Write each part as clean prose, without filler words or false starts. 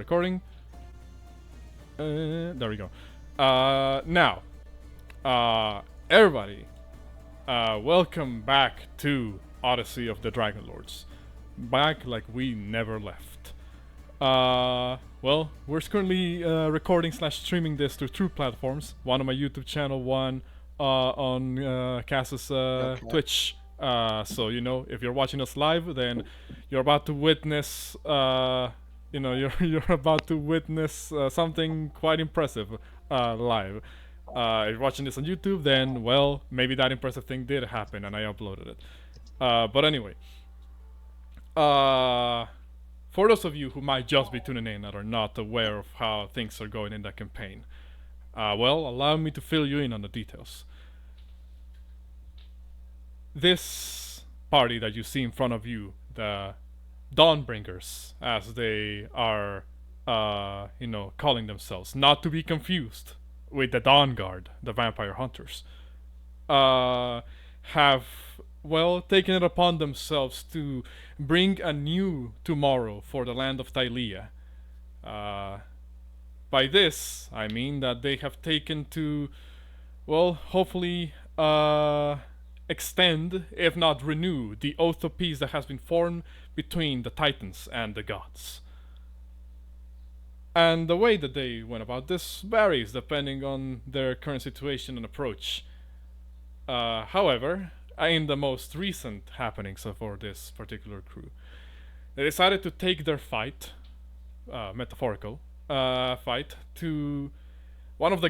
recording. There we go. Now, everybody, welcome back to Odyssey of the Dragonlords. Back like we never left. Well, we're currently recording / streaming this to two platforms. One on my YouTube channel, one on Cass's Twitch. So you know, if you're watching us live, then you're about to witness, you're about to witness something quite impressive live. If you're watching this on YouTube, then well, maybe that impressive thing did happen, and I uploaded it. But anyway, for those of you who might just be tuning in and are not aware of how things are going in that campaign, well, allow me to fill you in on the details. This party that you see in front of you, the Dawnbringers, as they are, calling themselves, not to be confused with the Dawn Guard, the vampire hunters, have, well, taken it upon themselves to bring a new tomorrow for the land of Tylea. By this, I mean that they have taken to, well, hopefully, extend, if not renew, the oath of peace that has been formed between the Titans and the gods. And the way that they went about this varies depending on their current situation and approach. However, in the most recent happenings for this particular crew, they decided to take their fight, metaphorical fight, to one of the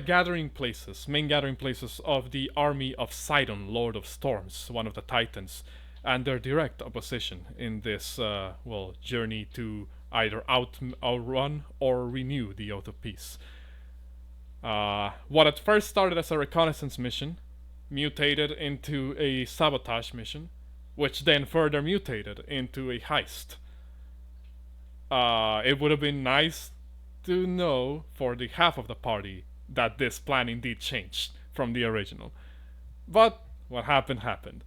main gathering places of the army of Siren, Lord of Storms, one of the Titans, and their direct opposition in this, journey to either outrun or renew the Oath of Peace. What at first started as a reconnaissance mission mutated into a sabotage mission, which then further mutated into a heist. It would have been nice to know for the half of the party that this plan indeed changed from the original. But what happened happened.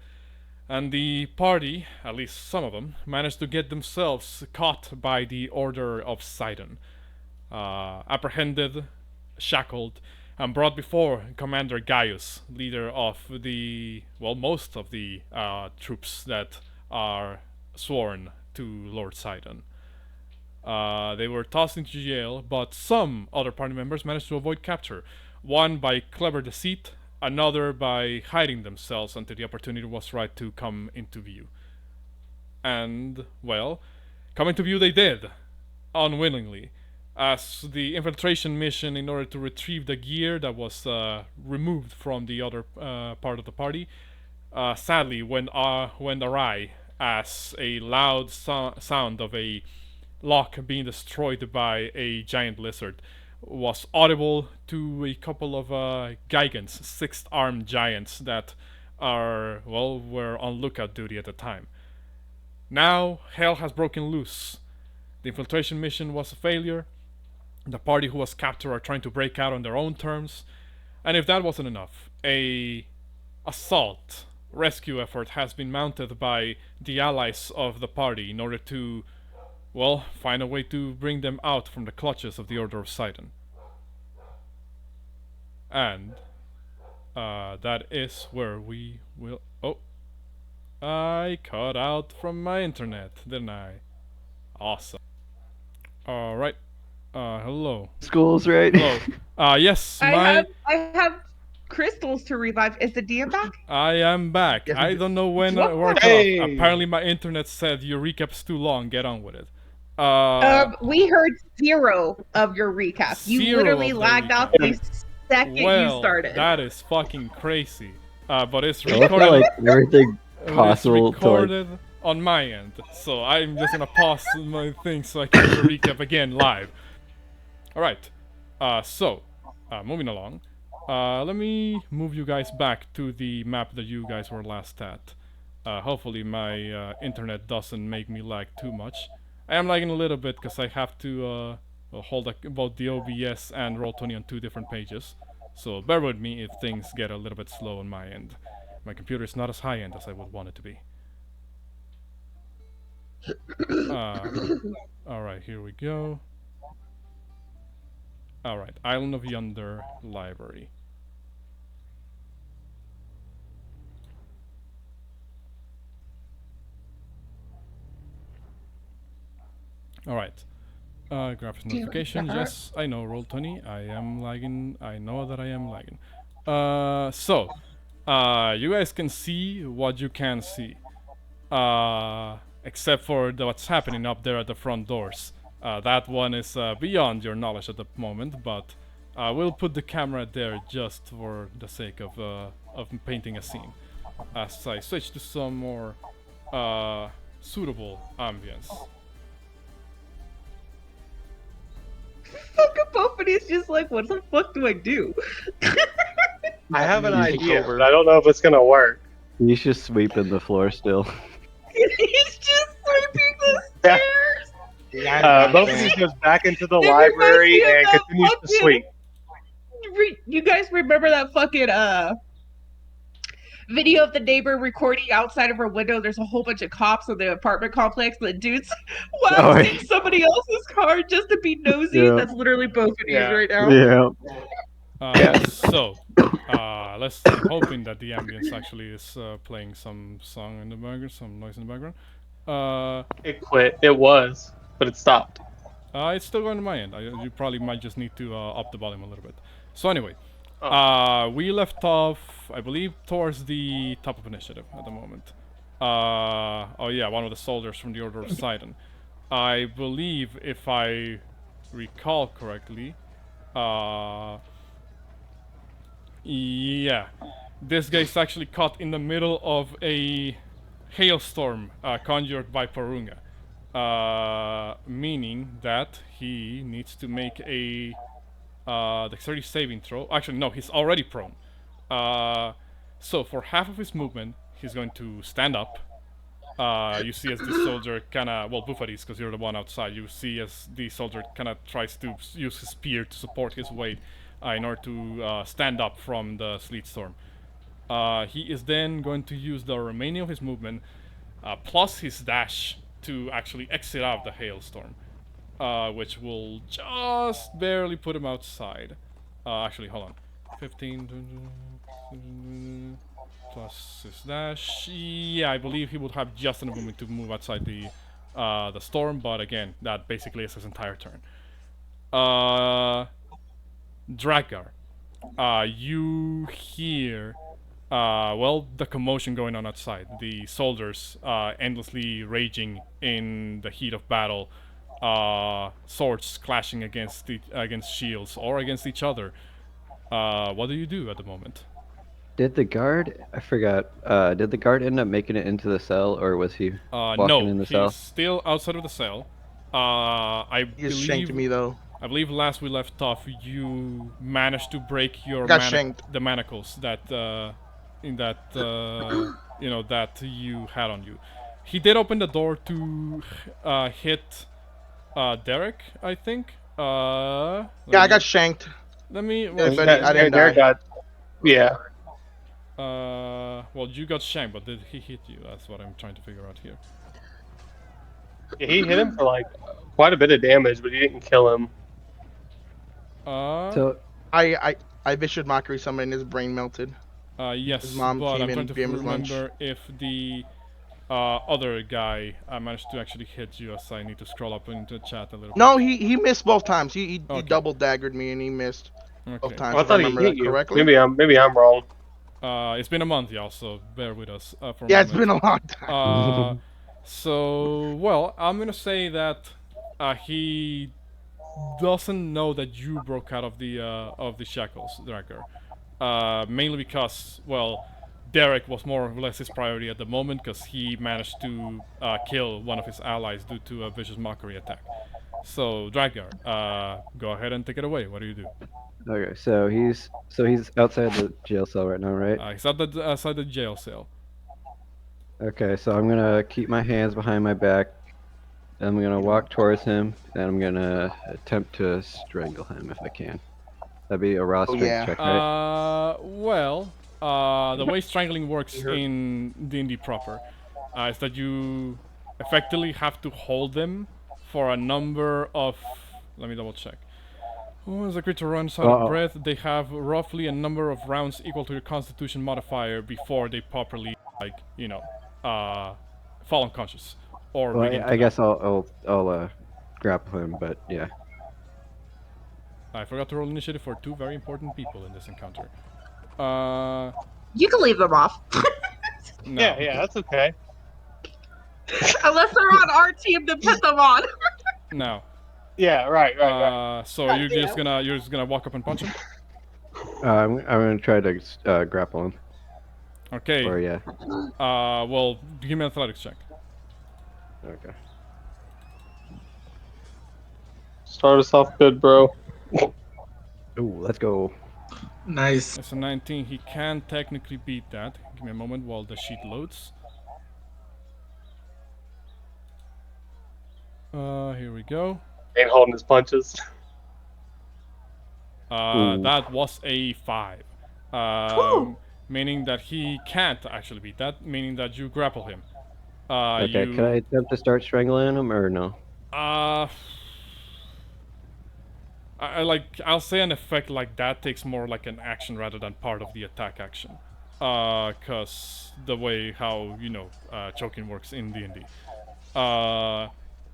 And the party, at least some of them, managed to get themselves caught by the Order of Siren, apprehended, shackled, and brought before Commander Gaius, leader of most of the troops that are sworn to Lord Siren. They were tossed into jail, but some other party members managed to avoid capture. One by clever deceit, another by hiding themselves until the opportunity was right to come into view. And, well, come into view they did, unwillingly, as the infiltration mission in order to retrieve the gear that was removed from the other part of the party, sadly went awry as a loud sound of a lock being destroyed by a giant lizard was audible to a couple of gigants, six-armed giants that were on lookout duty at the time. Now, hell has broken loose. The infiltration mission was a failure. The party who was captured are trying to break out on their own terms. And if that wasn't enough, a assault rescue effort has been mounted by the allies of the party in order to, well, find a way to bring them out from the clutches of the Order of Siren. And that is where we will... Oh, I cut out from my internet, didn't I? Awesome. Alright. Hello. Schools, right? Hello. Yes, I have crystals to revive. Is the DM back? I am back. Yes, I don't know when I worked Hey! off. Apparently my internet said your recap's too long, get on with it. We heard 0 of your recap. You 0 literally of the lagged out recap. the second you started. That is fucking crazy. But it's I love recorded. how, like, everything possible It's recorded on my end, so I'm just gonna pause my thing so I can do the recap again live. Alright, moving along. Let me move you guys back to the map that you guys were last at. Hopefully my internet doesn't make me lag too much. I am lagging a little bit because I have to hold both the OBS and Roll20 on 2 different pages. So bear with me if things get a little bit slow on my end. My computer is not as high-end as I would want it to be. Alright, here we go. All right, Island of Yonder library. All right. Graphics notification. Yes, I know. Roll 20. I am lagging. I know that I am lagging. You guys can see what you can see. Except for what's happening up there at the front doors. That one is beyond your knowledge at the moment, but we'll put the camera there just for the sake of painting a scene. As I switch to some more suitable ambience. Fucking Buffety's just like, what the fuck do I do? I have an He's idea, but I don't know if it's gonna work. He's just sweeping the floor still. He's just sweeping the stairs. Both of these goes back into the library and continues to sweep. You guys remember that fucking video of the neighbor recording outside of her window? There's a whole bunch of cops in the apartment complex. The dude's waxing somebody else's car just to be nosy. Yeah. That's literally both of you right now. Yeah. I'm hoping that the ambience actually is playing some song in the background, some noise in the background. It quit. It was, but it stopped. It's still going to my end. You probably might just need to up the volume a little bit. So anyway, we left off, I believe, towards the top of initiative at the moment. Oh yeah, one of the soldiers from the Order of Siren. I believe, if I recall correctly, yeah, this guy's actually caught in the middle of a hailstorm conjured by Porunga. Meaning that he needs to make a dexterity saving throw. Actually, no, he's already prone. So for half of his movement, he's going to stand up. You see as the soldier kinda, well, Bouxfhades, because you're the one outside, you see as the soldier kinda tries to use his spear to support his weight in order to stand up from the sleet storm. He is then going to use the remaining of his movement, plus his dash, to actually exit out of the hailstorm, which will just barely put him outside. Actually, hold on. 15 plus his dash. Yeah, I believe he would have just enough movement to move outside the storm, but again, that basically is his entire turn. Drakgar, you hear the commotion going on outside. The soldiers endlessly raging in the heat of battle, swords clashing against shields or against each other. What do you do at the moment? Did the guard? I forgot. Did the guard end up making it into the cell, or was he walking in the cell? No, he's still outside of the cell. I He's shanked me though. I believe last we left off, you managed to break your the manacles that that you had on you. He did open the door to hit Derek, I think. Yeah, I got shanked. Let me. I didn't die. Yeah. Well, you got shanked, but did he hit you? That's what I'm trying to figure out here. Yeah, he hit him for like quite a bit of damage, but he didn't kill him. So I vicious mockery somebody and his brain melted. Yes, his mom but came I'm in trying to gave him his remember lunch. if the other guy managed to actually hit you, as I need to scroll up into the chat a little No, bit. he missed both times. He Okay. double daggered me and he missed both times. Oh, I thought he hit you. Correctly. Maybe I'm wrong. It's been a month, y'all, so bear with us for a Yeah, it's moment. been a long time. So, well, I'm gonna say that he doesn't know that you broke out of the shackles, Drakgar. Mainly because, well, Derek was more or less his priority at the moment, because he managed to kill one of his allies due to a vicious mockery attack. So, Drakgar, go ahead and take it away. What do you do? okay, so he's outside the jail cell right now, right? He's outside the jail cell. Okay, so I'm gonna keep my hands behind my back. I'm gonna walk towards him, and I'm gonna attempt to strangle him if I can. That'd be a raw strength check, right? The way strangling works in D&D proper is that you effectively have to hold them for a number of... Let me double check. Once a creature runs out of breath, they have roughly a number of rounds equal to your Constitution modifier before they properly, fall unconscious or Well, begin to I die. guess I'll grapple him, but yeah. I forgot to roll initiative for 2 very important people in this encounter. You can leave them off. No. Yeah, that's okay. Unless they're on our team to put them on. No. Yeah, right. So you're just gonna walk up and punch him? I'm gonna try to grapple him. Okay. Or yeah. Well, give me an athletics check. Okay. Start us off good, bro. Ooh, let's go. Nice. It's a 19. He can technically beat that. Give me a moment while the sheet loads. Here we go. Ain't holding his punches. That was a 5. Meaning that he can't actually beat that, meaning that you grapple him. Okay, can I attempt to start strangling him or no? I'll say an effect like that takes more like an action rather than part of the attack action. Cause the way how, choking works in D&D.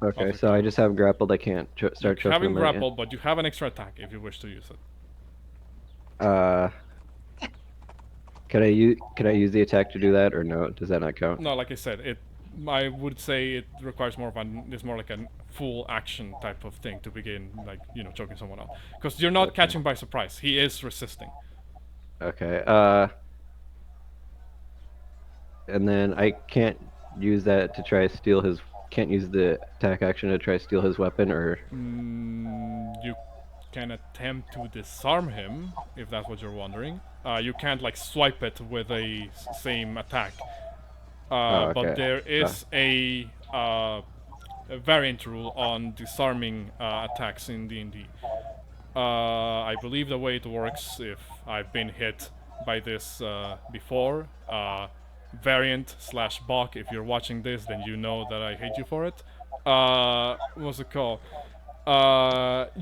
Okay, so I just have grappled, I can't start choking Having him right grappled, but you have an extra attack if you wish to use it. Can I use the attack to do that or no? Does that not count? No, like I said, I would say it requires it's more like a full action type of thing to begin, choking someone out. Because you're not catching by surprise. He is resisting. Okay, and then I can't use that to try to steal his... Can't use the attack action to try to steal his weapon, or... You can attempt to disarm him, if that's what you're wondering. You can't, swipe it with a same attack. okay. But there is a variant rule on disarming attacks in D&D. I believe the way it works, if I've been hit by this before, variant/Bach, if you're watching this, then you know that I hate you for it. What's it called?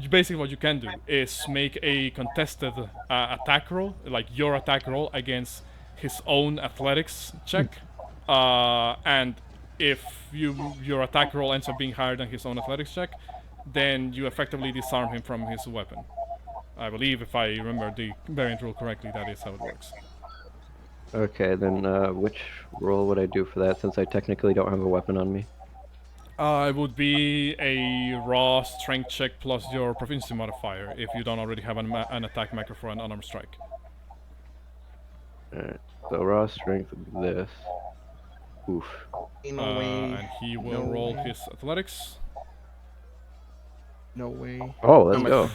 Basically what you can do is make a contested attack roll, like your attack roll against his own athletics check. And if your attack roll ends up being higher than his own athletics check, then you effectively disarm him from his weapon. I believe, if I remember the variant rule correctly, that is how it works. Okay, then which roll would I do for that, since I technically don't have a weapon on me? It would be a raw strength check plus your proficiency modifier, if you don't already have an attack macro for an unarmed strike. Alright, so raw strength of this. Oof. No way. And he will roll his athletics. No way. Oh, let's go.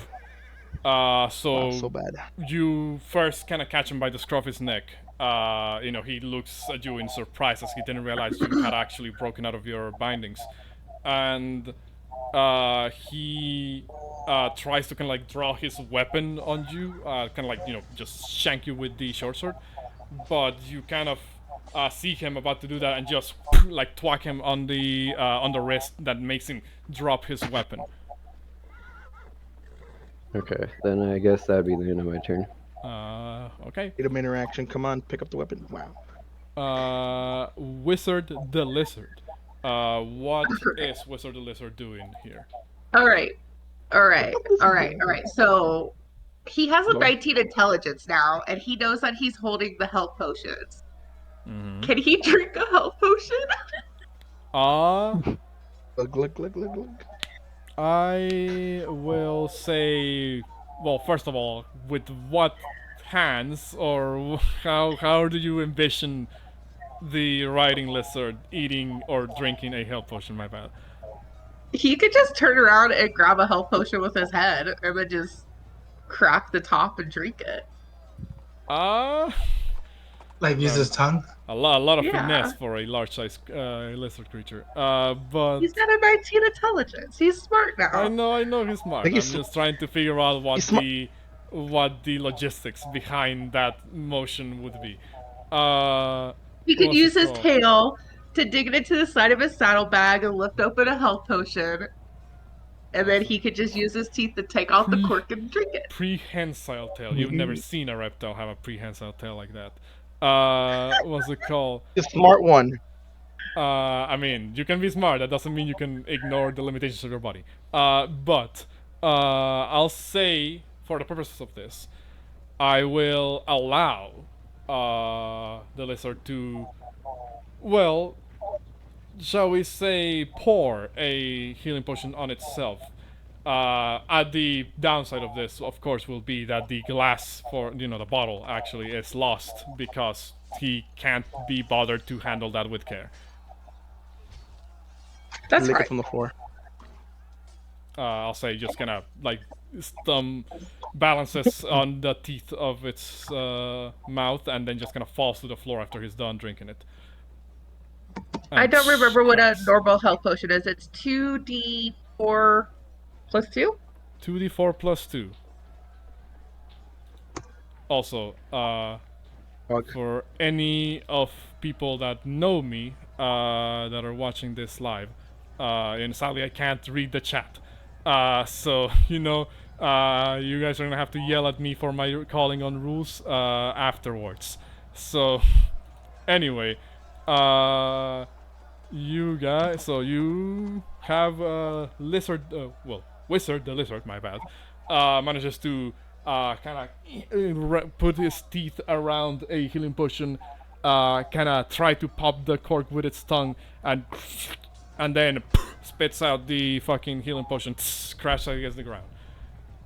So bad. You first kind of catch him by the scruff of his neck. He looks at you in surprise, as he didn't realize you had actually broken out of your bindings. And he tries to kind of draw his weapon on you, just shank you with the short sword. But you kind of see him about to do that and just thwack him on the wrist. That makes him drop his weapon. Okay, then I guess that'd be the end of my turn. Okay. Get him interaction. Come on, pick up the weapon. Wow. Wizard the Lizard. What is Wizard the Lizard doing here? All right. So he has a 19 intelligence now, and he knows that he's holding the health potions. Mm-hmm. Can he drink a health potion? Look. I will say, well, first of all, with what hands, or how do you envision the riding lizard eating or drinking a health potion? My bad. He could just turn around and grab a health potion with his head, and then just crack the top and drink it. Use his tongue? A lot of finesse for a large-sized lizard creature. But he's got a 19 intelligence. He's smart now. I know he's smart. I'm just trying to figure out what the logistics behind that motion would be. He could use his tail to dig it into the side of his saddlebag and lift open a health potion. and then he could just use his teeth to take out the cork and drink it. Prehensile tail. You've never seen a reptile have a prehensile tail like that. What's it called? The smart one. I mean, you can be smart. That doesn't mean you can ignore the limitations of your body. But I'll say, for the purposes of this, I will allow the lizard to, well, shall we say, pour a healing potion on itself. At the downside of this, of course, will be that the glass for, the bottle actually is lost because he can't be bothered to handle that with care. That's Lick right. it from the floor. I'll say just kind of like balances on the teeth of its mouth and then just kind of falls to the floor after he's done drinking it. I don't remember what a normal health potion is. It's 2d4 plus 2? 2d4 plus 2. Also, for any of people that know me that are watching this live, and sadly I can't read the chat, so you guys are gonna have to yell at me for my calling on rules afterwards. So anyway, you guys, so you have lizard, wizard, the lizard, my bad, manages to kind of put his teeth around a healing potion, kind of try to pop the cork with its tongue, and then spits out the fucking healing potion, crashes against the ground.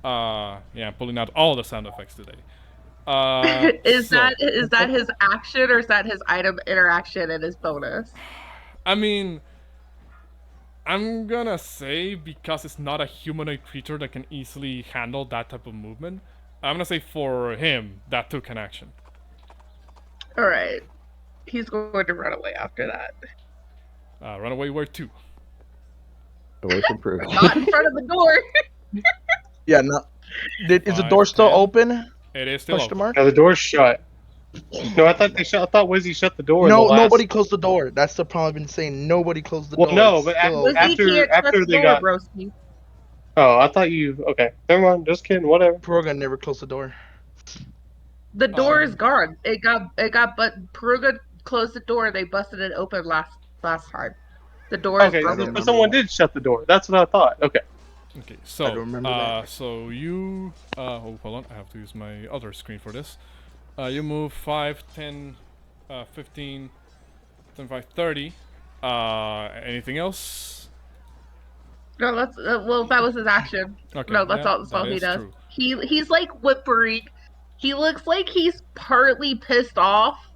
Yeah, I'm pulling out all the sound effects today. Is that his action, or is that his item interaction and his bonus? I mean, I'm gonna say, because it's not a humanoid creature that can easily handle that type of movement, I'm gonna say for him, that took an action. Alright. He's going to run away after that. Run away where to? Away from Peru. Not in front of the door. Yeah, no. Is the 5, door still 10. open? It is still Question open. mark? Now the door's shut. No, I thought Wizzy shut the door. No, in the last... nobody closed the door. That's the problem I've been saying. Nobody closed the Well, door. no, It's but still after- open. after they got- Broski. Oh, I thought you. Okay, never mind. Just kidding. Whatever. Porunga never closed the door. The door is gone. It got, but Puruga closed the door. They busted it open last time. The door is Okay, broken. but someone did shut the door. That's what I thought. Okay. Okay, I so don't remember that. so you hold on, I have to use my other screen for this. You move 5, 10, 15, 25, 30. Anything else? No, that's well, that was his action. Okay, No, that's yeah, all that he is does. true. He's like whimpering. He looks like he's partly pissed off,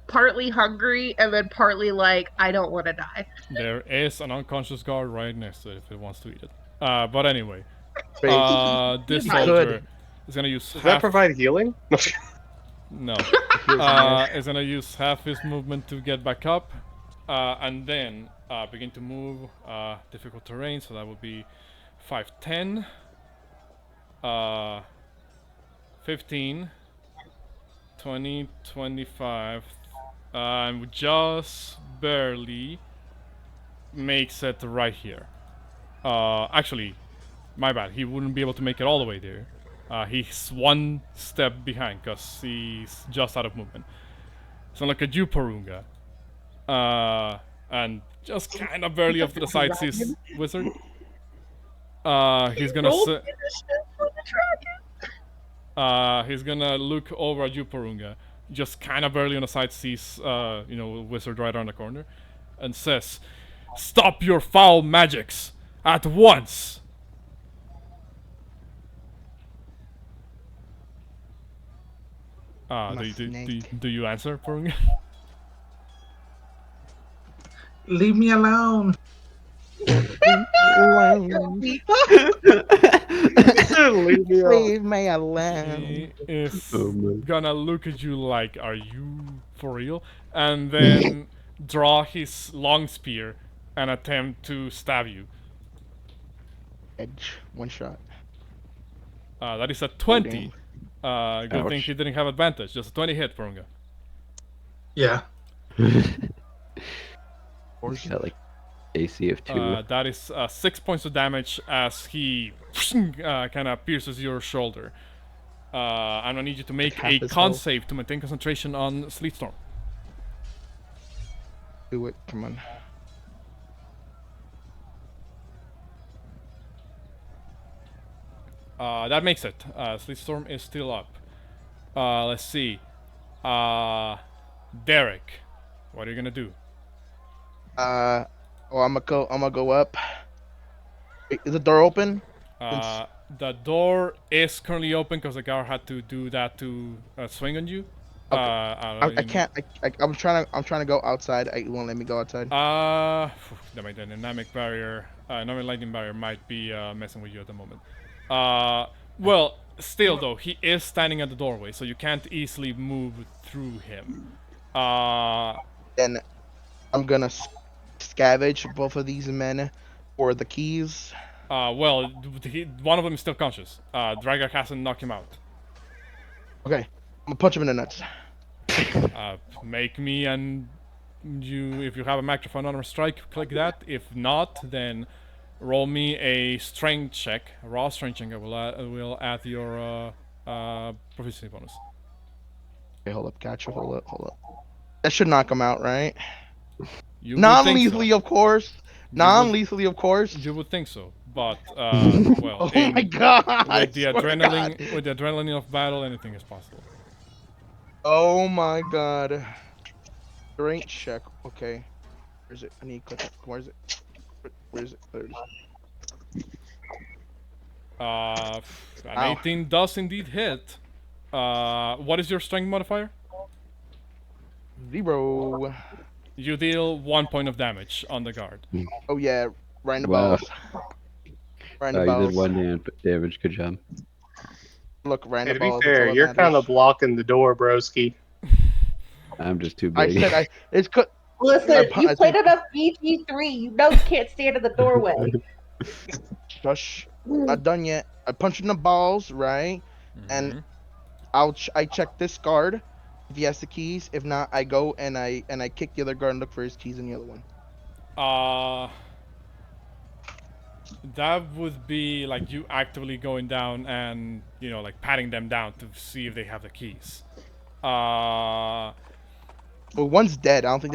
partly hungry, and then partly like, I don't want to die. There is an unconscious guard right next to it if it wants to eat it. But anyway, this He soldier is gonna use Does that half. provide healing? No. Is gonna use half his movement to get back up, and then begin to move difficult terrain. So that would be 5, 10, 15, 20, 25, and just barely makes it right here. Actually, my bad. He wouldn't be able to make it all the way there. He's one step behind because he's just out of movement. So look at you, Porunga. And just kind of barely off to the side sees Wizard. He's gonna he's gonna look over at you, Porunga. Just kind of barely on the side sees Wizard right around the corner, and says, "Stop your foul magics at once!" Do you answer, Porunga? Leave me alone. Leave me alone. He is Oh my. gonna look at you like, "Are you for real?" And then draw his long spear and attempt to stab you. Edge. One shot. That is a 20. Good Ouch. thing he didn't have advantage. Just a 20 hit, Yeah. Got like AC of 2. That is 6 points of damage as he kind of pierces your shoulder. I'm gonna need you to make half a his con health. save to maintain concentration on Sleet Storm. Do it. Come on. That makes it. Sleet Storm is still up. Let's see. Derek, what are you gonna do? I'm gonna go up. Wait, is the door open? The door is currently open because the guard had to do that to swing on you. Okay. I I don't can't. I'm trying to go outside. It won't let me go outside. the dynamic barrier, dynamic lightning barrier might be messing with you at the moment. Well, still though, he is standing at the doorway, so you can't easily move through him. Then I'm gonna scavenge both of these men for the keys. Well, one of them is still conscious. Drakgar hasn't knocked him out. Okay, I'm gonna punch him in the nuts. Make me and you, if you have a microphone on a strike, click that. If not, then roll me a strength check, a raw strength check. I will add your proficiency bonus. Okay, hold up, gotcha. Hold up. That should knock him out, right? You would think Non-lethally, so. of course. Non-lethally, of course. You would think so, but well, Oh my god! with the I swear to God. adrenaline of battle, anything is possible. Oh my god. Strength check. Okay. Where is it? I need to click it. Where is it? Where is it? There it is. An Ow. 18 does indeed hit. What is your strength modifier? 0. You deal 1 point of damage on the guard. Oh yeah, right in the Wow. balls. Right in the You balls. did 1 damage. Good job. Look, right in Hey, the to be balls. fair, that's all you're that kind matters. of blocking the door, broski. I'm just too I big. said it's cut. Listen, you played enough BG3. You know you can't stand in the doorway. Shush. Not done yet. I punch in the balls, right? And I check this guard if he has the keys. If not, I go and I kick the other guard and look for his keys in the other one. That would be like you actively going down and, you know, like patting them down to see if they have the keys. Well, one's dead. I don't think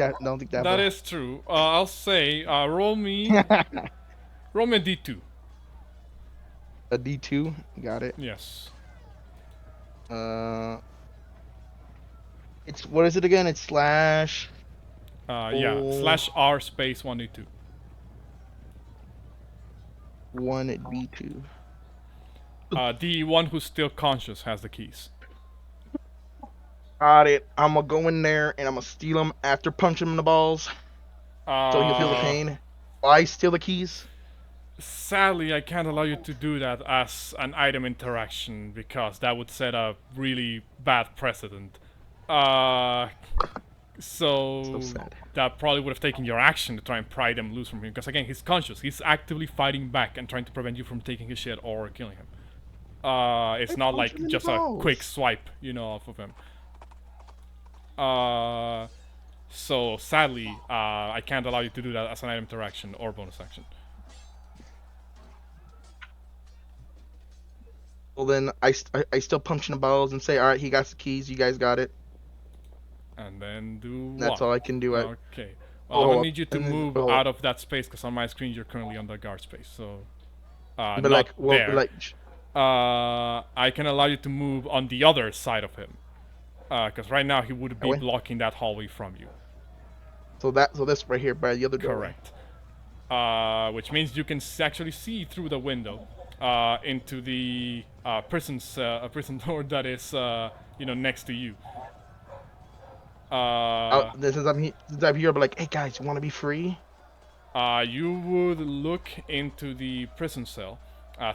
that. That is true. I'll say, roll me a D2. A D2. Got it. Yes. It's what is it again? It's slash. Yeah, /R space 1D2. 1 D2. The one who's still conscious has the keys. Got it. I'm gonna go in there and I'm gonna steal them after punching him in the balls, so he'll feel the pain. Why steal the keys? Sadly, I can't allow you to do that as an item interaction because that would set a really bad precedent. So sad. that probably would have taken your action to try and pry them loose from him. Because again, he's conscious. He's actively fighting back and trying to prevent you from taking his shit or killing him. It's not like just a quick swipe, you know, off of him. So sadly, I can't allow you to do that as an item interaction or bonus action. Well, then I still punch in the balls and say, all right, he got the keys. You guys got it. And then do what? That's all I can do. Okay. Well, I'm gonna need you to move out of that space because on my screen you're currently on the guard space. So, But not like, well, there. like, I can allow you to move on the other side of him. Because right now he would be blocking that hallway from you. so this right here by the other door. Correct. Which means you can actually see through the window into the prison door that is next to you. Since I'm here, but like, hey guys, you want to be free? You would look into the prison cell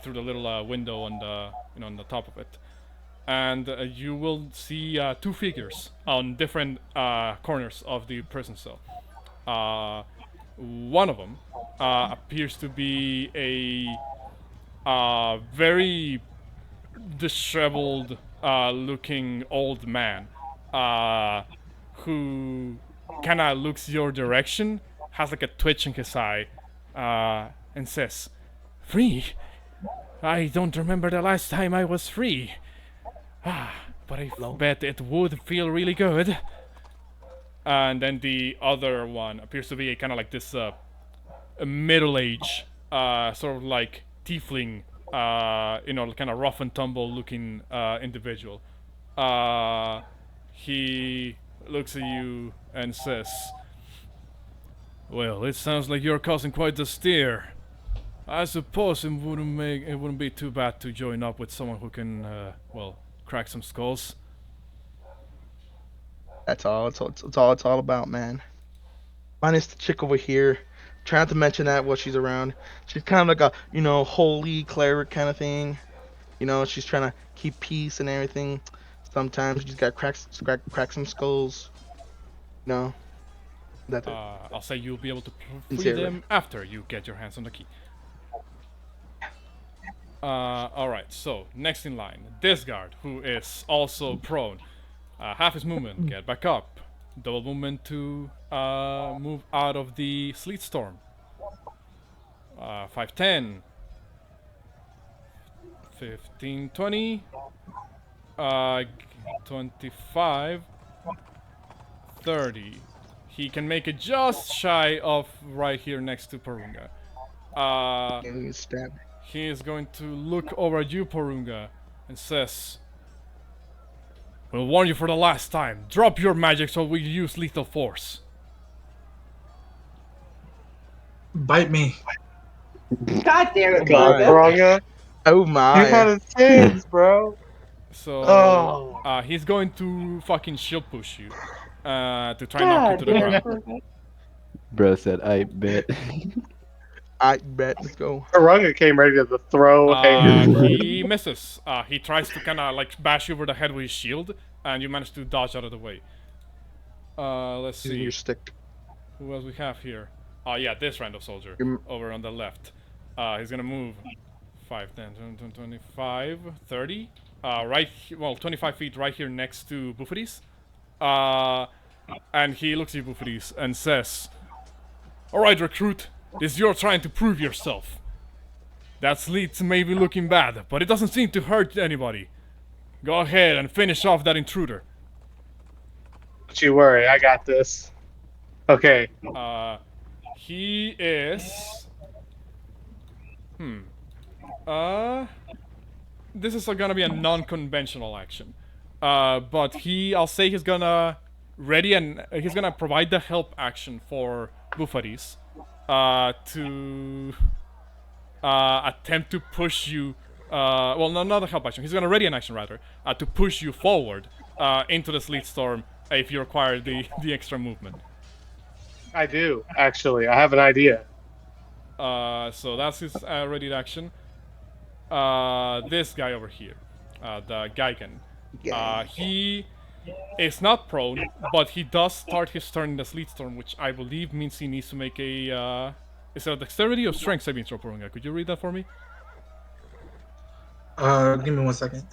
through the little window on the on the top of it, and you will see 2 figures on different corners of the prison cell. One of them appears to be a very disheveled looking old man who kind of looks your direction has like a twitch in his eye, and says, "Free? I don't remember the last time I was free. But I bet it would feel really good." And then the other one appears to be kind of like this a middle-aged, sort of like tiefling, kind of rough and tumble looking individual. He looks at you and says, "Well, it sounds like you're causing quite the stir. I suppose it wouldn't be too bad to join up with someone who can, crack some skulls." That's all. It's all about, man. Minus the chick over here. Try not to mention that while she's around. She's kind of like a holy cleric kind of thing. She's trying to keep peace and everything. Sometimes she's got crack some skulls. That's it. I'll say you'll be able to free Sincerely. them after you get your hands on the key. Alright, so next in line, this guard, who is also prone. Half his movement, get back up. Double movement to move out of the sleet storm. 5, 10, 15, 20, 25, 30. He can make it just shy of right here next to Porunga. Stab. He is going to look over at you, Porunga, and says, "We'll warn you for the last time. Drop your magic so we use lethal force." Bite me. God damn it, God, Porunga. Porunga. Oh my. You had a sins, bro. So, Oh. he's going to fucking shield push you. To try and knock you God to the damn it, ground. Porunga. Bro said, "I bet." I bet. Let's go. Porunga came ready to throw hands. He misses. He tries to kind of like bash you over the head with his shield, and you manage to dodge out of the way. Let's Using see. your stick. Who else we have here? Oh yeah, this random soldier over on the left. He's gonna move 5, 10, 20, 25, 30. 25 feet right here next to Bouxfhades. And he looks at you, Bouxfhades, and says, "Alright, recruit, this is your trying to prove yourself. That sleet may be looking bad, but it doesn't seem to hurt anybody. Go ahead and finish off that intruder." Don't you worry, I got this. Okay. He is... This is gonna be a non-conventional action. But I'll say he's gonna ready and he's gonna provide the help action for Bouxfhades to attempt to push you. No, not a help action. He's gonna ready an action rather to push you forward into the sleet storm if you require the extra movement. I do, actually. I have an idea. So that's his ready action. This guy over here, the Gigan. He is not prone, but he does start his turn in the sleet storm, which I believe means he needs to make a. Is it a dexterity or strength saving throw, Porunga? Could you read that for me? Give me 1 second.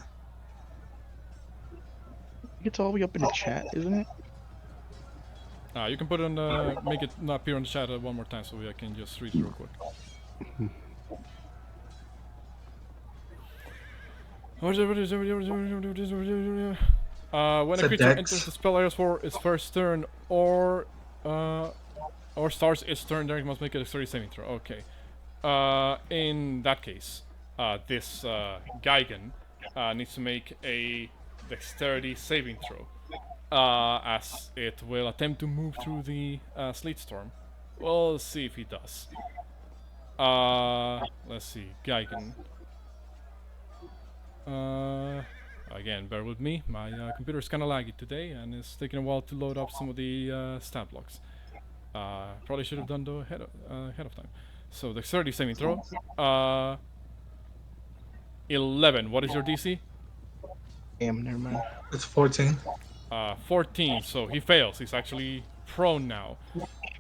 It's all the way up in the chat, isn't it? You can put it on the. Make it not appear on the chat one more time so I can just read it real quick. When a creature enters the spell area for its first turn or starts its turn, then it must make a dexterity saving throw. Okay. In that case, this Gigan needs to make a dexterity saving throw. As it will attempt to move through the sleet storm. We'll see if he does. Let's see, Gigan. Again, bear with me. My computer is kind of laggy today, and it's taking a while to load up some of the stat blocks. Probably should have done though ahead of time. So dexterity saving throw. 11. What is your DC? Never mind. It's 14. 14, so he fails. He's actually prone now.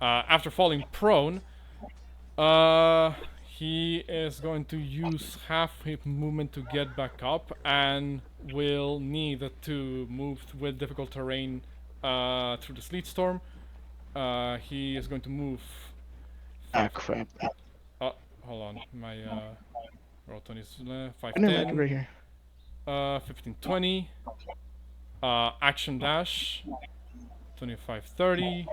After falling prone, he is going to use half his movement to get back up and will need to move with difficult terrain through the sleet storm. He is going to move. Ah, crap. Oh, hold on. My roton is 5, I didn't like it 10, right here. 15, 20. Action dash. 25, 30.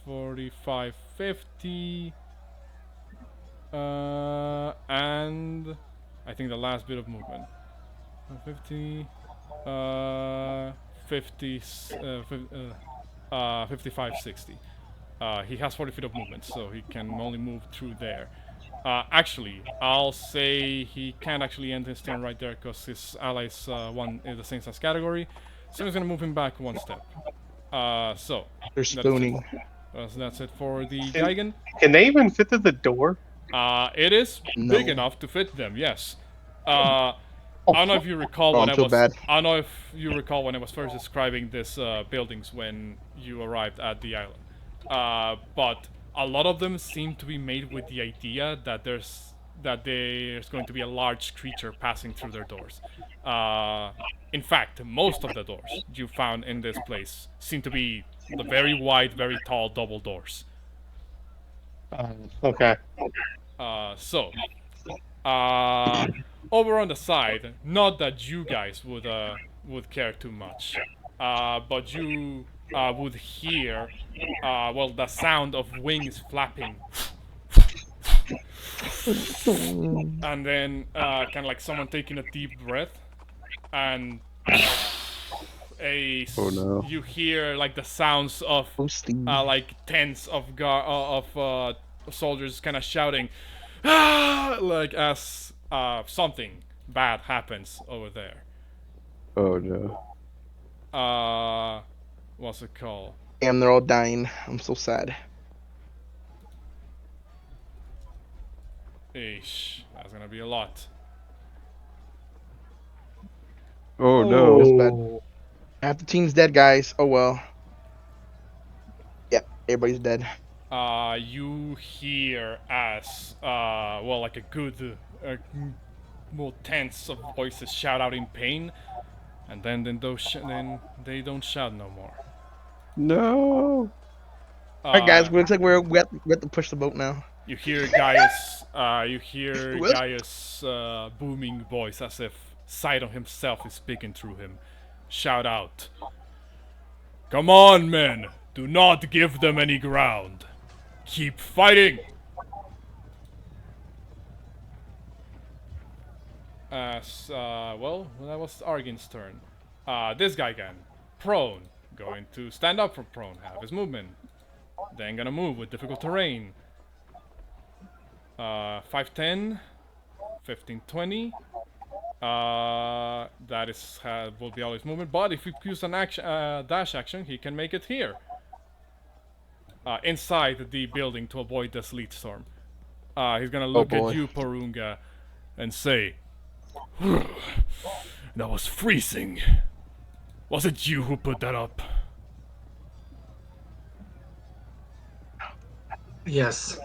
45, 50. And I think the last bit of movement. 50. 55, 60. He has 40 feet of movement, so he can only move through there. Actually, I'll say he can't actually end his turn right there because his ally is one in the same size category. So he's gonna move him back one step. So They're spooning. that's it for the Geigen. Can they even fit through the door? It is No. big enough to fit them. Yes. I don't know if you recall when I was. bad. I don't know if you recall when I was first describing these buildings when you arrived at the island. But a lot of them seem to be made with the idea that there's going to be a large creature passing through their doors. In fact, most of the doors you found in this place seem to be the very wide, very tall double doors. Okay. Over on the side, not that you guys would care too much, but you would hear, the sound of wings flapping, and then kind of like someone taking a deep breath, and Oh no. you hear like the sounds of like tens of soldiers kind of shouting, ah! Like as something bad happens over there. Oh no. What's it called? Damn, they're all dying. I'm so sad. Eesh, that's gonna be a lot. Oh no. bad. Half the team's dead, guys. Oh well. Yep, everybody's dead. You hear as like a good more tense of voices shout out in pain, and then then they don't shout no more. No. Alright, guys, looks like we have to push the boat now. You hear Gaius booming voice as if Siren himself is speaking through him. Shout out. Come on, men! Do not give them any ground. Keep fighting! That was Argin's turn. This guy again. Prone. Going to stand up for prone, have his movement. Then gonna move with difficult terrain. 5'10", 15, 20. That is will be all his movement. But if you use an action, dash action, he can make it here. Inside the building to avoid the sleet storm. He's gonna look at you, Porunga, and say, "That was freezing. Was it you who put that up?" Yes.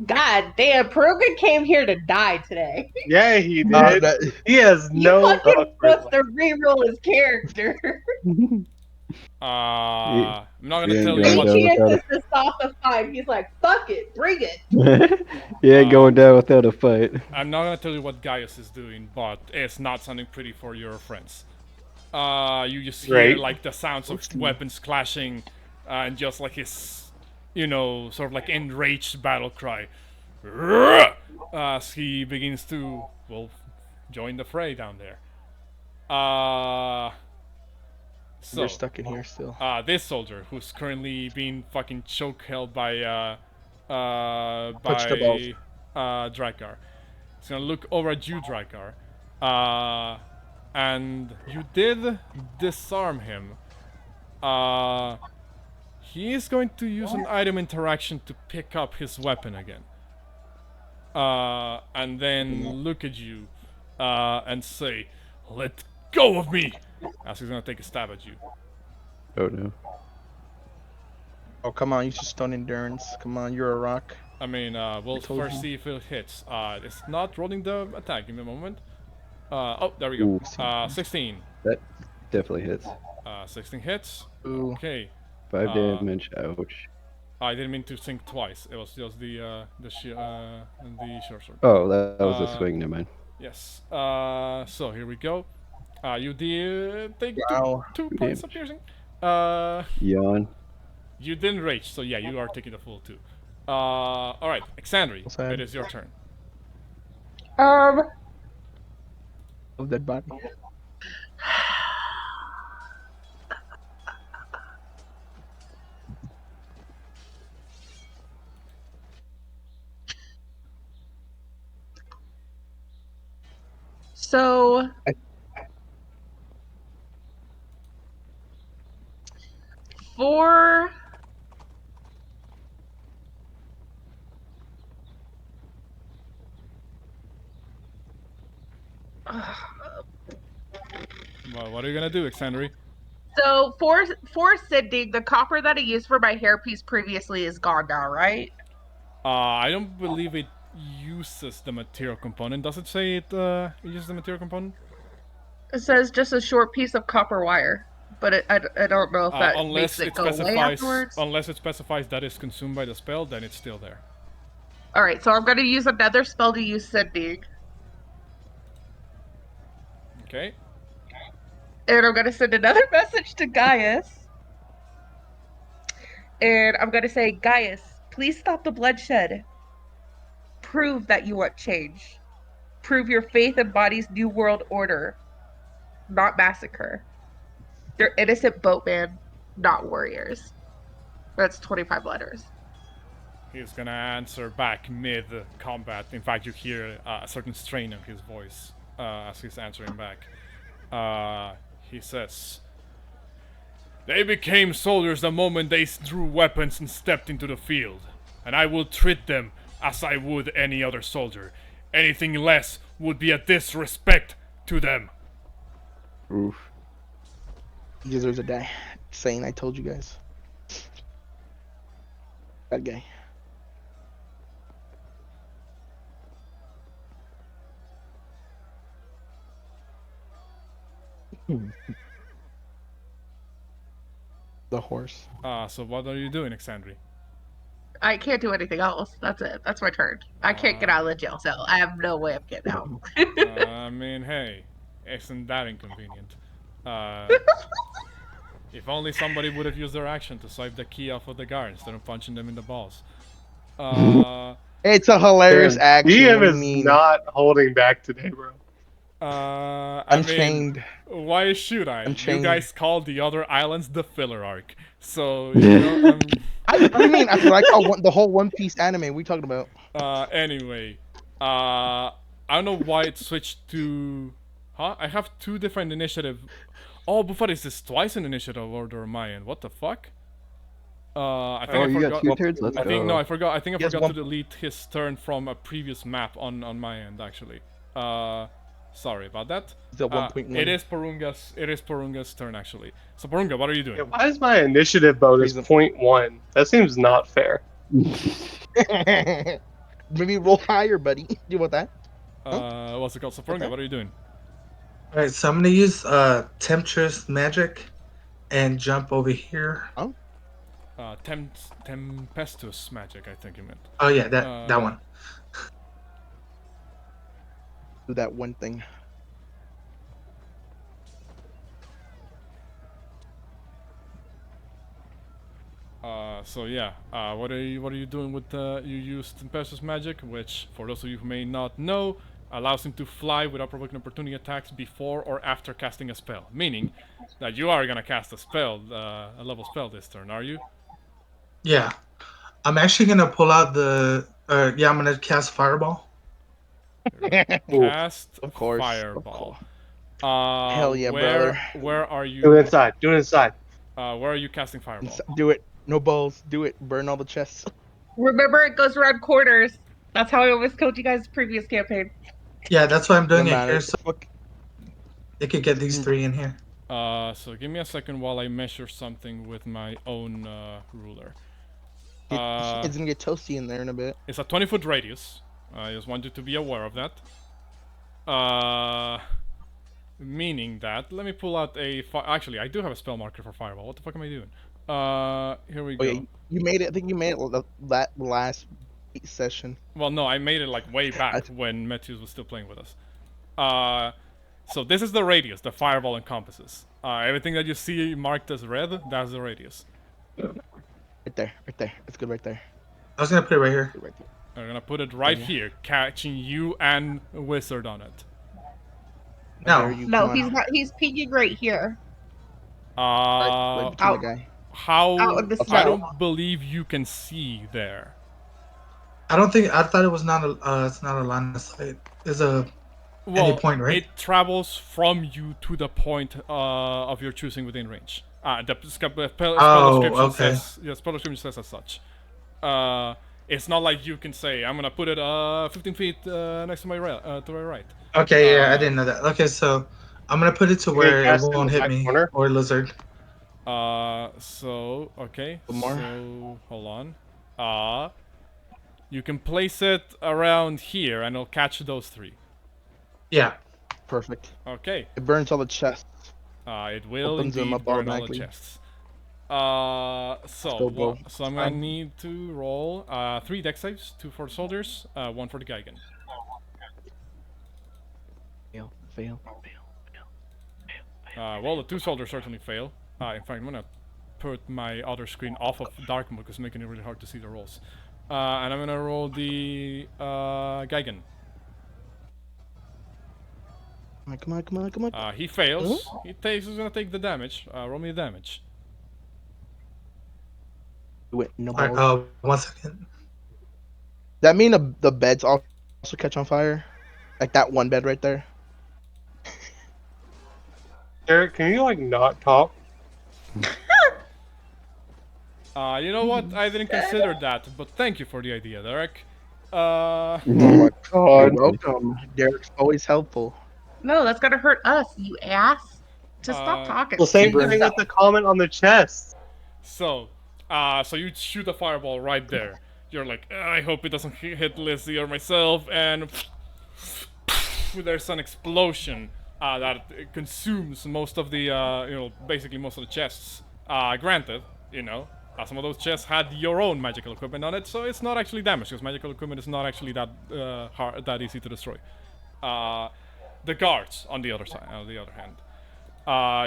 God damn, Puruga came here to die today. Yeah, he did. He has You no. fucking wants to reroll his character. I'm not gonna tell Yeah, you what. He chances to stop the fight. He's like, fuck it, bring it. He ain't going down without a fight. I'm not gonna tell you what Gaius is doing, but it's not sounding pretty for your friends. You just hear like the sounds of weapons clashing, and just like his, sort of like enraged battle cry, as he begins to join the fray down there. So we're stuck in here still. This soldier who's currently being fucking choke held by Drakgar. He's gonna look over at you, Drakgar. And you did disarm him. He is going to use an item interaction to pick up his weapon again. And then look at you and say, "Let go of me!" As he's gonna take a stab at you. Oh no. Oh, come on, use your stun endurance. Come on, you're a rock. I mean, we'll first see if it hits. It's not rolling the attack. Give me a moment. Oh, there we go. 16. That definitely hits. 16 hits. Ooh. Okay. 5 damage. Ouch. I didn't mean to think twice. It was just the short sword. Oh, that was a swing. Never mind. Yes. So here we go. You did take Wow. two Two points of damage. piercing. Yawn. You didn't rage, so yeah, you are taking the full 2. All right, Exandri, Sad. it is your turn. Of dead body. So for Well, what are you gonna do, Exandri? so for Sydney, the copper that I used for my hairpiece previously is gone now, right? I don't believe it uses the material component. Does it say it uses the material component? It says just a short piece of copper wire, but I don't know if that makes it go away afterwards. Unless it specifies that it's consumed by the spell, then it's still there. All right, so I'm going to use another spell to use sending, Okay. and I'm going to send another message to Gaius, and I'm going to say, Gaius, please stop the bloodshed. Prove that you want change. Prove your faith embodies New World Order, not massacre. They're innocent boatmen, not warriors. That's 25 letters. He's gonna answer back mid-combat. In fact, you hear a certain strain in his voice as he's answering back. He says, "They became soldiers the moment they drew weapons and stepped into the field, and I will treat them as I would any other soldier. Anything less would be a disrespect to them." Oof. He deserves a die. Saying I told you guys. Bad guy. The horse. So what are you doing, Exandri? I can't do anything else. That's it. That's my turn. I can't get out of the jail cell. I have no way of getting out. I mean, hey, isn't that inconvenient? If only somebody would have used their action to swipe the key off of the guard instead of punching them in the balls. It's a hilarious action. DM What do you is mean? not holding back today, bro. Unchained. Why should I? Unchained. You guys call the other islands the filler arc, so you know. What do you mean? After I call the whole One Piece anime, we talking about? Anyway, I don't know why it switched to. Huh? I have 2 different initiative. Oh, Bouxfhades is twice in initiative order on my end. What the fuck? I think I You forgot. got 2 turns? Let's I think go. no, I forgot. I think I He has forgot to one- delete his turn from a previous map on my end actually. Sorry about that. Is that 1.1? It is Porunga's turn actually. So Porunga, what are you doing? Yeah, why is my initiative bonus Reason. 0.1? That seems not fair. Maybe roll higher, buddy. Do you want that? What's it called? So Porunga, Okay. what are you doing? All right, so I'm gonna use Temptress Magic and jump over here. Tempestuous magic, I think you meant. Oh yeah, that one. Do that one thing. So yeah, what are you doing with you use Tempestuous magic, which for those of you who may not know, allows him to fly without provoking opportunity attacks before or after casting a spell. Meaning that you are gonna cast a spell, a level spell this turn, are you? Yeah, I'm actually gonna pull out the. I'm gonna cast Fireball. Cast Of course. Fireball. Hell yeah, where, brother. Where are you? Do it inside. Do it inside. Where are you casting Fireball? Do it. No balls. Do it. Burn all the chests. Remember, it goes around quarters. That's how I always killed you guys previous campaign. Yeah, that's why I'm doing No it matter. here, so they could get these 3 in here. So give me a second while I measure something with my own ruler. It's gonna get toasty in there in a bit. It's a 20-foot radius. I just want you to be aware of that. Meaning that, let me pull out a actually, I do have a spell marker for fireball. What the fuck am I doing? Here we Oh go. yeah, you made it. I think you made it that last session. Well, no, I made it like way back when Matthews was still playing with us. So this is the radius the fireball encompasses. Everything that you see marked as red, that's the radius. Right there. It's good right there. I was gonna put it right here. Right there. I'm gonna put it right Yeah. here, catching you and Wizard on it. No. There you No, come he's on. not. He's peeking right here. Right between the guy. How? Out of the I snow. don't believe you can see there. I don't think. I thought it was not a. It's not a line of sight. It's a any point, right? It travels from you to the point of your choosing within range. The spell description okay. says. Yeah, spell description says as such. It's not like you can say, "I'm gonna put it 15 feet next to my right." Okay, yeah, I didn't know that. Okay, so I'm gonna put it to where it cast in won't the hit back me corner? or lizard. So okay. One more. So hold on. You can place it around here, and it'll catch those three. Yeah. Perfect. Okay. It burns all the chests. It will Opens them indeed up burn all the automatically. chests. Still go. So I'm gonna need to roll 3 dex saves, 2 for the soldiers, 1 for the Geigen. Fail. Well, the 2 soldiers certainly fail. In fact, I'm gonna put my other screen off of dark mode because it's making it really hard to see the rolls. And I'm gonna roll the Geigen. Come on. He fails. He's gonna take the damage. Roll me the damage. Wait, no Alright, balls. 1 second. That mean the beds also catch on fire? Like that one bed right there? Eric, can you like not talk? You know what? I didn't consider that, but thank you for the idea, Derek. Oh my You're god. welcome. Derek's always helpful. No, that's gonna hurt us, you ass. Just stop talking. Well, same Super. thing with the comment on the chest. So you shoot a fireball right there. You're like, I hope it doesn't hit Lizzie or myself, and there's an explosion that consumes most of the, basically most of the chests. Granted, some of those chests had your own magical equipment on it, so it's not actually damaged, because magical equipment is not actually that easy to destroy. The guards, on the other hand,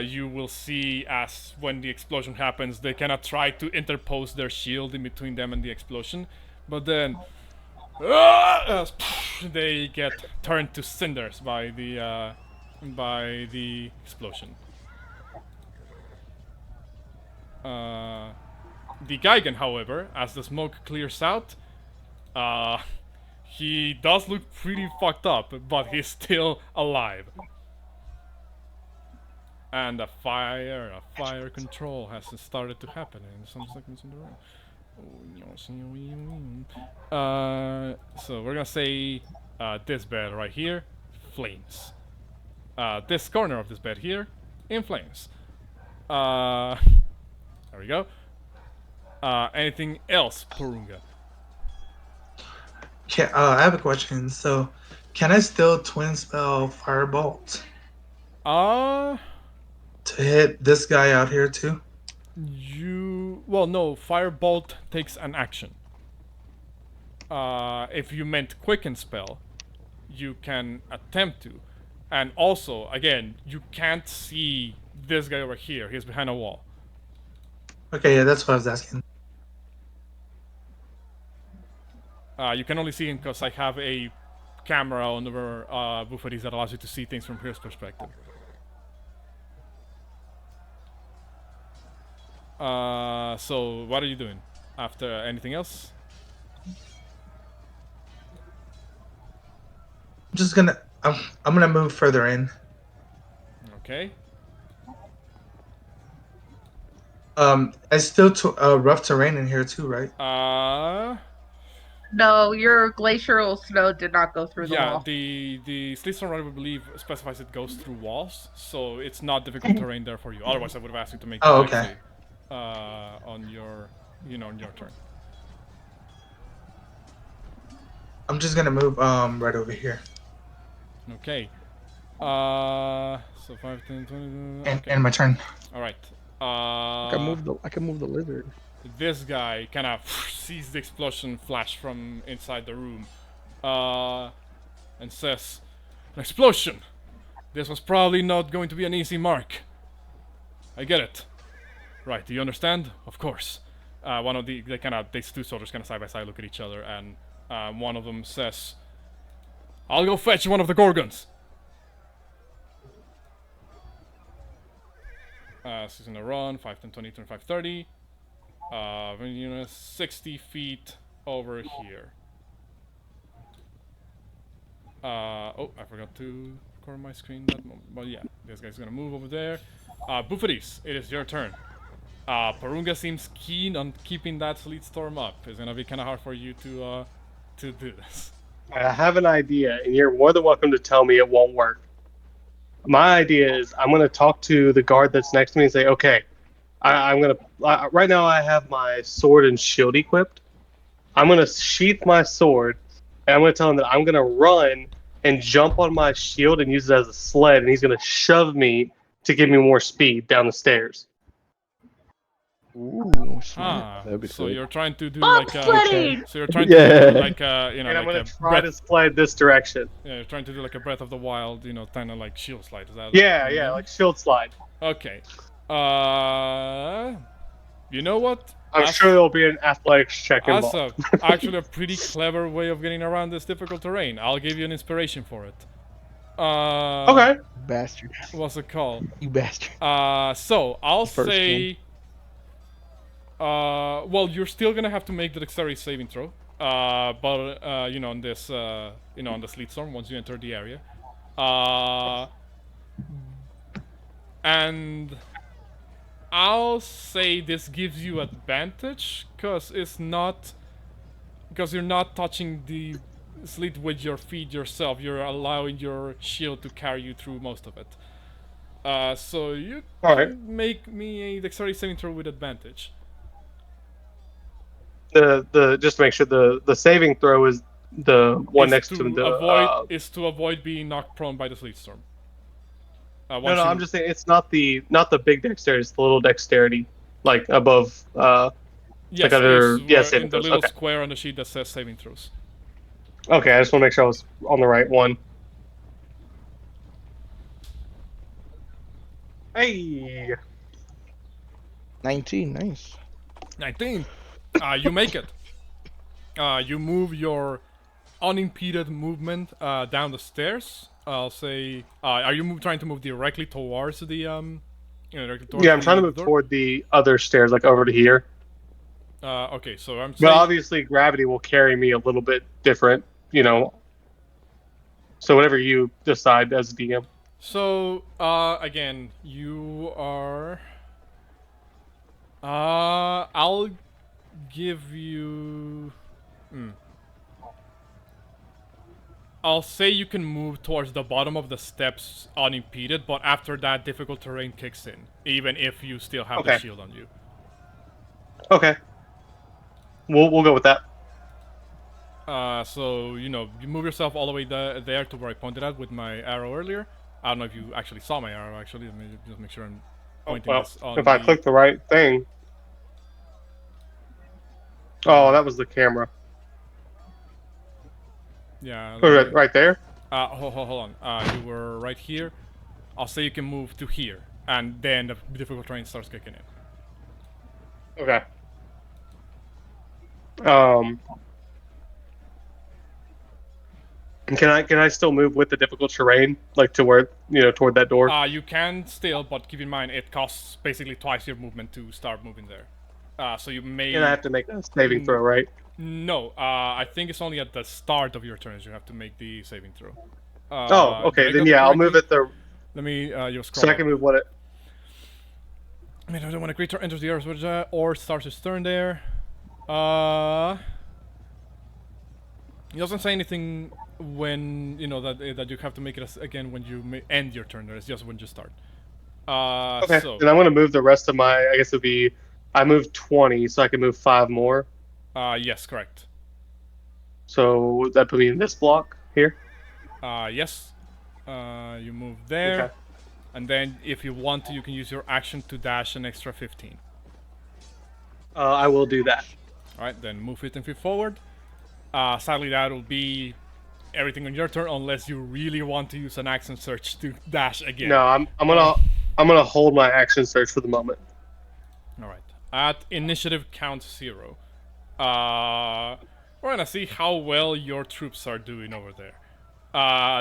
you will see as when the explosion happens, they cannot try to interpose their shield in between them and the explosion, but then they get turned to cinders by the explosion. The Geigen, however, as the smoke clears out, he does look pretty fucked up, but he's still alive. And a fire control has started to happen in some segments in the room. So we're gonna say this bed right here, flames. This corner of this bed here, in flames. There we go. Anything else, Porunga? I have a question. So, can I still twin spell Firebolt to hit this guy out here too? Well, no. Firebolt takes an action. If you meant Quicken spell, you can attempt to, and also, again, you can't see this guy over here. He's behind a wall. Okay, yeah, that's what I was asking. You can only see him because I have a camera on the Bouxfhades that allows you to see things from his perspective. So what are you doing? After anything else? I'm gonna move further in. Okay. It's still rough terrain in here too, right? No, your glacial snow did not go through the Yeah, wall. the Sleet Storm, I believe, specifies it goes through walls, so it's not difficult terrain there for you. Otherwise, I would have asked you to make the Oh, dex okay. save, on your, on your turn. I'm just gonna move right over here. Okay. So 5, 10, 20. Okay. And my turn. All right. I can move the lizard. This guy kind of sees the explosion flash from inside the room, and says, "An explosion! This was probably not going to be an easy mark. I get it. Right? Do you understand? Of course." One of these two soldiers kind of side by side look at each other, and one of them says, "I'll go fetch one of the Gorgons." So he's gonna run 5, 10, 20, 25, 30. 60 feet over here. Oh, I forgot to record my screen that moment. But yeah, this guy's gonna move over there. Bouxfhades, it is your turn. Porunga seems keen on keeping that sleet storm up. It's gonna be kind of hard for you to do this. I have an idea, and you're more than welcome to tell me it won't work. My idea is I'm going to talk to the guard that's next to me and say, okay, I'm going to... right now I have my sword and shield equipped. I'm going to sheath my sword, and I'm going to tell him that I'm going to run and jump on my shield and use it as a sled, and he's going to shove me to give me more speed down the stairs. Ooh, smart. That'd be So sweet. you're trying to do Bobsledding! So you're trying to do like And I'm like going a to try to slide this direction. Yeah, you're trying to do like a Breath of the Wild, kind of like shield slide. Is that? Yeah, like shield slide. Okay. You know what? I'm sure there'll be an athletics check That's involved. actually a pretty clever way of getting around this difficult terrain. I'll give you an inspiration for it. Okay. Bastard. What's it called? You bastard. So I'll First say. Well, you're still gonna have to make the dexterity saving throw. But on this, on the sleet storm once you enter the area. And I'll say this gives you advantage because you're not touching the sleet with your feet yourself. You're allowing your shield to carry you through most of it. So you can make me a dexterity saving throw with advantage. The just to make sure the saving throw is the one next to the is to avoid being knocked prone by the sleet storm. No, I'm just saying it's not the big dexterity, it's the little dexterity, like above. Yes, like under, in the little square on the sheet that says saving throws. Okay, I just want to make sure I was on the right one. Hey. 19, nice. 19. You make it. You move your unimpeded movement down the stairs. I'll say, are you trying to move directly towards the directly towards I'm trying to move toward the other stairs, like over to here. Okay, so I'm saying... But obviously gravity will carry me a little bit different, So whatever you decide as DM. So, again, you are... I'll give you... I'll say you can move towards the bottom of the steps unimpeded, but after that, difficult terrain kicks in, even if you still have the shield on you. Okay. We'll go with that. So, you move yourself all the way there to where I pointed at with my arrow earlier. I don't know if you actually saw my arrow, actually. Let me just make sure I'm pointing this on if I click the right thing... Oh, that was the camera. Yeah. Right there? Hold on. You were right here. I'll say you can move to here, and then the difficult terrain starts kicking in. Okay. Can I still move with the difficult terrain, like to where toward that door? You can still, but keep in mind it costs basically twice your movement to start moving there. So you may. And I have to make a saving throw, right? No, I think it's only at the start of your turns you have to make the saving throw. Okay. Then yeah, I'll move it the. Let me you'll scroll. So I can move what it. I mean, when a creature enters the area or starts his turn there, it doesn't say anything when that you have to make it again when you end your turn. There, it's just when you start. Okay. So, then I'm gonna move the rest of my. I guess it'd be. I moved 20, so I can move 5 more. Yes, correct. So would that put me in this block here? Yes. You move there. Okay. And then if you want to, you can use your action to dash an extra 15. I will do that. Alright, then move 15 feet forward. Sadly, that will be everything on your turn unless you really want to use an action search to dash again. No, I'm gonna hold my action search for the moment. Alright. At initiative count 0. We're gonna see how well your troops are doing over there.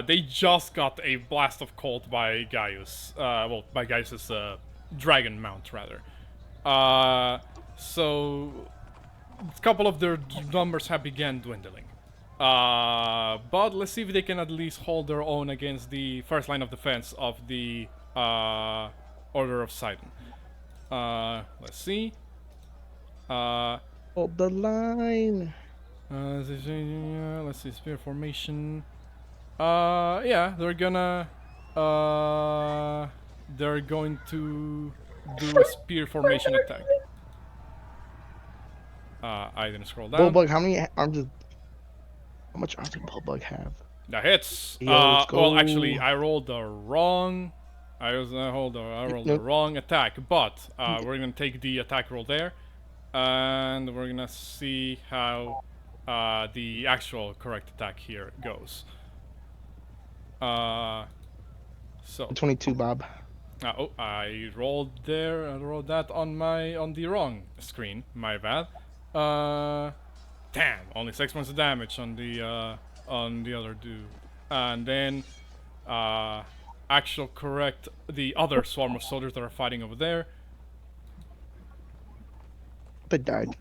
They just got a blast of cold by Gaius. Well, by Gaius's dragon mount, rather. So a couple of their numbers have begun dwindling. But let's see if they can at least hold their own against the first line of defense of the Order of Siren. Let's see. Hold the line. Let's see, spear formation. Yeah, they're going to do a spear formation attack. I didn't scroll down. Bullbug, how much arms does Bullbug have? That hits. Yo, let's go. Well, actually, I rolled the wrong. I rolled the wrong attack, but we're gonna take the attack roll there, and we're gonna see how the actual correct attack here goes. So 22, Bob. oh, I rolled there. I rolled that on the wrong screen. My bad. Damn, only 6 points of damage on the other dude, and then actual correct the other swarm of soldiers that are fighting over there. They died.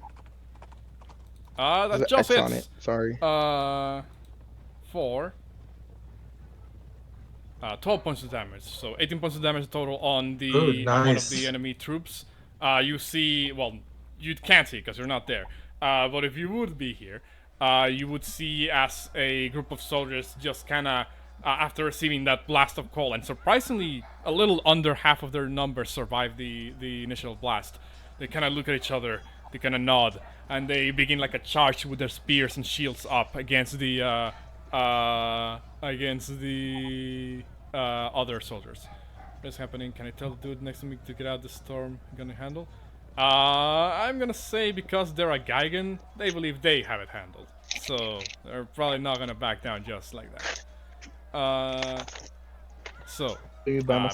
That just on hits. it. Sorry. For 12 points of damage, so 18 points of damage total on the Ooh, on one of nice. the enemy troops. You see, well, you can't see because you're not there. But if you would be here, you would see as a group of soldiers just kind of, after receiving that blast of coal, and surprisingly, a little under half of their numbers survive the initial blast. They kind of look at each other, they kind of nod, and they begin like a charge with their spears and shields up against the other soldiers. What's happening? Can I tell the dude next to me to get out the storm I'm gonna handle? I'm gonna say because they're a Gigan, they believe they have it handled. So they're probably not gonna back down just like that. So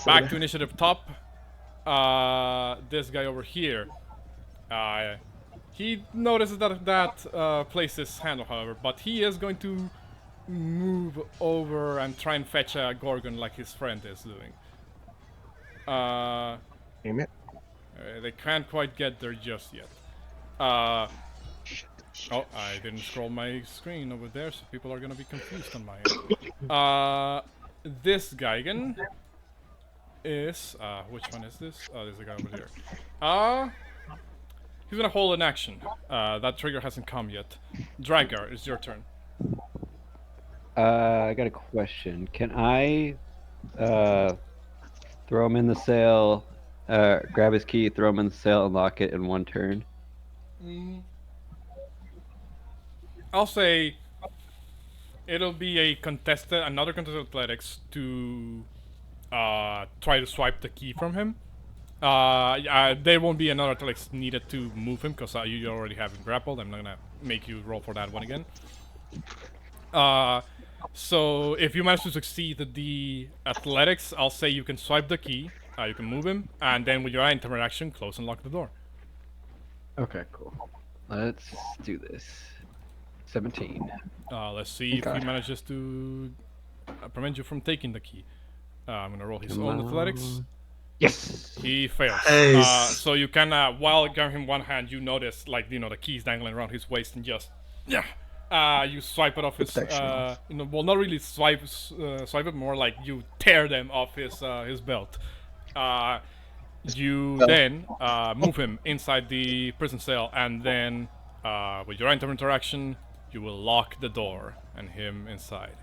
back to initiative top. This guy over here. He notices that place is handled, however, but he is going to move over and try and fetch a Gorgon like his friend is doing. Damn it. They can't quite get there just yet. Oh, I didn't scroll my screen over there, so people are gonna be confused on my end. This Gigan is which one is this? Oh, there's a guy over there. He's gonna hold an action. That trigger hasn't come yet. Drakgar, it's your turn. I got a question. Can I throw him in the sail, grab his key, throw him in the sail, and lock it in one turn? I'll say it'll be another contested athletics to try to swipe the key from him. There won't be another athletics needed to move him because you already have him grappled. I'm not gonna make you roll for that one again. So if you manage to succeed the athletics, I'll say you can swipe the key, you can move him, and then with your interaction, close and lock the door. Okay, cool. Let's do this. 17. Let's see if he manages to prevent you from taking the key. I'm gonna roll his own athletics. Yes! He fails. Nice. So you can, while giving him one hand, you notice, like, the keys dangling around his waist, and just, you swipe it off his, well, not really swipe it, more like you tear them off his belt. You then move him inside the prison cell, and then with your item interaction, you will lock the door and him inside.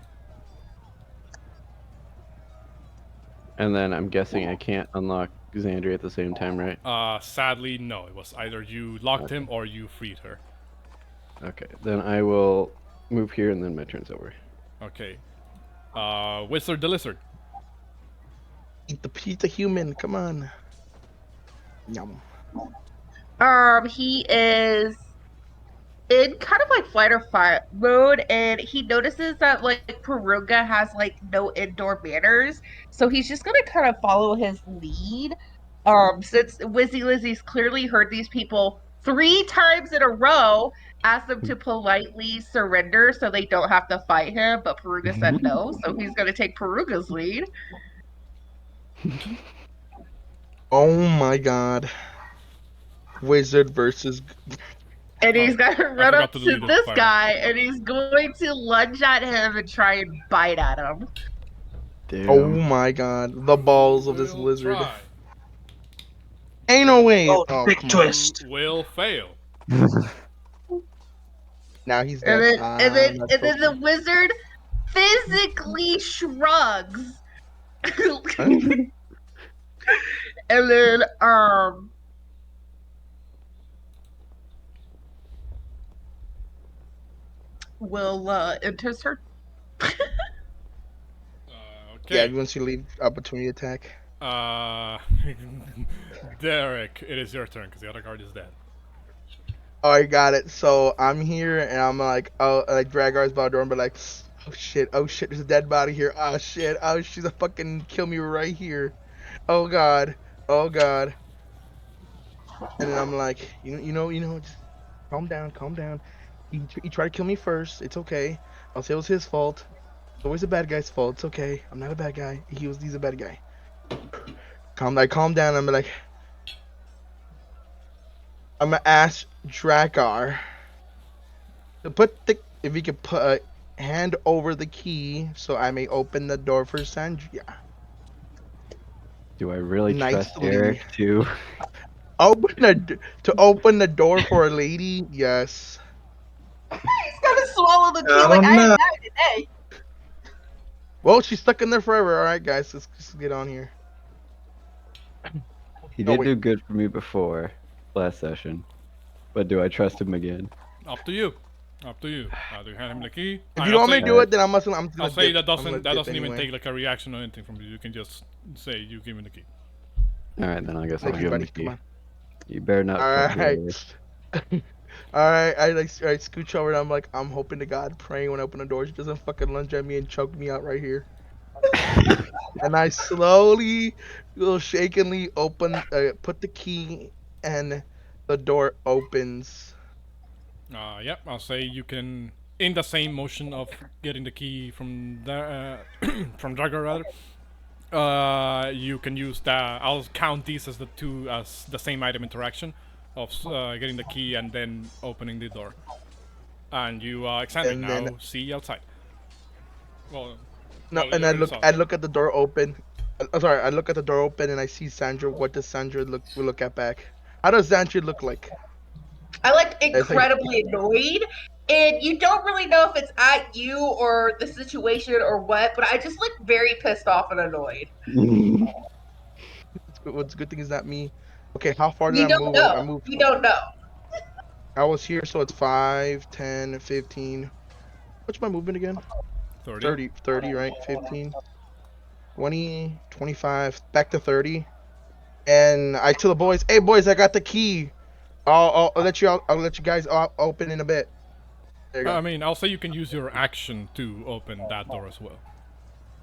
And then I'm guessing I can't unlock Xandria at the same time, right? Sadly, no. It was either you locked him or you freed her. Okay, then I will move here and then my turn's over. Okay. Wizard the Lizard. Eat the human. Come on. Yum. He is in kind of like flight or fight mode, and he notices that like Porunga has like no indoor manners, so he's just gonna kind of follow his lead. Since Wizzy Lizzie's clearly heard these people 3 times in a row ask them to politely surrender so they don't have to fight him, but Porunga said no, so he's gonna take Porunga's lead. Oh my god. Wizard versus. And he's gonna run up forgot to to delete the this fire. guy, and he's going to lunge at him and try and bite at him. Damn. Oh my god. The balls of this Will lizard. try. Ain't no way. Oh, Oh, big come on. twist. Will fail. Now he's And dead. then the wizard physically shrugs. And then will enter her. Yeah, Okay. once you leave opportunity attack. Derek, it is your turn because the other card is dead. Oh, I got it. So I'm here and I'm like, oh, like Draggar's about to door and be like, oh shit, there's a dead body here. Oh shit, she's a fucking kill me right here. Oh god, oh god. And then I'm like, you know, just calm down. He tried to kill me first. It's okay. I'll say it was his fault. It's always a bad guy's fault. It's okay. I'm not a bad guy. He's a bad guy. Calm down. I'm like, I'm gonna ask Drakgar to if he could put a hand over the key so I may open the door for Sandria. Do I really trust Nicely. Eric to open the door for a lady? Yes. He's gonna swallow the key I like don't I know. am today. Well, she's stuck in there forever. All right, guys, let's just get on here. He No, did wait. do good for me before last session, but do I trust him again? Up to you. Do you hand him the key? If you don't want me to do it, then I'm just I'll gonna say dip. that I'm gonna doesn't dip even anyway. take like a reaction or anything from you. You can just say you give him the key. All right, then I guess I'll Thank give you, him buddy. the key. Come on. You better not. All fuck me right. over. All right, I scooch over and I'm like, I'm hoping to God, praying when I open the door, she doesn't fucking lunge at me and choke me out right here. And I slowly, little shakenly put the key, and the door opens. Yep, I'll say you can, in the same motion of getting the key from the from Drakgar rather. You can use the. I'll count these as the same item interaction of getting the key and then opening the door. And you, Alexander, And now then- see outside. Well, No, well, and you're I in the look at the door open. Sorry, I look at the door open and I see Sandra. What does Sandra look at back? How does Sandra look like? I like like- incredibly annoyed, and you don't really know if it's at you or the situation or what, but I just look very pissed off and annoyed. What's good thing is not me. Okay, how far did You I don't move? know. I moved. You don't know. I was here, so it's 5, 10, 15. What's my movement again? 30. 30, right? 15, 20, 25, back to 30. And I tell the boys, hey boys, I got the key. I'll let you out. I'll let you guys open in a bit. There you go. I mean, I'll say you can use your action to open that door as well.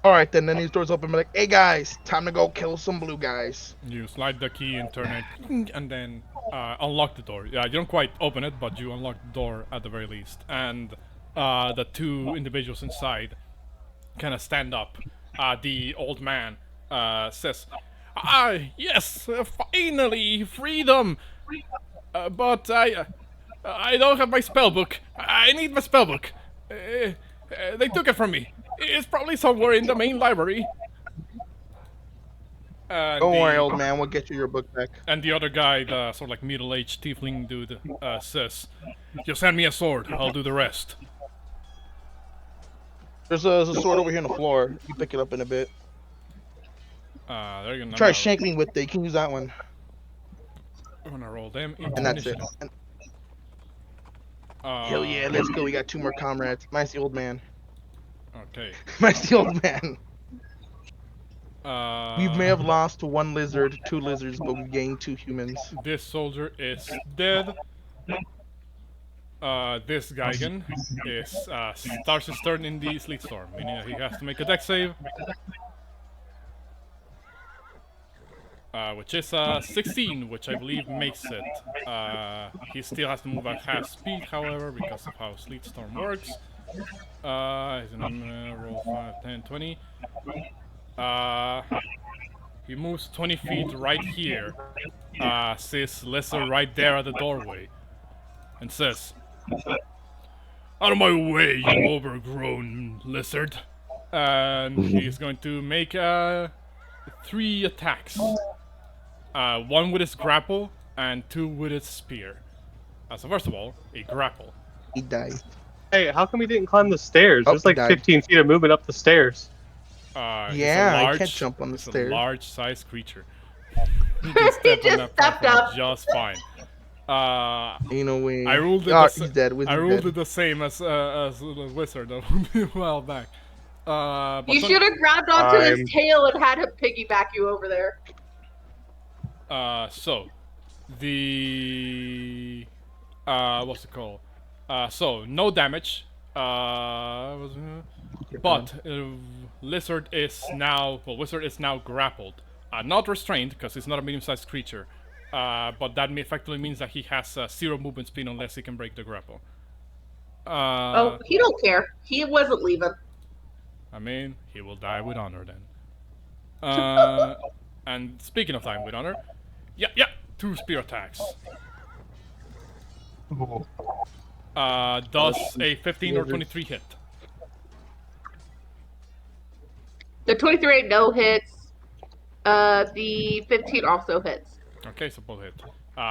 All right, then these doors open. I'm like, hey guys, time to go kill some blue guys. You slide the key and turn it, and then unlock the door. Yeah, you don't quite open it, but you unlock the door at the very least. And the two individuals inside kind of stand up. The old man says, yes, finally, freedom! But I don't have my spellbook. I need my spellbook. They took it from me. It's probably somewhere in the main library. Don't worry, old man. We'll get you your book back. And the other guy, the sort of like middle-aged tiefling dude, says, "Just hand me a sword. I'll do the rest." There's a sword over here on the floor. You pick it up in a bit. They're gonna Try shankling with it. You can use that one. I'm gonna roll them into And that's it. initiative. And, hell yeah, let's go. We got 2 more comrades. Mine's the old man. Okay. Mine's the old man. We may have lost 1 lizard, 2 lizards, but we gained 2 humans. This soldier is dead. This Gigan starts his turn in the Sleet Storm, meaning that he has to make a dex save. Which is 16, which I believe makes it. He still has to move at half speed, however, because of how Sleet Storm works. He's gonna roll 5, 10, 20. He moves 20 feet right here, sees Lizard right there at the doorway, and says, "Out of my way, you overgrown lizard!" And he's going to make 3 attacks. 1 with his grapple and 2 with his spear. So first of all, a grapple. He died. Hey, how come he didn't climb the stairs? There's like he died. 15 feet of movement up the stairs. Yeah, I can't jump on the It's a stairs. large-sized creature. He can step on that platform just fine. You know when I ruled it. he's dead. I ruled it the same as the wizard a while back. But You should have grabbed onto his tail and had him piggyback you over there. So the what's it called? So no damage. But Lizard is now Wizard is now grappled. Not restrained because he's not a medium-sized creature. But that effectively means that he has 0 movement speed unless he can break the grapple. Oh, he don't care. He wasn't leaving. I mean, he will die with honor then. And speaking of dying with honor, yeah, 2 spear attacks. Does a 15 or 23 hit? The 23 no hits. The 15 also hits. Okay, so both hit.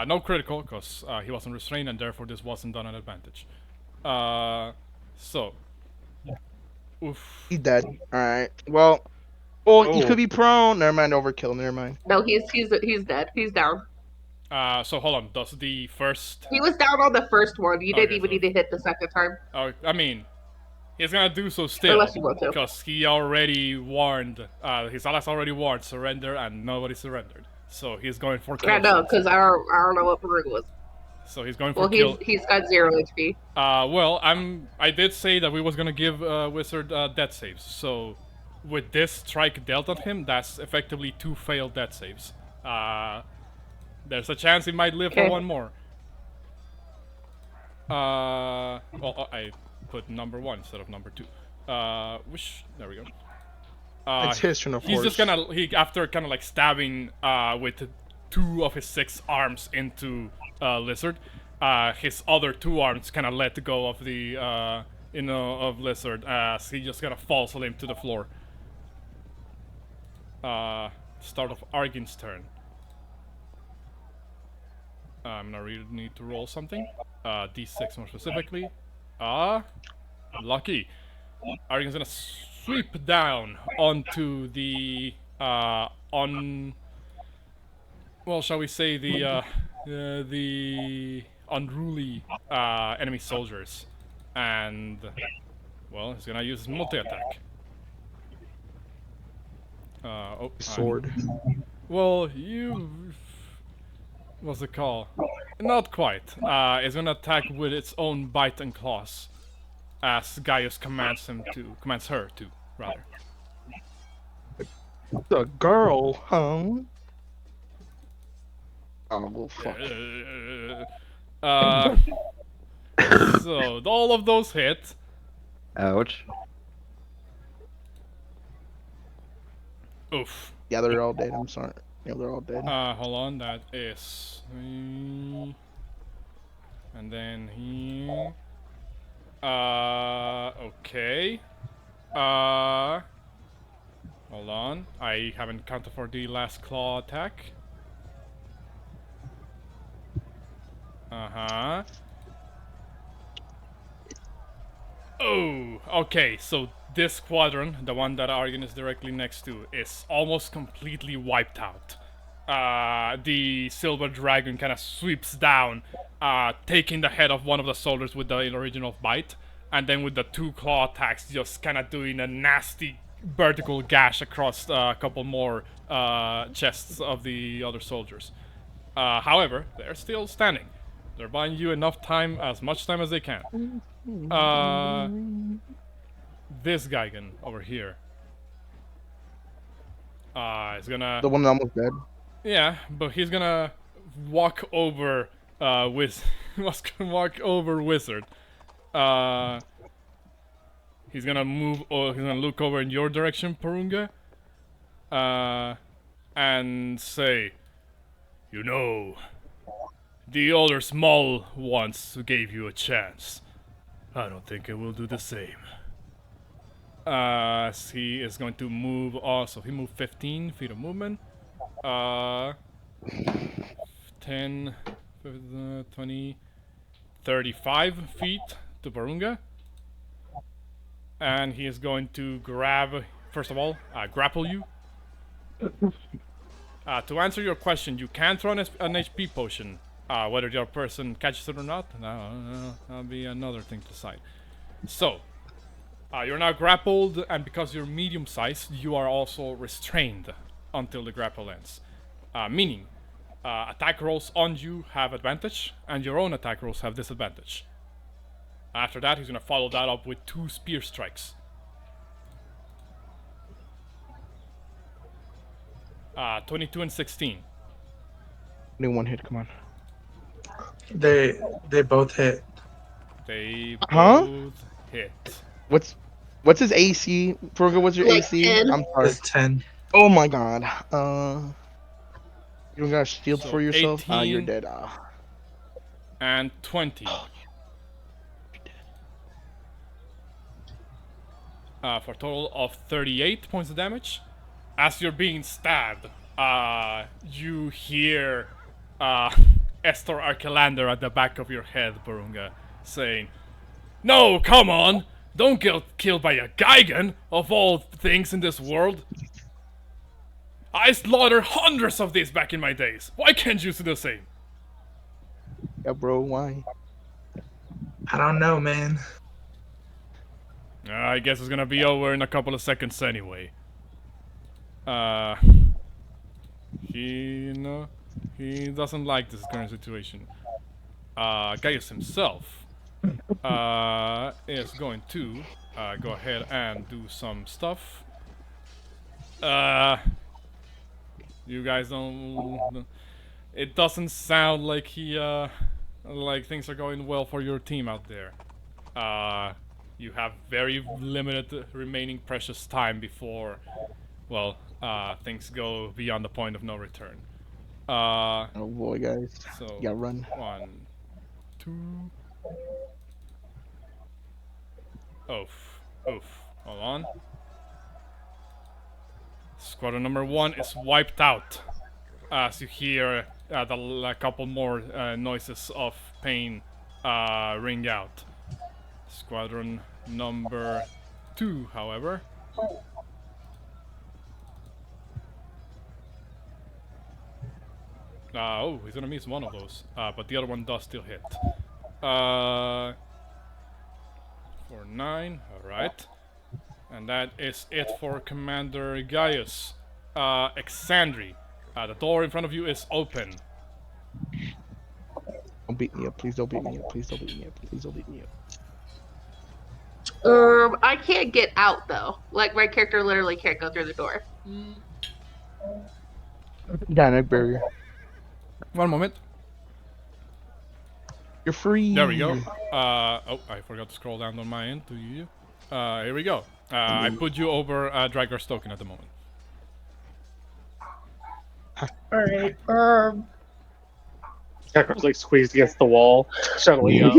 No critical, because he wasn't restrained, and therefore this wasn't done at advantage. So. Oof. He's dead. Alright. Well, he could be prone. Never mind, overkill. Never mind. No, he's dead. He's down. So hold on. Does the first... He was down on the first one. You didn't Okay, even so- need to hit the second time. I mean, he's gonna do so still, Unless you want to. because he already warned, his allies already warned surrender, and nobody surrendered. So he's going for kill. I know, because I don't know what Porunga was. So he's going for Well, kill. he's got 0 HP. Well, I did say that we was gonna give Wizard death saves. So with this strike dealt at him, that's effectively 2 failed death saves. There's a chance he might live for Okay. 1 more. Well, I put number 1 instead of number 2. There we go. It's his turn, of He's course. just gonna after kind of like stabbing with 2 of his 6 arms into Lizard. His other 2 arms kind of let go of the of Lizard as he just kind of falls limp to the floor. Start of Argin's turn. I'm gonna really need to roll something. D6 more specifically. Lucky. Argin's gonna sweep down onto the well, shall we say the unruly enemy soldiers, and well, he's gonna use his multi-attack. Sword. Well, what's it called? Not quite. It's gonna attack with its own bite and claws, as Gaius commands her to, rather. The girl, huh? Oh, well, fuck. So all of those hit. Ouch. Oof. Yeah, they're all dead. I'm sorry. Yeah, they're all dead. Hold on. That is. And then he. Okay. Hold on. I haven't counted for the last claw attack. Uh-huh. Oh, okay, so this quadrant, the one that Argon is directly next to, is almost completely wiped out. The silver dragon kind of sweeps down, taking the head of one of the soldiers with the original bite, and then with the 2 claw attacks, just kind of doing a nasty vertical gash across a couple more chests of the other soldiers. However, they're still standing. They're buying you enough time, as much time as they can. This Gigan over here is gonna... The one that almost dead. Yeah, but he's gonna walk over walk over Wizard. He's gonna move. He's gonna look over in your direction, Porunga, and say, "You know, the older small once gave you a chance. I don't think it will do the same." He is going to move. Also, he moved 15 feet of movement. 10, 20, 35 feet to Porunga. And he is going to grab, first of all, grapple you. To answer your question, you can throw an HP potion. Whether the other person catches it or not, that'll be another thing to decide. So, you're now grappled, and because you're medium-sized, you are also restrained until the grapple ends. Meaning, attack rolls on you have advantage, and your own attack rolls have disadvantage. After that, he's gonna follow that up with 2 spear strikes. 22 and 16. Only one hit, come on. They both hit. They Huh? both hit. What's his AC? Porunga, what's your Like AC? 10. I'm sorry. It's 10. Oh my god. You don't got a shield So for yourself? 18. You're dead. And 20. For a total of 38 points of damage. As you're being stabbed, you hear Estor Archelander at the back of your head, Porunga, saying, "No, come on! Don't get killed by a Gigan, of all things in this world! I slaughtered hundreds of these back in my days. Why can't you do the same?" Yeah, bro, why? I don't know, man. I guess it's gonna be over in a couple of seconds anyway. He doesn't like this current situation. Gaius himself is going to go ahead and do some stuff. You guys don't. It doesn't sound like like things are going well for your team out there. You have very limited remaining precious time before, well, things go beyond the point of no return. Oh boy, guys. So Yeah, run. 1, 2. Oof. Hold on. Squadron number 1 is wiped out. As you hear a couple more noises of pain ring out. Squadron number 2, however. Oh, he's gonna miss one of those. But the other one does still hit. For 9, alright. And that is it for Commander Gaius. Exandri, the door in front of you is open. Don't beat me up. Please don't beat me up. Please don't beat me up. Please don't beat me up. I can't get out though. Like my character literally can't go through the door. Dynamic barrier. One moment. You're free. There we go. Oh, I forgot to scroll down on my end to you. Here we go. I put you over Drakgar's token at the moment. Alright, Drakgar's like squeezed against the wall, shuttling up.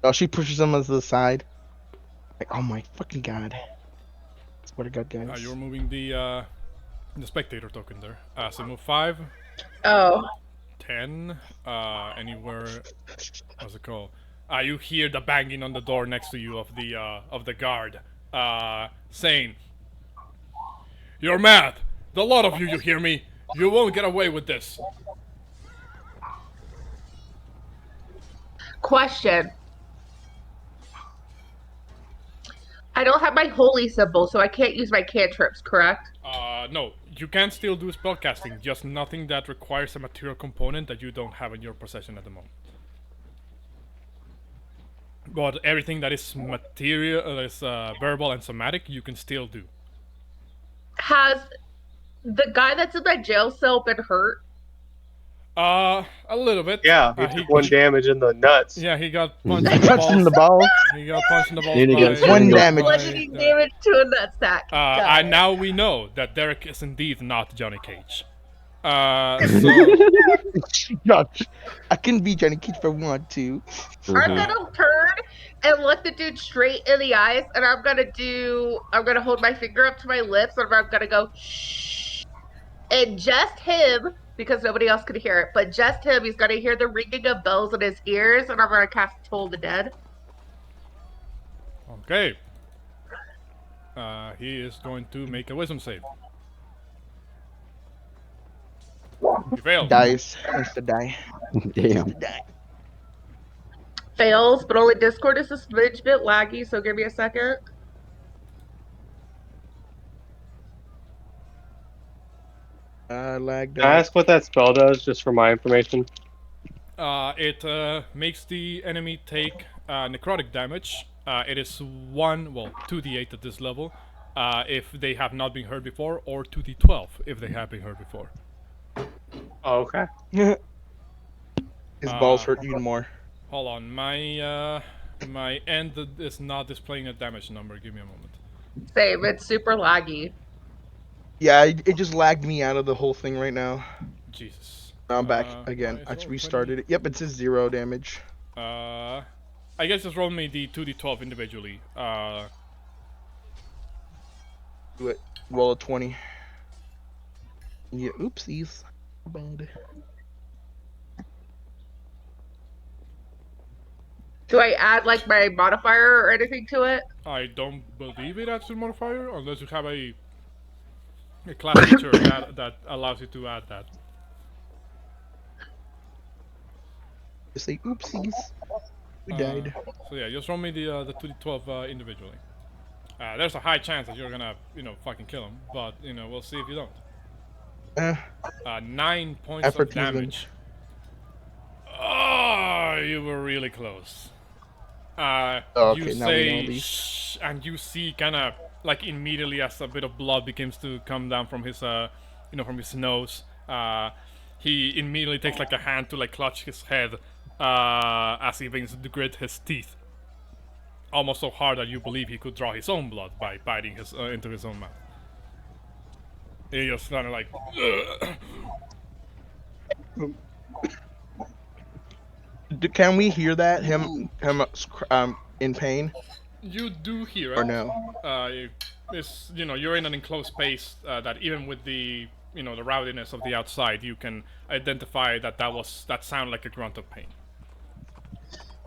Oh, she pushes him to the side. Like, oh my fucking god. Swear to God, guys. You're moving the spectator token there. So move 5, oh. 10, anywhere. What's it called? You hear the banging on the door next to you of the guard, saying, "You're mad. The lot of you hear me. You won't get away with this." Question. I don't have my holy symbol, so I can't use my cantrips, correct? No, you can still do spellcasting, just nothing that requires a material component that you don't have in your possession at the moment. But everything that is material, verbal and somatic, you can still do. Has the guy that's in my jail cell been hurt? A little bit. Yeah, he took 1 damage in the nuts. Yeah, he got punched in the Punched in the balls. balls. He got punched in the balls Need to get by... strangled. 1 damage. Bludgeoning damage to a nutsack. And now we know that Derek is indeed not Johnny Cage. So... Gosh, I can be Johnny Cage if I want to. I'm gonna turn and look the dude straight in the eyes, and I'm gonna hold my finger up to my lips, and I'm gonna go shh. And just him, because nobody else could hear it, but just him, he's gonna hear the ringing of bells in his ears, and I'm gonna cast Toll the Dead. Okay. He is going to make a wisdom save. He failed. Dies. Has to die. Damn. Fails, but only Discord is a smidge bit laggy, so give me a second. Lagged Can I ask what that spell does, just for my information? It makes the enemy take necrotic damage. It is 2d8 at this level, if they have not been hurt before, or 2d12 if they have been hurt before. Oh, okay. His balls hurt even more. Hold on, my end is not displaying a damage number. Give me a moment. Same, it's super laggy. Yeah, it just lagged me out of the whole thing right now. Jesus. Now I'm back again. I just restarted it. Yep, it says 0 damage. I guess just roll me the 2d12 individually. Do it. Roll a 20. Yeah, oopsies. Bad. Do I add like my modifier or anything to it? I don't believe it adds a modifier unless you have a class feature that allows you to add that. Just say oopsies. We died. So yeah, just roll me the 2d12 individually. There's a high chance that you're gonna, fucking kill him, but we'll see if you don't. 9 points of damage. Oh, you were really close. Okay, You now we know say these. shh, and you see kind of like immediately as a bit of blood begins to come down from his, from his nose. He immediately takes like a hand to like clutch his head, as he begins to grit his teeth, almost so hard that you believe he could draw his own blood by biting his into his own mouth. He just kind of like. Can we hear that? Him in pain? You do hear it. Or no? It's you're in an enclosed space that even with the the rowdiness of the outside, you can identify that sounded like a grunt of pain.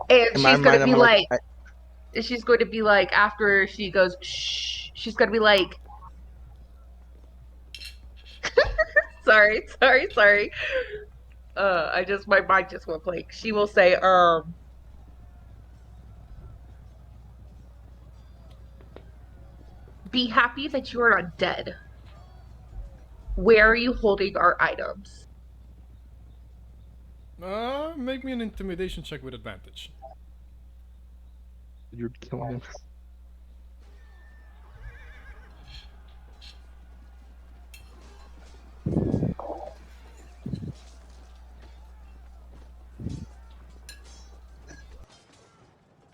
And she's gonna be like, she's going to be like, after she goes shh, she's gonna be like, sorry. My mind just went blank. She will say, be happy that you are not dead. Where are you holding our items? Make me an intimidation check with advantage. You're killing him.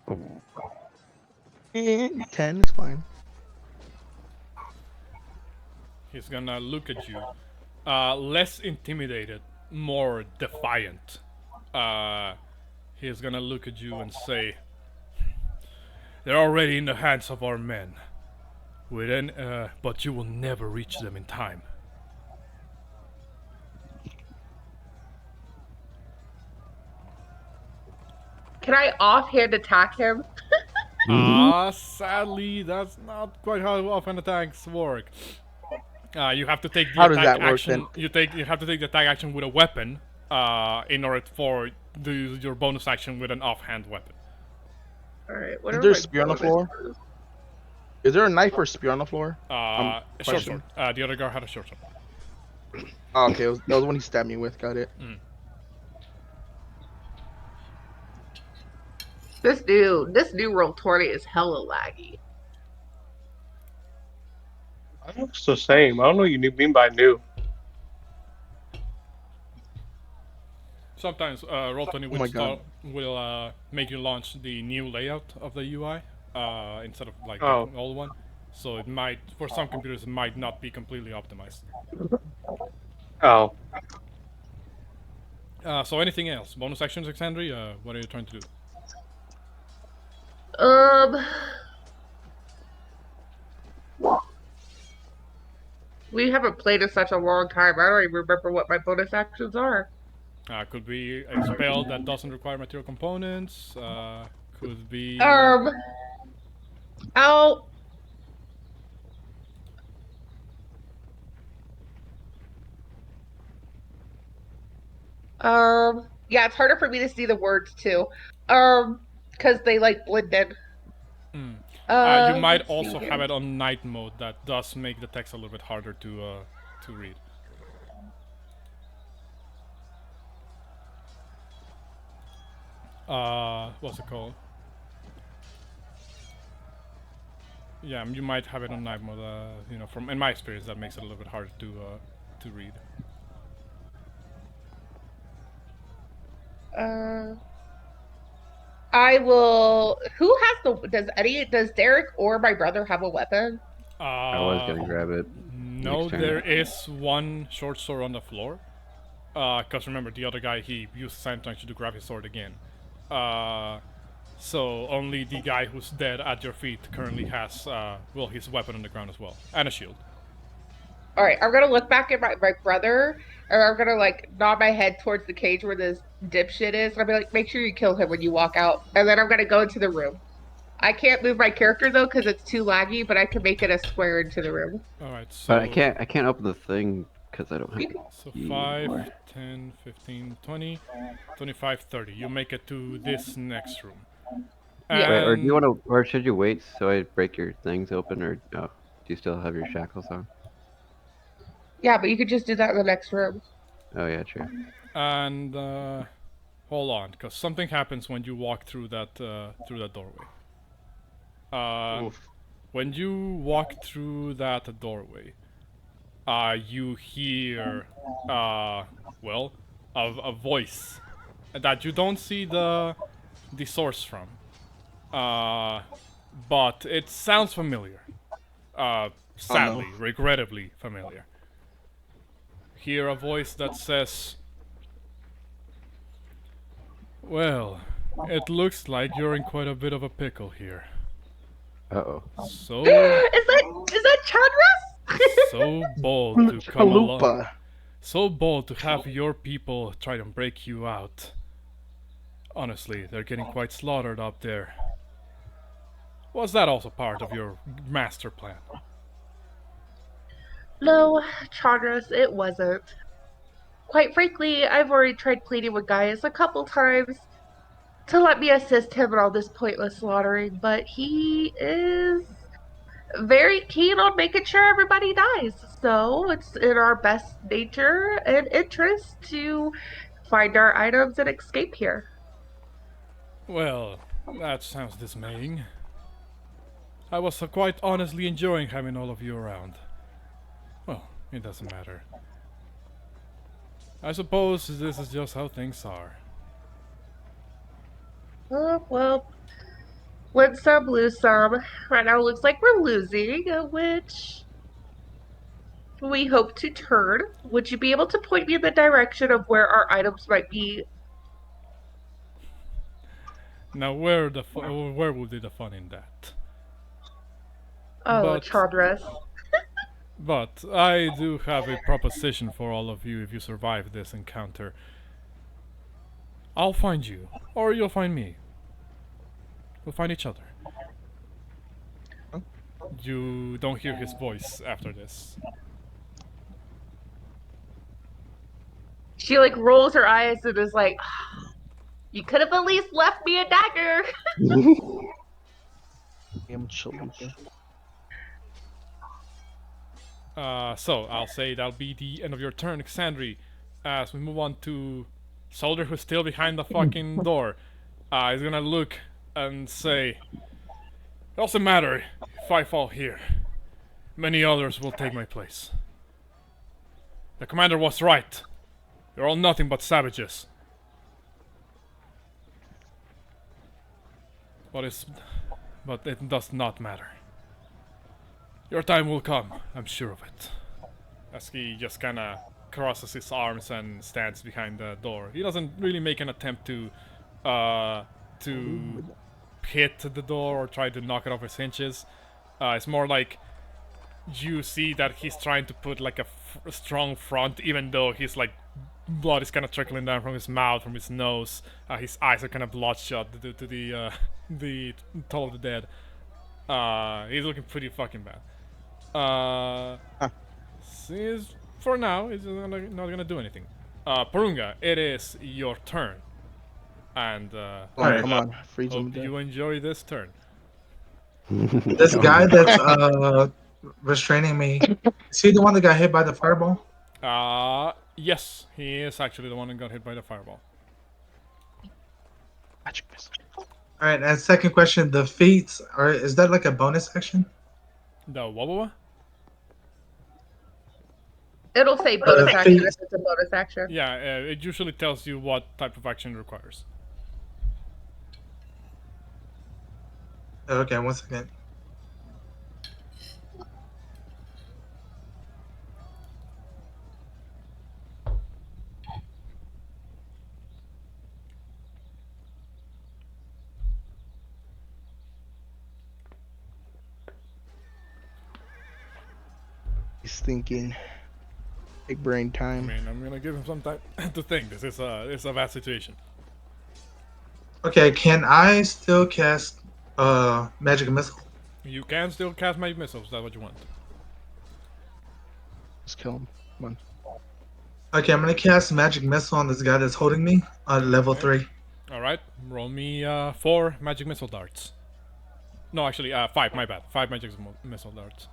Oh. 10 is fine. He's gonna look at you, less intimidated, more defiant. He's gonna look at you and say, "They're already in the hands of our men. But you will never reach them in time." Can I offhand attack him? Sadly, that's not quite how offhand attacks work. You have to take the How does attack that work, action. then? You have to take the attack action with a weapon, in order for your bonus action with an offhand weapon. All right. Is there a spear on the floor? Is there a knife or spear on the floor? A short sword. Question. The other guard had a short sword. Oh, okay, that was the one he stabbed me with. Got it. This new roll 20 is hella laggy. I think it's the same. I don't know what you mean by new. Sometimes Roll20 Oh my God. will make you launch the new layout of the UI instead of like the Oh. old one. So it might, for some computers, it might not be completely optimized. Oh. So anything else? Bonus actions, Alexandri? What are you trying to do? We haven't played in such a long time. I don't even remember what my bonus actions are. Could be a spell that doesn't require material components. Could be. I'll. Yeah, it's harder for me to see the words too. Because they like blend in. You might also have it on night mode. That does make the text a little bit harder to read. What's it called? Yeah, you might have it on night mode. You know, from in my experience, that makes it a little bit harder to read. I will. Who has the? Does Derek or my brother have a weapon? I was gonna grab it. No, there is one short sword on the floor. Because remember, the other guy, he used Silent Touch to grab his sword again. So only the guy who's dead at your feet currently has, well, his weapon on the ground as well, and a shield. All right, I'm gonna look back at my brother, or I'm gonna like nod my head towards the cage where this dipshit is, and I'll be like, "Make sure you kill him when you walk out." And then I'm gonna go into the room. I can't move my character though because it's too laggy, but I can make it a square into the room. All right, so. But I can't open the thing because I don't have. So 5, 10, 15, 20, 25, 30. You make it to this next room. Yeah. Wait, or do you want to, or should you wait so I break your things open, or no? Do you still have your shackles on? Yeah, but you could just do that in the next room. Oh yeah, true. And hold on, because something happens when you walk through that doorway. When you walk through that doorway, you hear well, a voice that you don't see the source from. But it sounds familiar. Sadly, regrettably familiar. Hear a voice that says, "Well, it looks like you're in quite a bit of a pickle here. Uh-oh. So Is that Chandras? so bold to come along. Chalupa. So bold to have your people try to break you out. Honestly, they're getting quite slaughtered up there. Was that also part of your master plan?" No, Chandras, it wasn't. Quite frankly, I've already tried pleading with Gaius a couple times to let me assist him in all this pointless slaughtering, but he is very keen on making sure everybody dies. So it's in our best nature and interest to find our items and escape here. Well, that sounds dismaying. I was quite honestly enjoying having all of you around. Well, it doesn't matter. I suppose this is just how things are. Well, win some, lose some. Right now it looks like we're losing, which we hope to turn. Would you be able to point me in the direction of where our items might be? Now, where would be the fun in that? Oh, But- Chandras. But I do have a proposition for all of you if you survive this encounter. I'll find you, or you'll find me. We'll find each other. You don't hear his voice after this. She like rolls her eyes and is like, "You could have at least left me a dagger." Damn chalupa. So I'll say that'll be the end of your turn, Xandri. As we move on to Soldier, who's still behind the fucking door. He's gonna look and say, "It doesn't matter if I fall here. Many others will take my place. The commander was right. You're all nothing but savages. But it does not matter. Your time will come, I'm sure of it." As he just kinda crosses his arms and stands behind the door. He doesn't really make an attempt to hit the door or try to knock it off its hinges. It's more like you see that he's trying to put like a strong front, even though he's like blood is kind of trickling down from his mouth, from his nose. His eyes are kind of bloodshot due to the Toll of the Dead. He's looking pretty fucking bad. For now, he's not gonna do anything. Porunga, it is your turn, and Come on, freeze him. hope you enjoy this turn. This guy that's restraining me, is he the one that got hit by the fireball? Yes, he is actually the one that got hit by the fireball. Magic missile. All right, and second question, the feats, is that like a bonus action? The Wawawa? It'll say bonus Uh, action feat. if it's a bonus action. Yeah, it usually tells you what type of action it requires. Okay, 1 second. He's thinking. Big brain I time. mean, I'm gonna give him some time to think. This is a bad situation. Okay, can I still cast magic missile? You can still cast magic missiles. Is that what you want? Let's kill him. Come on. Okay, I'm gonna cast magic missile on this guy that's holding me on level Okay. 3. All right, roll me 4 magic missile darts. No, actually, 5. My bad. 5 magic missile darts.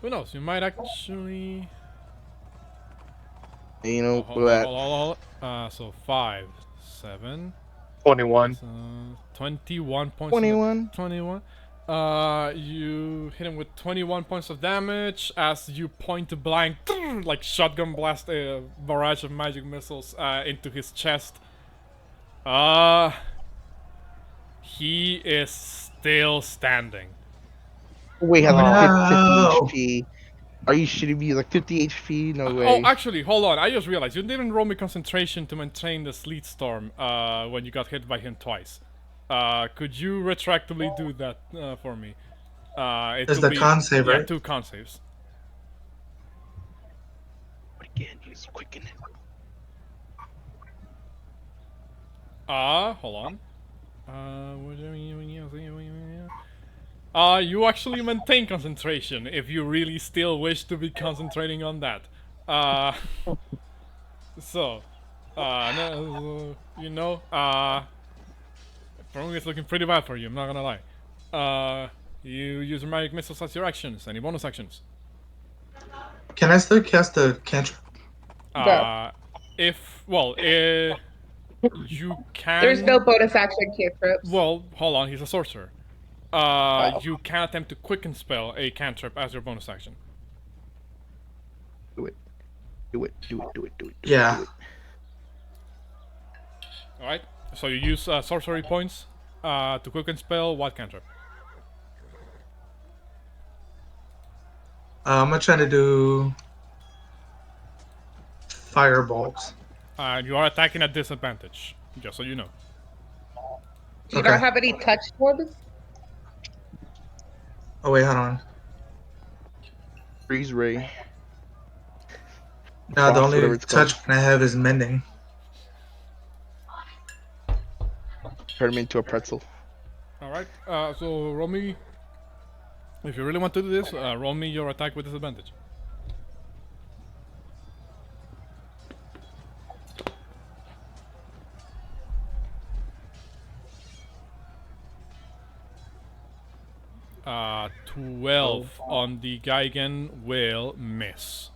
Who knows? You might actually. And you know Hold that. on. So 5, 7, 21. 21 points. 21. 21. You hit him with 21 points of damage as you point blank, like shotgun blast a barrage of magic missiles into his chest. He is still standing. Wait, had like No. 50 HP. Are you shitting me? Like 50 HP? No way. Oh, actually, hold on. I just realized you didn't roll me concentration to maintain the sleet storm when you got hit by him twice. Could you retroactively do that for me? It's the con save, Yeah, right? 2 con saves. But again, he's quickening. Hold on. You actually maintain concentration if you really still wish to be concentrating on that. So, no, you know, Porunga is looking pretty bad for you, I'm not gonna lie. You use your magic missiles as your actions. Any bonus actions? Can I still cast a cantrip? You can. There's no bonus action cantrips. Well, hold on, he's a sorcerer. You can attempt to quicken spell a cantrip as your bonus action. Do it. Do it. Do it. Do it. Do it. Do Yeah. It, do it. Alright, so you use sorcery points to quicken spell what cantrip? I'm gonna try to do firebolts. You are attacking at disadvantage, just so you know. Do you Okay. not have any touch ones? Oh wait, hold on. Freeze ray. No, the Frost, whatever only it's called. touch I have is mending. Turn him into a pretzel. Alright, so roll me. If you really want to do this, roll me your attack with disadvantage. 12 on the Geigen will miss.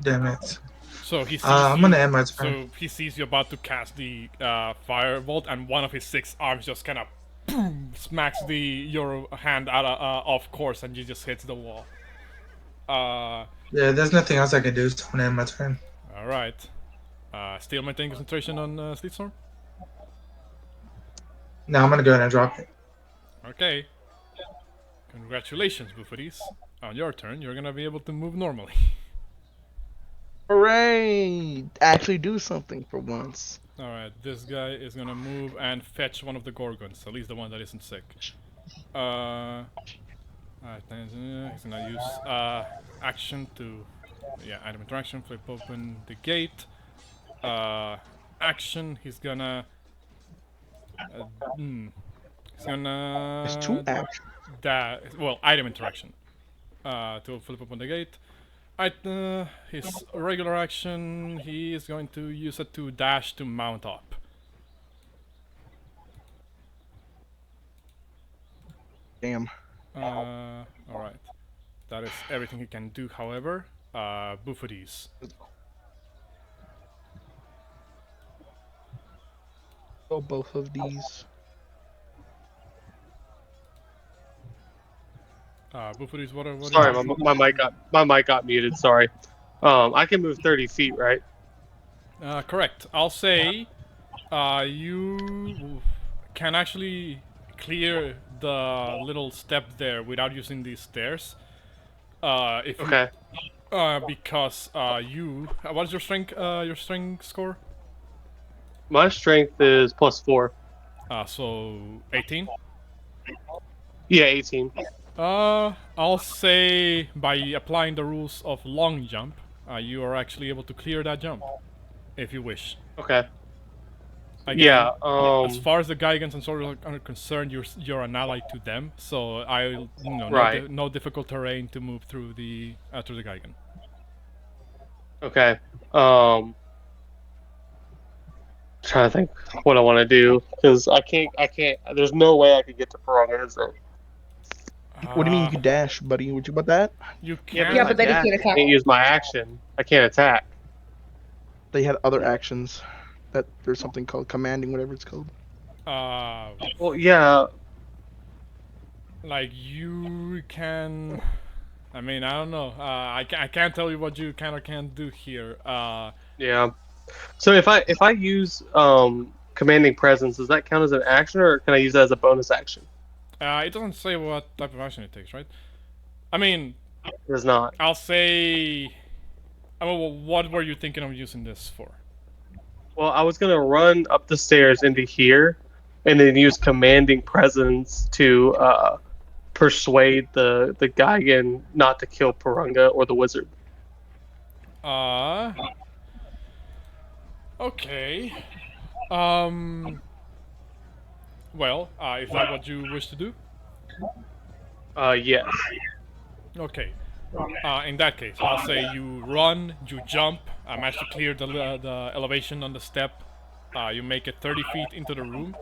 Damn it. So he sees I'm you. gonna end my turn. So he sees you about to cast the firebolt, and one of his 6 arms just kind of smacks your hand out off course, and you just hits the wall. Yeah, there's nothing else I can do, so I'm gonna end my turn. All right. Still maintain concentration on Sleet Storm. Now I'm gonna go ahead and drop it. Okay. Congratulations, Bouxfhades. On your turn, you're gonna be able to move normally. Hooray! Actually do something for once. Alright, this guy is gonna move and fetch one of the Gorgons, at least the one that isn't sick. Alright, he's gonna use action to... Yeah, item interaction, flip open the gate. Action, he's gonna... he's gonna... It's 2 actions. Well, item interaction. To flip open the gate. His regular action, he is going to use it to dash to mount up. Damn. Alright. That is everything he can do, however. Bouxfhades. So both of these. Bouxfhades, what Sorry, my mic got muted. Sorry. I can move 30 feet, right? Correct. I'll say you can actually clear the little step there without using these stairs. If Okay. Because you, what is your strength score? My strength is +4. So 18. Yeah, 18. I'll say by applying the rules of long jump, you are actually able to clear that jump, if you wish. Okay. Again, Yeah. as far as the Geigans and Sorcerers are concerned, you're an ally to them, so Right. no difficult terrain to move through the Geigen. Okay. Trying to think what I want to do because I can't. There's no way I could get to Porunga, is there? What do you mean you could dash, buddy? Would you about that? You can. Yeah, but then he I can't attack. can't use my action. I can't attack. They had other actions. That there's something called commanding, whatever it's called. Well, yeah. Like you can. I mean, I don't know. I can't tell you what you can or can't do here. Yeah. So if I use commanding presence, does that count as an action, or can I use that as a bonus action? It doesn't say what type of action it takes, right? I mean, It does not. I'll say. I mean, well, what were you thinking of using this for? Well, I was gonna run up the stairs into here, and then use commanding presence to persuade the Geigen not to kill Porunga or the wizard. Okay. Well, is that what you wish to do? Yes. Okay. In that case, I'll say you run, you jump, manage to clear the elevation on the step. You make it 30 feet into the room.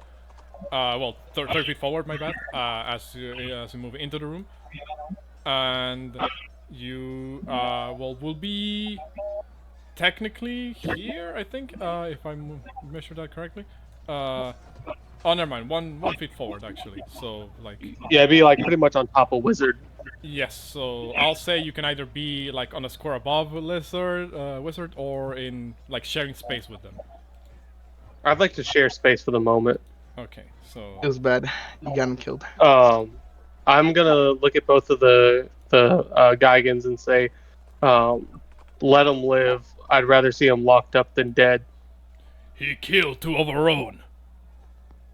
Well, 30 feet forward, my bad, as you move into the room. And you, will be technically here, I think, if I measure that correctly. Oh, never mind, one feet forward, actually. So, like... Yeah, it'd be like pretty much on top of wizard. Yes, so I'll say you can either be like on a square above wizard, or in like sharing space with them. I'd like to share space for the moment. Okay, so It was bad. You got him killed. I'm gonna look at both of the Geigans and say, let them live. I'd rather see them locked up than dead. he killed 2 of our own.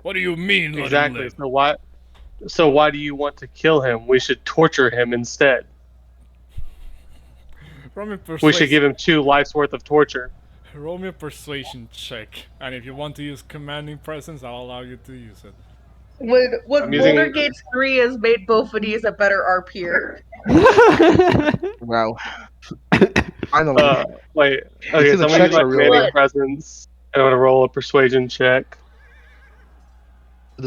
What do you mean? Let Exactly. him live? So why do you want to kill him? We should torture him instead. Roll me a We should give him 2 lives worth of torture. Roll me a persuasion check, and if you want to use commanding presence, I'll allow you to use it. Would I'm using- Boulder Gates 3 has made both of these a better RPer. Wow. Finally. Wait. See, Okay, the so I'm gonna use checks my are real commanding good. presence. And I'm gonna roll a persuasion check.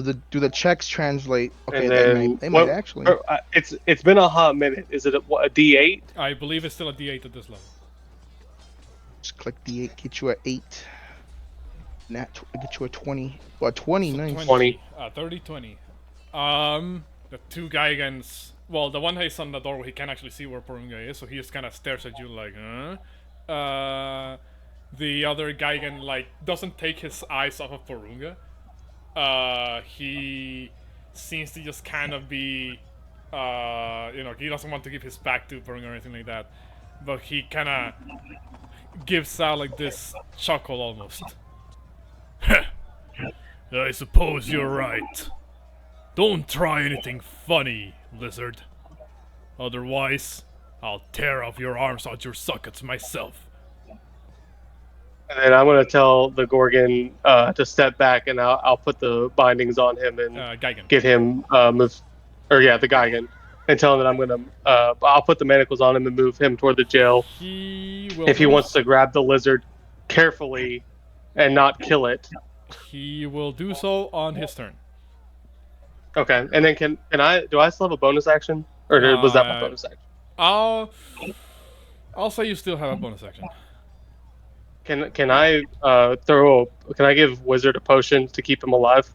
Do the checks translate? Okay, And then they might actually. It's been a hot minute. Is it a D8? I believe it's still a D8 at this level. Just click D8, get you a 8. Get you a 20. Well, 20, So nice. 20. 30, 20. The two Gaigans. Well, the one is on the doorway. He can't actually see where Porunga is, so he just kind of stares at you like, huh? The other Gaigan like doesn't take his eyes off of Porunga. He seems to just kind of be, he doesn't want to give his back to Porunga or anything like that, but he kind of gives out like this chuckle almost. I suppose you're right. Don't try anything funny, lizard. Otherwise, I'll tear off your arms out your sockets myself. And then I'm gonna tell the Gorgon to step back, and I'll put the bindings on him and Gaigan. get him move, the Gaigan, and tell him that I'm gonna I'll put the manacles on him and move him toward the jail. If he wants to grab the lizard carefully and not kill it. He will do so on his turn. Okay, and then can I? Do I still have a bonus action, or was that my bonus action? I'll say you still have a bonus action. Can I Can I give Wizard a potion to keep him alive?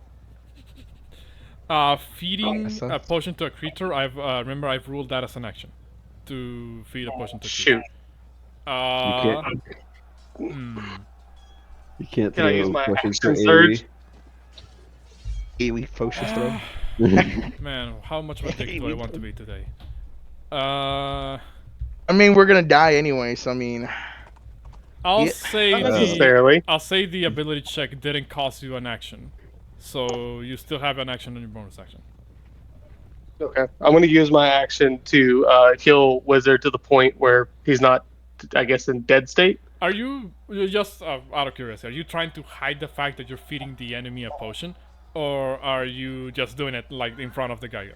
Feeding a potion to a creature. I've ruled that as an action. To feed a potion to a creature. Shoot. You can't Can I use throw my potions action for surge? AoE focus throw. Man, how much of a dick do I want to be today? I mean, we're gonna die anyway, so I mean. I'll say not necessarily. I'll say the ability check didn't cost you an action, so you still have an action on your bonus action. Okay, I'm gonna use my action to heal Wizard to the point where he's not, I guess, in dead state. Are you just out of curiosity? Are you trying to hide the fact that you're feeding the enemy a potion, or are you just doing it like in front of the Gaigan?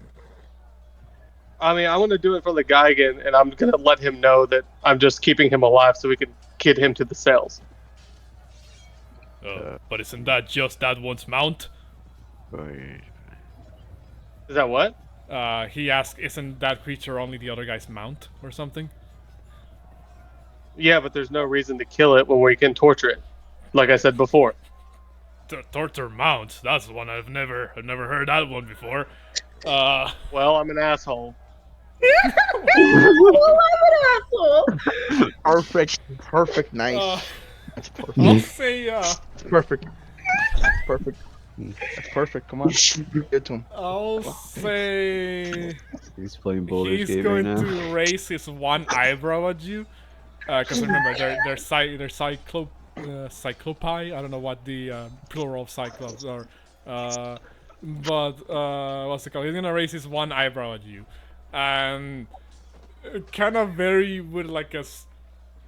I mean, I want to do it for the Gaigan, and I'm gonna let him know that I'm just keeping him alive so we can get him to the cells. But isn't that just that one's mount? Is that what? He asked, isn't that creature only the other guy's mount or something? Yeah, but there's no reason to kill it when we can torture it, like I said before. Torture mounts? That's one I've never heard that one before. Well, I'm an asshole. Well, I'm an asshole. Perfect, nice. That's perfect. I'll say, It's perfect. Perfect. That's perfect. Come on, get to him. I'll say He's playing Boulder's he's game going right now. to raise his one eyebrow at you. Because remember, they're cyclopi. I don't know what the plural of cyclops are. But what's it called? He's gonna raise his one eyebrow at you, and kind of very with like a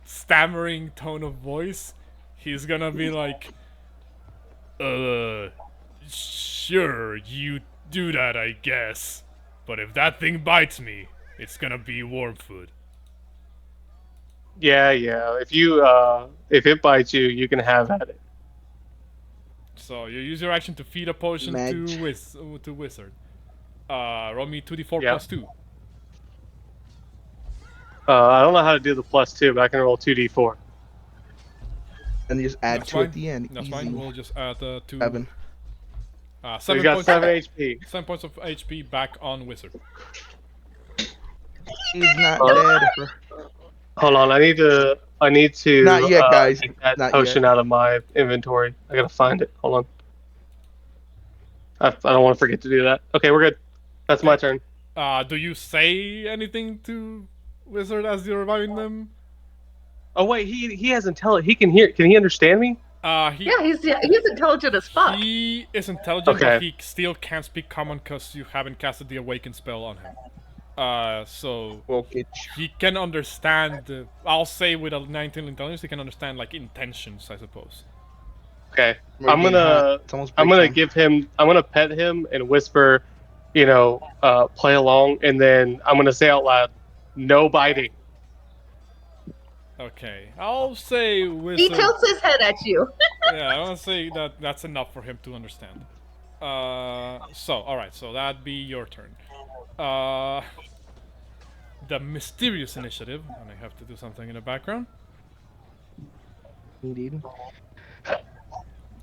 stammering tone of voice, he's gonna be like, sure, you do that, I guess. But if that thing bites me, it's gonna be worm food. Yeah. If it bites you, you can have at it. So you use your action to feed a potion to Wizard. Roll me 2d4 plus 2. I don't know how to do the +2, but I can roll 2d4. And you just add That's 2 fine. at the end. That's Easy. fine. We'll just add 2. 7. 7 He's got points. 7 HP. 7 points of HP back on Wizard. He's not dead. Hold on, I need to. Not yet, guys. Take that Not potion yet. out of my inventory. I gotta find it. Hold on. I don't want to forget to do that. Okay, we're good. That's my turn. Do you say anything to Wizard as you're reviving them? Oh wait, he has intelligence. He can hear. Can he understand me? Yeah, he's intelligent as fuck. He is intelligent, Okay. but he still can't speak common because you haven't casted the awaken spell on him. So he can understand. I'll say with a 19 intelligence, he can understand like intentions, I suppose. Okay, I'm gonna give him. I'm gonna pet him and whisper, play along, and then I'm gonna say out loud, "No biting." Okay, I'll say Wizard. He tilts his head at you. Yeah, I want to say that's enough for him to understand. Alright, so that'd be your turn. The mysterious initiative, and I have to do something in the background. Indeed.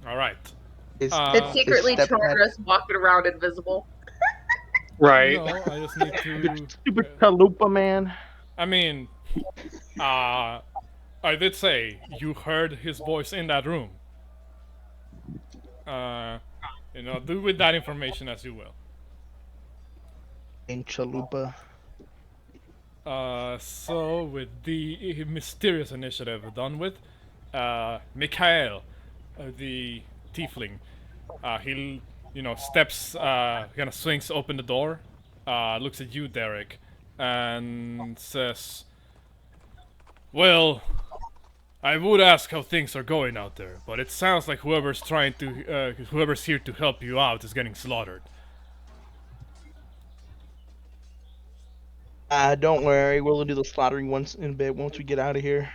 Alright. It's Is secretly stepdad Taurus walking around invisible. Right. No, I just need to. stupid chalupa man? I mean, I did say you heard his voice in that room. Do with that information as you will. In chalupa. So with the mysterious initiative done with, Mikhail, the tiefling, he, steps, kind of swings open the door, looks at you, Derek, and says, "Well, I would ask how things are going out there, but it sounds like whoever's here to help you out is getting slaughtered." Don't worry. We'll do the slaughtering once in a bit once we get out of here.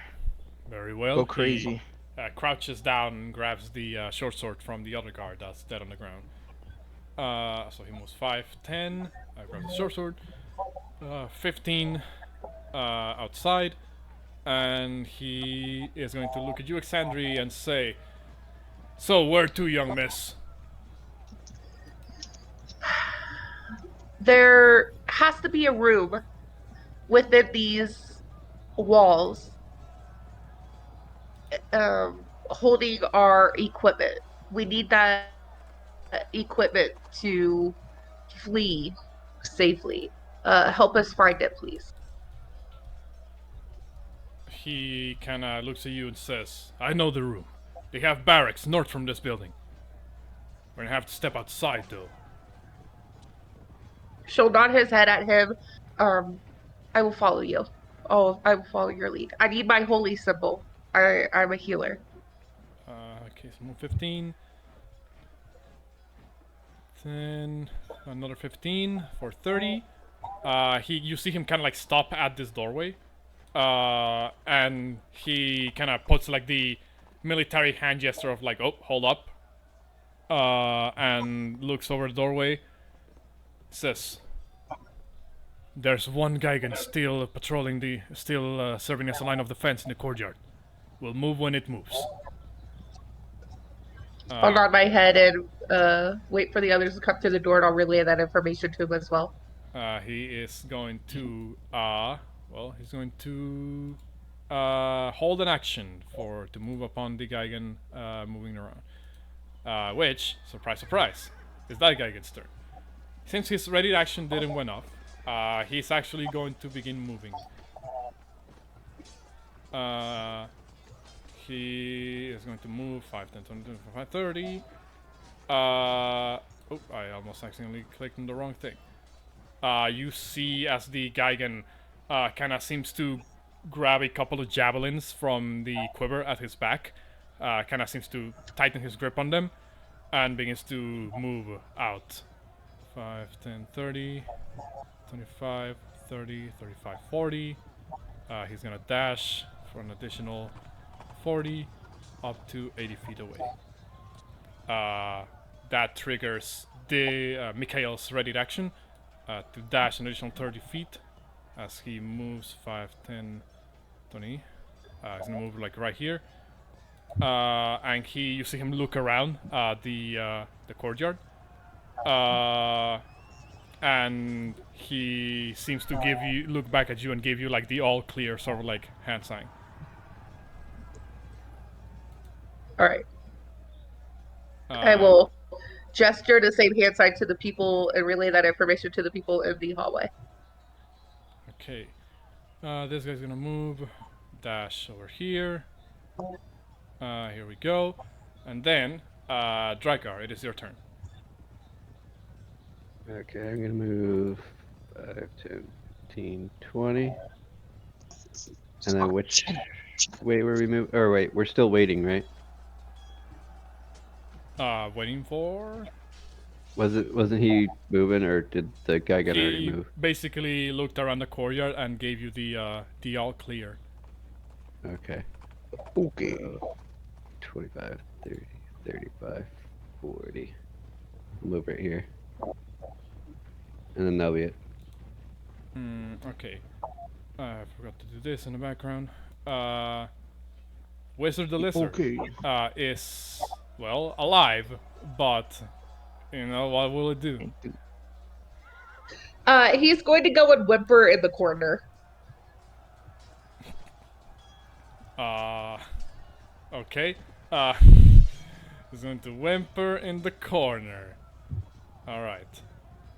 Very well. Go crazy. He crouches down and grabs the short sword from the other guard that's dead on the ground. So he moves 5, 10. Grabs the short sword. 15 outside. And he is going to look at you, Exandri, and say, "So, where to, young miss?" There has to be a room within these walls holding our equipment. We need that equipment to flee safely. Help us find it, please. He kind of looks at you and says, "I know the room. They have barracks north from this building. We're gonna have to step outside, though." She'll nod his head at him. I will follow you. Oh, I will follow your lead. I need my holy symbol. I'm a healer. Okay, so move 15. Then another 15 for 30. You see him kind of like stop at this doorway. And he kind of puts like the military hand gesture of like, "Oh, hold up." And looks over the doorway. Says, "There's one Gigan still patrolling serving as a line of defense in the courtyard. We'll move when it moves." I'll nod my head and wait for the others to come to the door, and I'll relay that information to him as well. He is going to, he's going to hold an action to move upon the Gigan moving around. Which, surprise, surprise, is that Gigan's turn. Since his ready action didn't went off, he's actually going to begin moving. He is going to move 5, 10, 20, 25, 30. I almost accidentally clicked on the wrong thing. You see as the Gigan kind of seems to grab a couple of javelins from the quiver at his back, kind of seems to tighten his grip on them, and begins to move out. 5, 10, 30, 25, 30, 35, 40. He's gonna dash for an additional 40 up to 80 feet away. That triggers the Mikhail's ready action to dash an additional 30 feet as he moves 5, 10, 20. He's gonna move like right here. And you see him look around the courtyard. And he seems to look back at you and give you like the all clear sort of like hand sign. Alright. I will gesture the same hand sign to the people and relay that information to the people in the hallway. Okay. This guy's gonna move, dash over here. Here we go. And then, Drakgar, it is your turn. Okay, I'm gonna move 5, 10, 15, 20. And then which way were we moving? Or wait, we're still waiting, right? Waiting for... Wasn't he moving, or did the guy get already move? He basically looked around the courtyard and gave you the all clear. Okay. Okay. So, 25, 30, 35, 40. move right here. And then that'll be it. Okay. I forgot to do this in the background. Wizard the Lizard is, well, alive, but, you know, what will it do? He's going to go and whimper in the corner. Okay. He's going to whimper in the corner. Alright.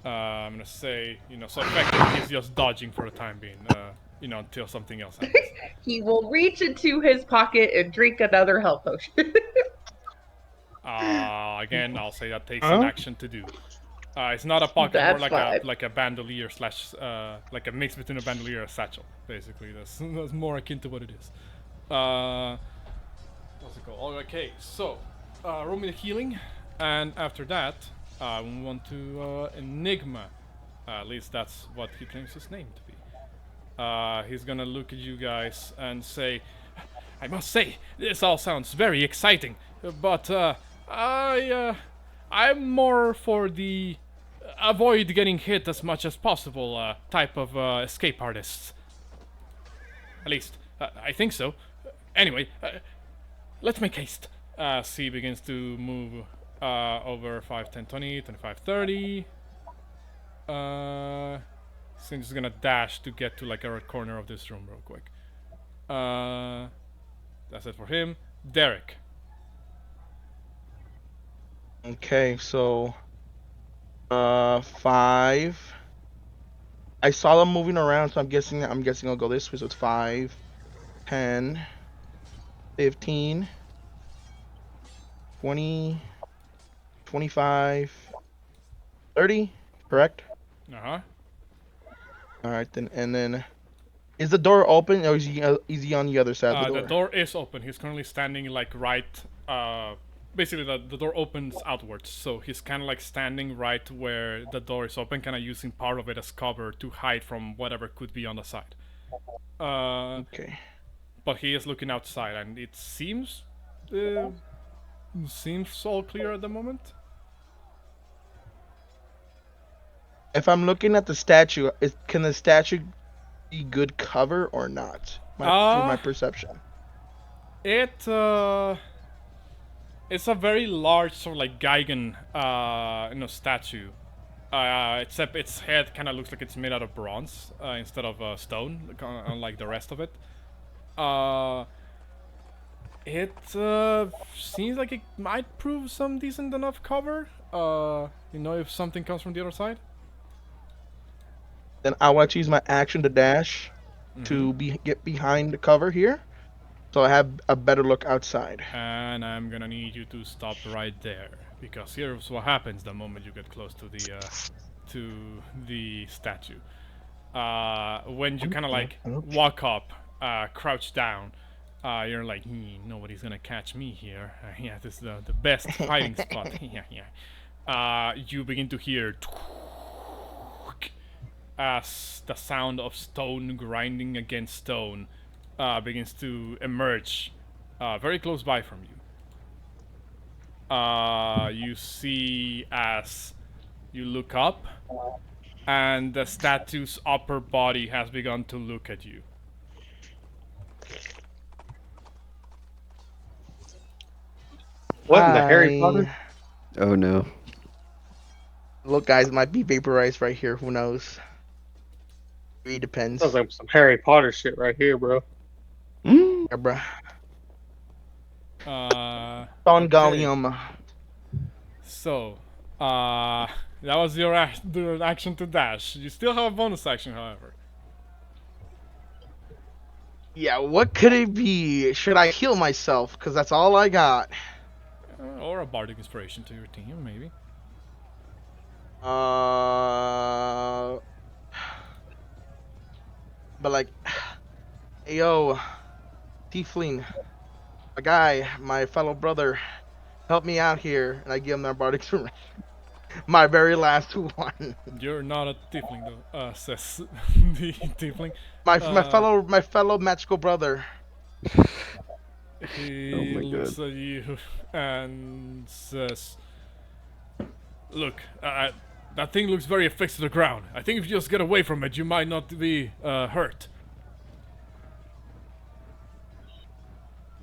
I'm gonna say, you know, so effectively he's just dodging for the time being, you know, until something else happens. He will reach into his pocket and drink another health potion. Again, I'll say that takes an action to do. It's not a pocket, That's more like a bandolier slash, like a mix between a bandolier and a satchel, basically. That's more akin to what it is. What's it called? Okay, so, roll me the healing, and after that, we move on to Enigma. At least that's what he claims his name to be. He's gonna look at you guys and say, I must say, this all sounds very exciting, but I'm more for the avoid getting hit as much as possible type of escape artists. At least, I think so. Anyway, let's make haste. C begins to move over 5, 10, 20, 25, 30. Since he's gonna dash to get to like a corner of this room real quick. That's it for him. Derek. Okay, so 5. I saw them moving around, so I'm guessing I'll go this way. So it's 5, 10, 15, 20, 25, 30. Correct? Uh-huh. All right, then, and then, is the door open, or is he on the other side of the door? The door is open. He's currently standing like right. Basically, the door opens outwards, so he's kind of like standing right where the door is open, kind of using part of it as cover to hide from whatever could be on the side. Okay. But he is looking outside, and it seems all clear at the moment. If I'm looking at the statue, can the statue be good cover or not? Through my perception. It's a very large sort of like Gigan, statue. Except its head kind of looks like it's made out of bronze instead of stone, unlike the rest of it. It seems like it might prove some decent enough cover. If something comes from the other side. Then I want to use my action to dash to get behind the cover here, so I have a better look outside. And I'm gonna need you to stop right there, because here's what happens the moment you get close to the statue. When you kind of like walk up, crouch down, you're like, nobody's gonna catch me here. Yeah, this is the best hiding spot. Yeah. You begin to hear as the sound of stone grinding against stone begins to emerge very close by from you. You see as you look up, and the statue's upper body has begun to look at you. What in the Harry Potter? Oh no. Look, guys, it might be vaporized right here. Who knows? Really depends. Sounds like some Harry Potter shit right here, bro. Yeah, bro. Okay. So, that was your action to dash. You still have a bonus action, however. Yeah, what could it be? Should I heal myself? Because that's all I got. Or a bardic inspiration to your team, maybe. But like, hey, yo, Tiefling, a guy, my fellow brother, help me out here, and I give him that bardic inspiration. My very last one. You're not a tiefling, though, says the tiefling. My fellow magical brother. He looks at you and says, Look, that thing looks very affixed to the ground. I think if you just get away from it, you might not be hurt.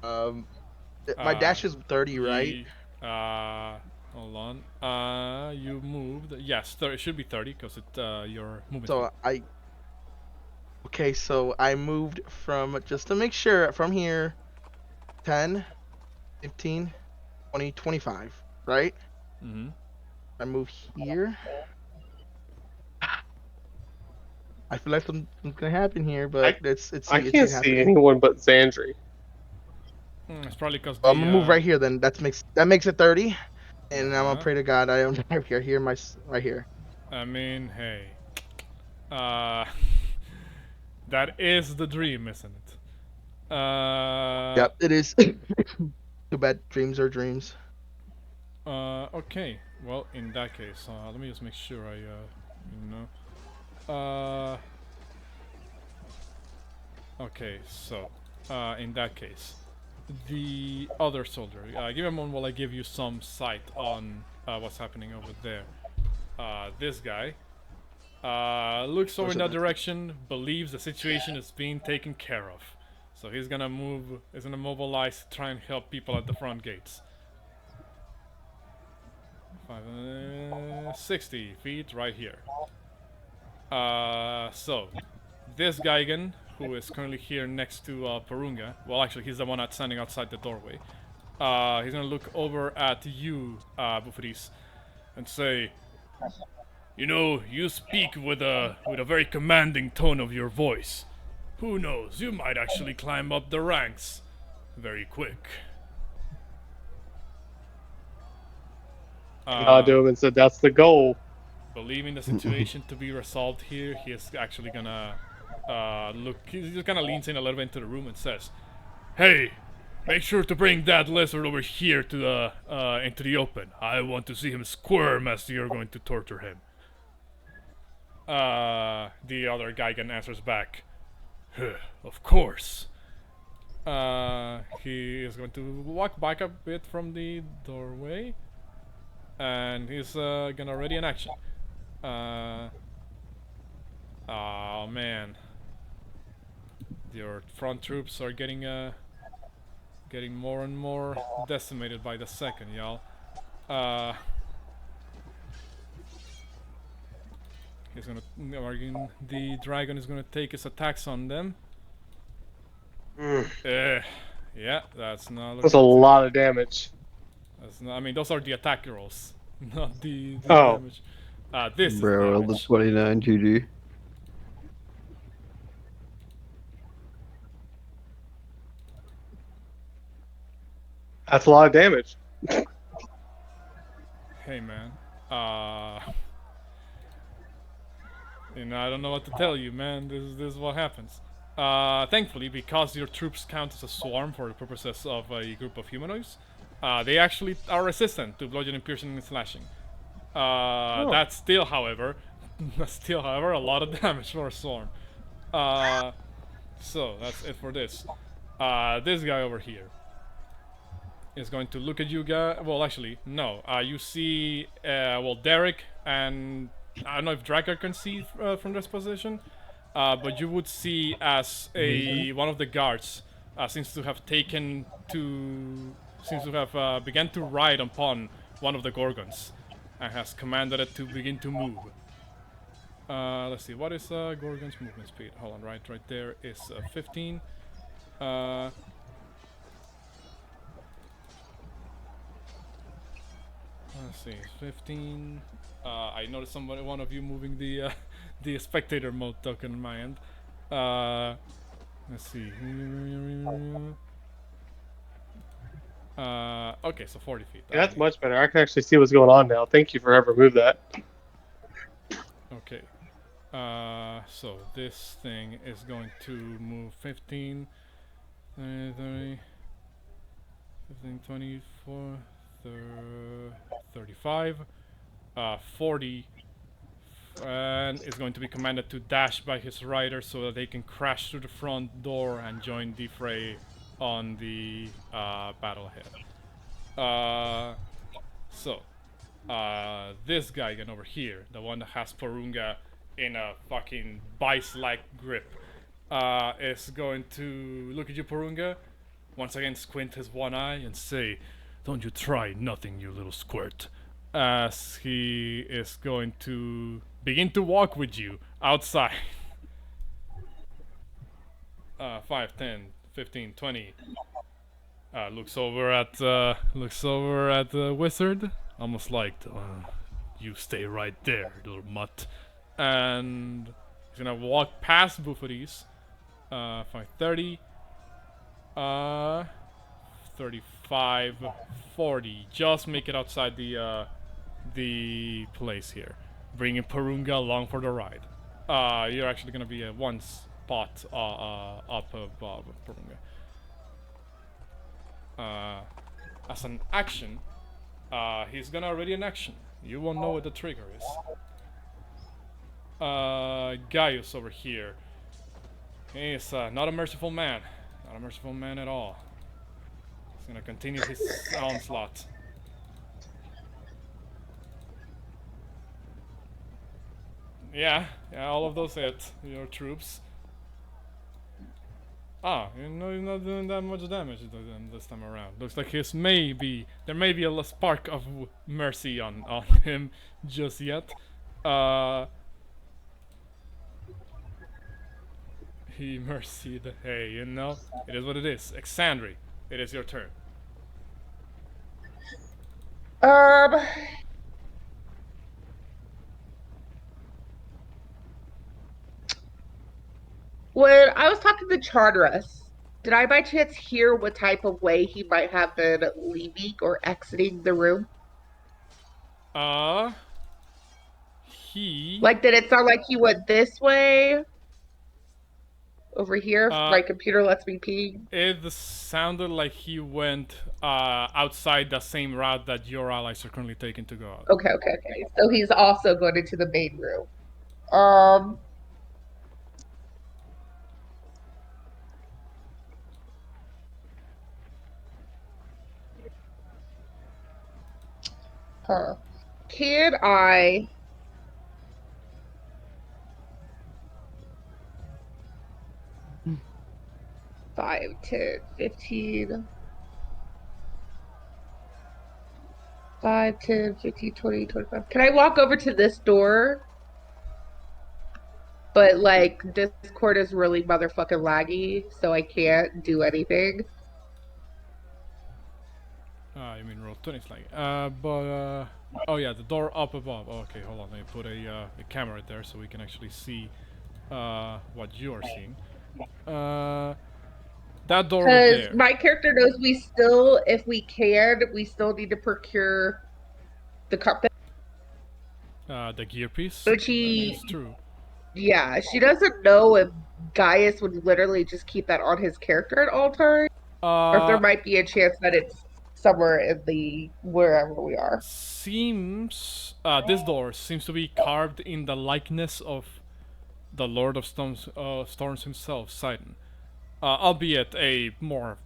My dash is 30, right? Hold on. You moved. Yes, it should be 30 because your movement. So Okay, so I moved from, just to make sure, from here, 10, 15, 20, 25, right? Mm-hmm. I move here. I feel like something's gonna happen here, but let's see. I It's can't see happening. anyone but Xandri. It's probably because I'm gonna move right here. Then that makes it 30, and I'm gonna pray to God I don't die here. Here, right here. I mean, hey, that is the dream, isn't it? Yep, it is. Too bad dreams are dreams. Okay. Well, in that case, let me just make sure I, Okay, so, in that case, the other soldier. Give me a moment while I give you some sight on what's happening over there. This guy looks over in that direction, believes the situation is being taken care of. So he's gonna mobilize to try and help people at the front gates. 60 feet right here. So this Geigen, who is currently here next to Porunga, well, actually, he's the one that's standing outside the doorway. He's gonna look over at you, Bouxfhades, and say, "You know, you speak with a very commanding tone of your voice. Who knows? You might actually climb up the ranks very quick." Nod to him and said, "That's the goal." Believing the situation to be resolved here, he is actually gonna look. He just kind of leans in a little bit into the room and says, "Hey, make sure to bring that lizard over here to the into the open. I want to see him squirm as you're going to torture him." The other Geigen answers back, "Of course." He is going to walk back a bit from the doorway, and he's gonna ready an action. Oh man, your front troops are getting more and more decimated by the second, y'all. He's gonna the dragon is gonna take his attacks on them. Yeah, that's not. That's a lot of damage. That's not, I mean, those are the attack rolls, not the Oh. damage. This is Bro, rolled the damage. 29 GG. That's a lot of damage. Hey man, you know, I don't know what to tell you, man. This is what happens. Thankfully, because your troops count as a swarm for the purposes of a group of humanoids, they actually are resistant to bludgeoning, piercing, and slashing. That's still, however, a lot of damage for a swarm. So that's it for this. This guy over here is going to look at you guys. Well, actually, no. You see, well, Derek and I don't know if Drakgar can see from this position, but you would see as one of the guards seems to have began to ride upon one of the Gorgons and has commanded it to begin to move. Let's see, what is Gorgon's movement speed? Hold on, right there is 15. Let's see, 15. I noticed one of you moving the the spectator mode token on my end. Let's see. Okay, so 40 feet. Yeah, that's much better. I can actually see what's going on now. Thank you for having removed that. Okay. So this thing is going to move 15, 30, 15, 24, 35, 40, and is going to be commanded to dash by his rider so that they can crash through the front door and join the fray on the battle ahead. So This guy again over here, the one that has Porunga in a fucking vice-like grip, is going to look at you, Porunga, once again squint his one eye and say, "Don't you try nothing, you little squirt," as he is going to begin to walk with you outside. 5, 10, 15, 20. Looks over at the wizard, almost like, "You stay right there, little mutt," and he's gonna walk past Bouxfhades. 5, 30, 35, 40. Just make it outside the place here, bringing Porunga along for the ride. You're actually gonna be one spot up above Porunga. As an action, he's gonna ready an action. You won't know what the trigger is. Gaius over here. He's not a merciful man. Not a merciful man at all. He's gonna continue his onslaught. Yeah, all of those hit your troops. You're not doing that much damage this time around. Looks like there may be a spark of mercy on him just yet. He mercied. Hey, you know, it is what it is. Exandri, it is your turn. When I was talking to Charteris, did I by chance hear what type of way he might have been leaving or exiting the room? Like, did it sound like he went this way? Over here? My computer lets me ping. It sounded like he went outside the same route that your allies are currently taking to go out. Okay. So he's also going into the main room. Can I 5, 10, 15, 5, 10, 15, 20, 25. Can I walk over to this door? But like Discord is really motherfucking laggy, so I can't do anything. You mean roll 20 like? Oh yeah, the door up above. Oh, okay, hold on. Let me put a camera right there so we can actually see what you are seeing. That door over there. Because my character knows if we can, we still need to procure the carpet. The gear piece. But she, that's true. Yeah, she doesn't know if Gaius would literally just keep that on his character at all times, or if there might be a chance that it's somewhere in wherever we are. Seems this door seems to be carved in the likeness of the Lord of Storms himself, Siren. Albeit a more,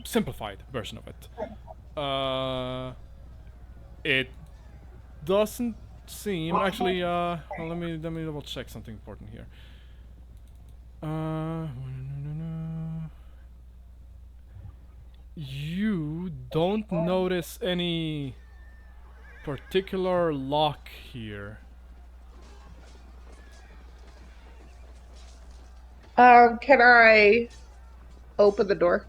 simplified version of it. It doesn't seem actually. Well, let me double check something important here. You don't notice any particular lock here. Can I open the door?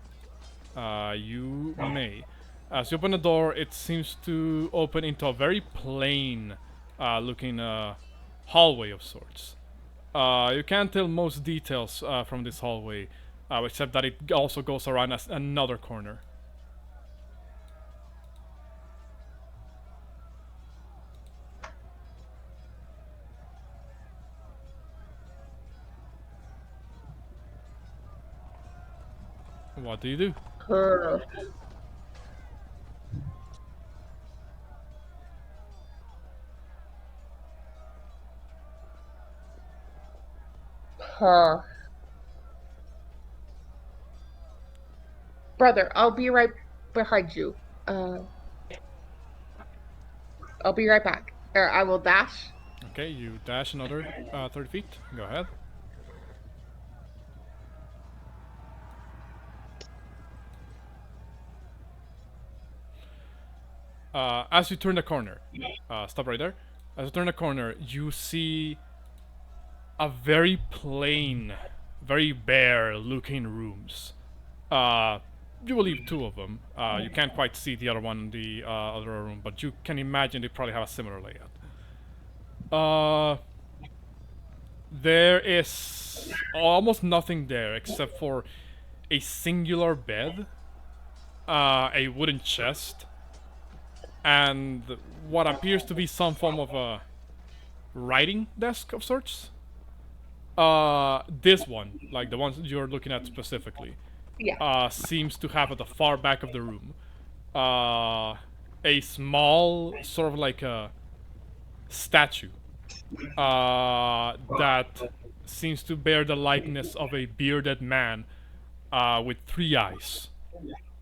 You may. As you open the door, it seems to open into a very plain looking hallway of sorts. You can't tell most details from this hallway, except that it also goes around another corner. What do you do? Brother, I'll be right behind you. I'll be right back. Or I will dash. Okay, you dash another 30 feet. Go ahead. As you turn the corner, stop right there. As you turn the corner, you see a very plain, very bare-looking rooms. You believe 2 of them. You can't quite see the other one in the other room, but you can imagine they probably have a similar layout. There is almost nothing there except for a singular bed, a wooden chest, and what appears to be some form of a writing desk of sorts. This one, like the ones you're looking at specifically, seems to have at the far back of the room a small, sort of like a statue that seems to bear the likeness of a bearded man with 3 eyes.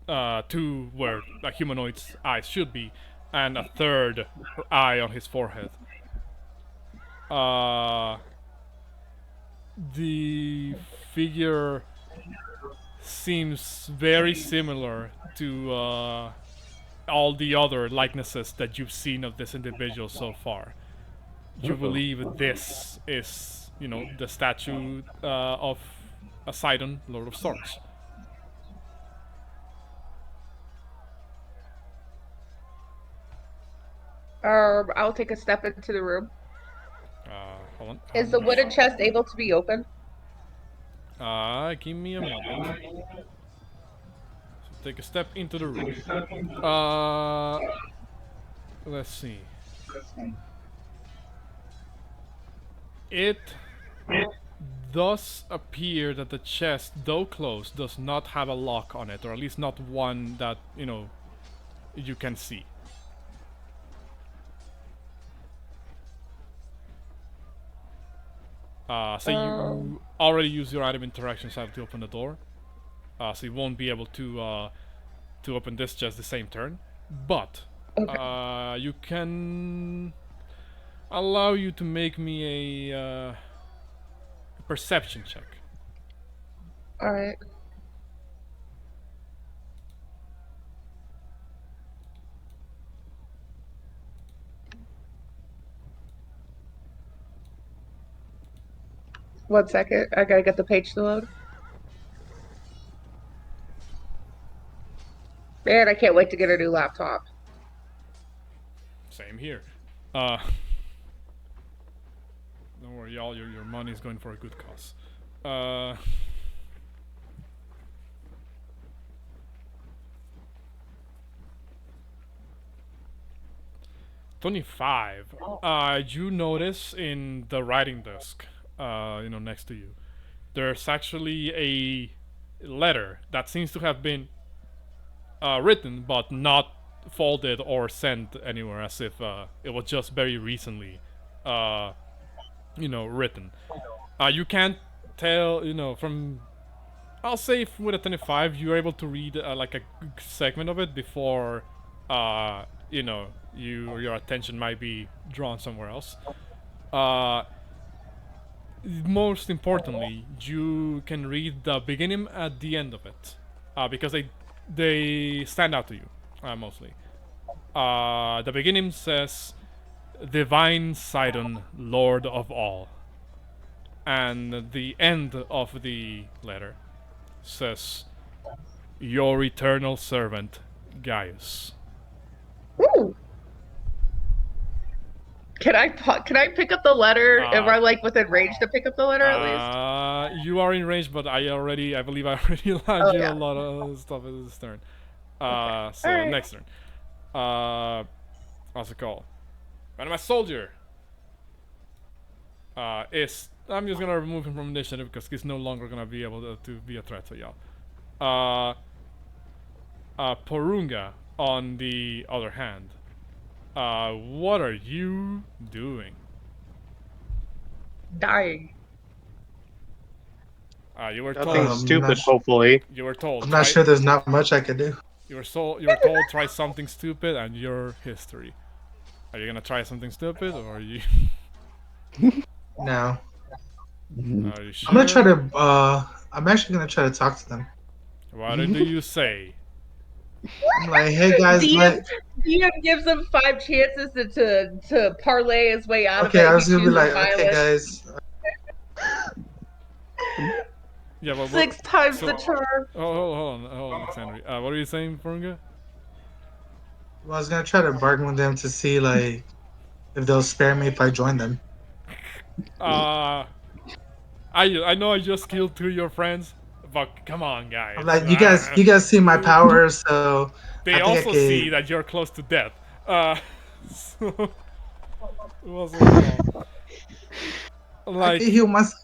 2 where a humanoid's eyes should be, and a 3rd eye on his forehead. The figure seems very similar to all the other likenesses that you've seen of this individual so far. You believe this is, the statue of a Siren, Lord of Swords. I'll take a step into the room. Hold on. Is the wooden chest able to be opened? Give me a moment. So take a step into the room. Let's see. It does appear that the chest, though closed, does not have a lock on it, or at least not one that, you can see. So you already use your item interaction side to open the door, so you won't be able to open this just the same turn. But you can allow you to make me a perception check. All right. One second. I gotta get the page to load. Man, I can't wait to get a new laptop. Same here. Don't worry, y'all. Your money's going for a good cause. 25. You notice in the writing desk, next to you, there's actually a letter that seems to have been written, but not folded or sent anywhere, as if it was just very recently, written. You can't tell, from. I'll say with a 25, you're able to read like a segment of it before, your attention might be drawn somewhere else. Most importantly, you can read the beginning at the end of it, because they stand out to you, mostly. The beginning says, "Divine Sidon, Lord of all," and the end of the letter says, "Your eternal servant, Gaius." Ooh. Can I pick up the letter? Am I within range to pick up the letter at least? You are in range, but I believe I already allowed you a lot of stuff in this turn. Okay. So right. Next turn. What's it called? And my soldier is. I'm just gonna remove him from initiative because he's no longer gonna be able to be a threat to y'all. Porunga, on the other hand. What are you doing? Dying. You were told. Nothing stupid, hopefully. You were told. I'm not sure there's not much I can do. You were told try something stupid and your history. Are you gonna try something stupid, or are you? No. Are you sure? I'm gonna try to. I'm actually gonna try to talk to them. What do you say? I'm like, hey guys, DM gives him 5 chances to parlay his way out okay, of it. I was He gonna be chooses like, violence. okay guys. Yeah, but 6 times so- the charm. hold on, Alexandria. What are you saying, Porunga? Well, I was gonna try to bargain with them to see like if they'll spare me if I join them. I know I just killed 2 of your friends, but come on, guys. I'm like, you guys see my power, so They I think also I could. see that you're close to death. So what's it called? I Like, can heal myself.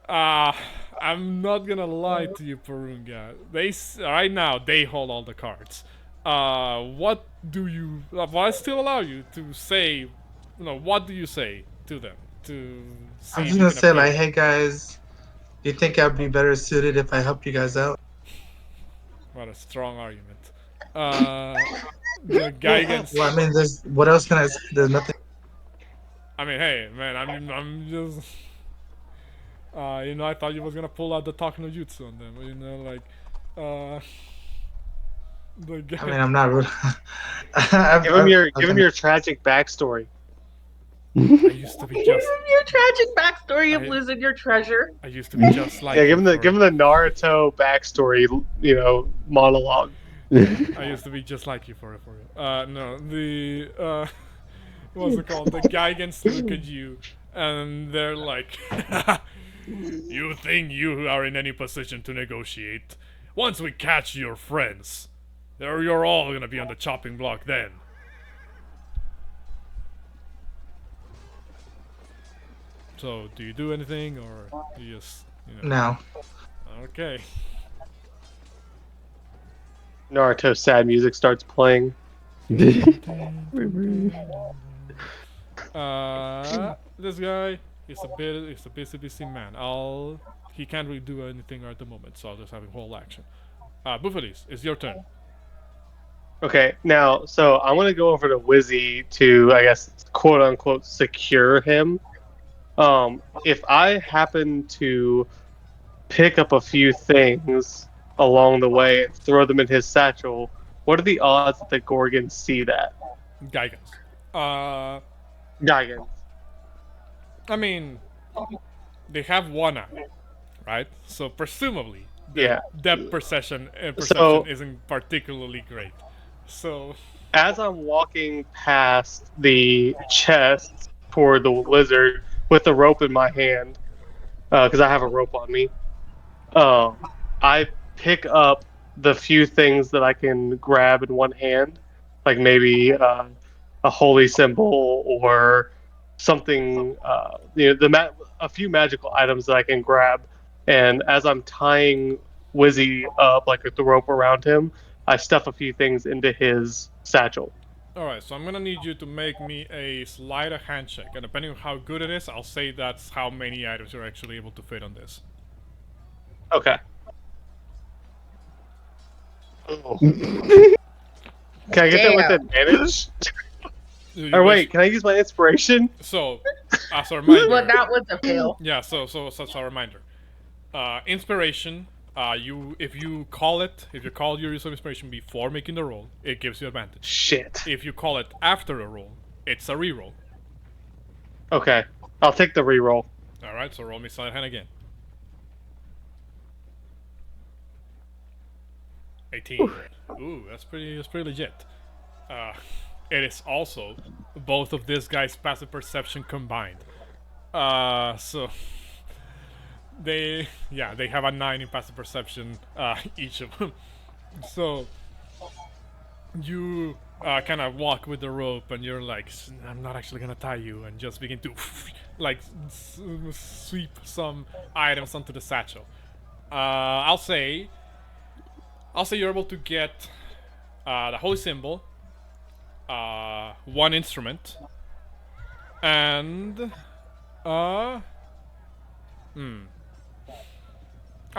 I'm not gonna lie to you, Porunga. Right now they hold all the cards. What do you? Well, I still allow you to say. What do you say to them? To see I'm if just you gonna can say appeal. like, hey guys, do you think I'd be better suited if I help you guys out? What a strong argument. The guy against. Well, I mean, what else can I say? There's nothing. I mean, hey, man, I'm just. I thought you was gonna pull out the talk no jutsu on them. The guy. I mean, I'm not rude. Give him your tragic backstory. I used to be just. Your tragic backstory of I- losing your treasure. I used to be just like. Yeah, you give him the for- Naruto backstory. Monologue. I used to be just like you for real. No, the what's it called? The guy against look at you, and they're like, "You think you are in any position to negotiate? Once we catch your friends, you're all gonna be on the chopping block then." So, do you do anything, or you just, No. Okay. Naruto sad music starts playing. This guy is a busy man. He can't really do anything at the moment, so I'll just have him hold action. Bouxfhades, it's your turn. Okay, now, so I want to go over to Wizzy to, I guess, quote unquote, secure him. If I happen to pick up a few things along the way and throw them in his satchel, what are the odds that the Gorgons see that? Gigans. Gigans. I mean, they have 1 eye, right? So presumably, Yeah. depth perception So- isn't particularly great. So As I'm walking past the chest toward the lizard with the rope in my hand, because I have a rope on me, I pick up the few things that I can grab in one hand, like maybe a holy symbol or something, a few magical items that I can grab. And as I'm tying Wizzy up, like with the rope around him, I stuff a few things into his satchel. alright, so I'm gonna need you to make me a sleight of hand check, and depending on how good it is, I'll say that's how many items you're actually able to fit on this. Okay. Oh. Can I get that with advantage? Or wait, can I use my inspiration? So, as a reminder. Well, that was a fail. Yeah, so as a reminder. Inspiration, if you call your use of inspiration before making the roll, it gives you advantage. Shit. If you call it after a roll, it's a reroll. Okay, I'll take the reroll. Alright, so roll me sleight of hand again. 18. Ooh, that's pretty legit. It is also both of this guy's passive perception combined. So they have a 9 in passive perception, each of them. So you kind of walk with the rope, and you're like, I'm not actually gonna tie you, and just begin to like sweep some items onto the satchel. I'll say you're able to get the holy symbol, 1 instrument, and I'll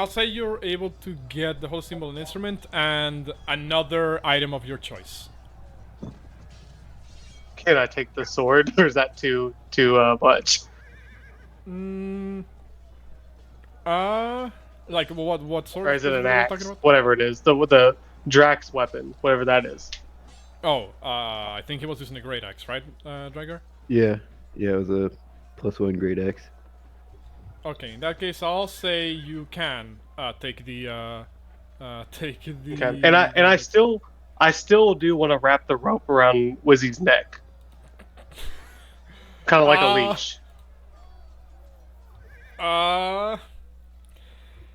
say you're able to get the holy symbol and instrument and another item of your choice. Can I take the sword, or is that too much? Like what sword Or is it an specifically are you talking axe? about? Whatever it is, the Drax weapon, whatever that is. Oh, I think he was using a great axe, right, Drakgar? Yeah, it was a +1 great axe. Okay, in that case, I'll say you can take the take the. Okay. And I great axe. I still do want to wrap the rope around Wizzy's neck, kind of like a leash.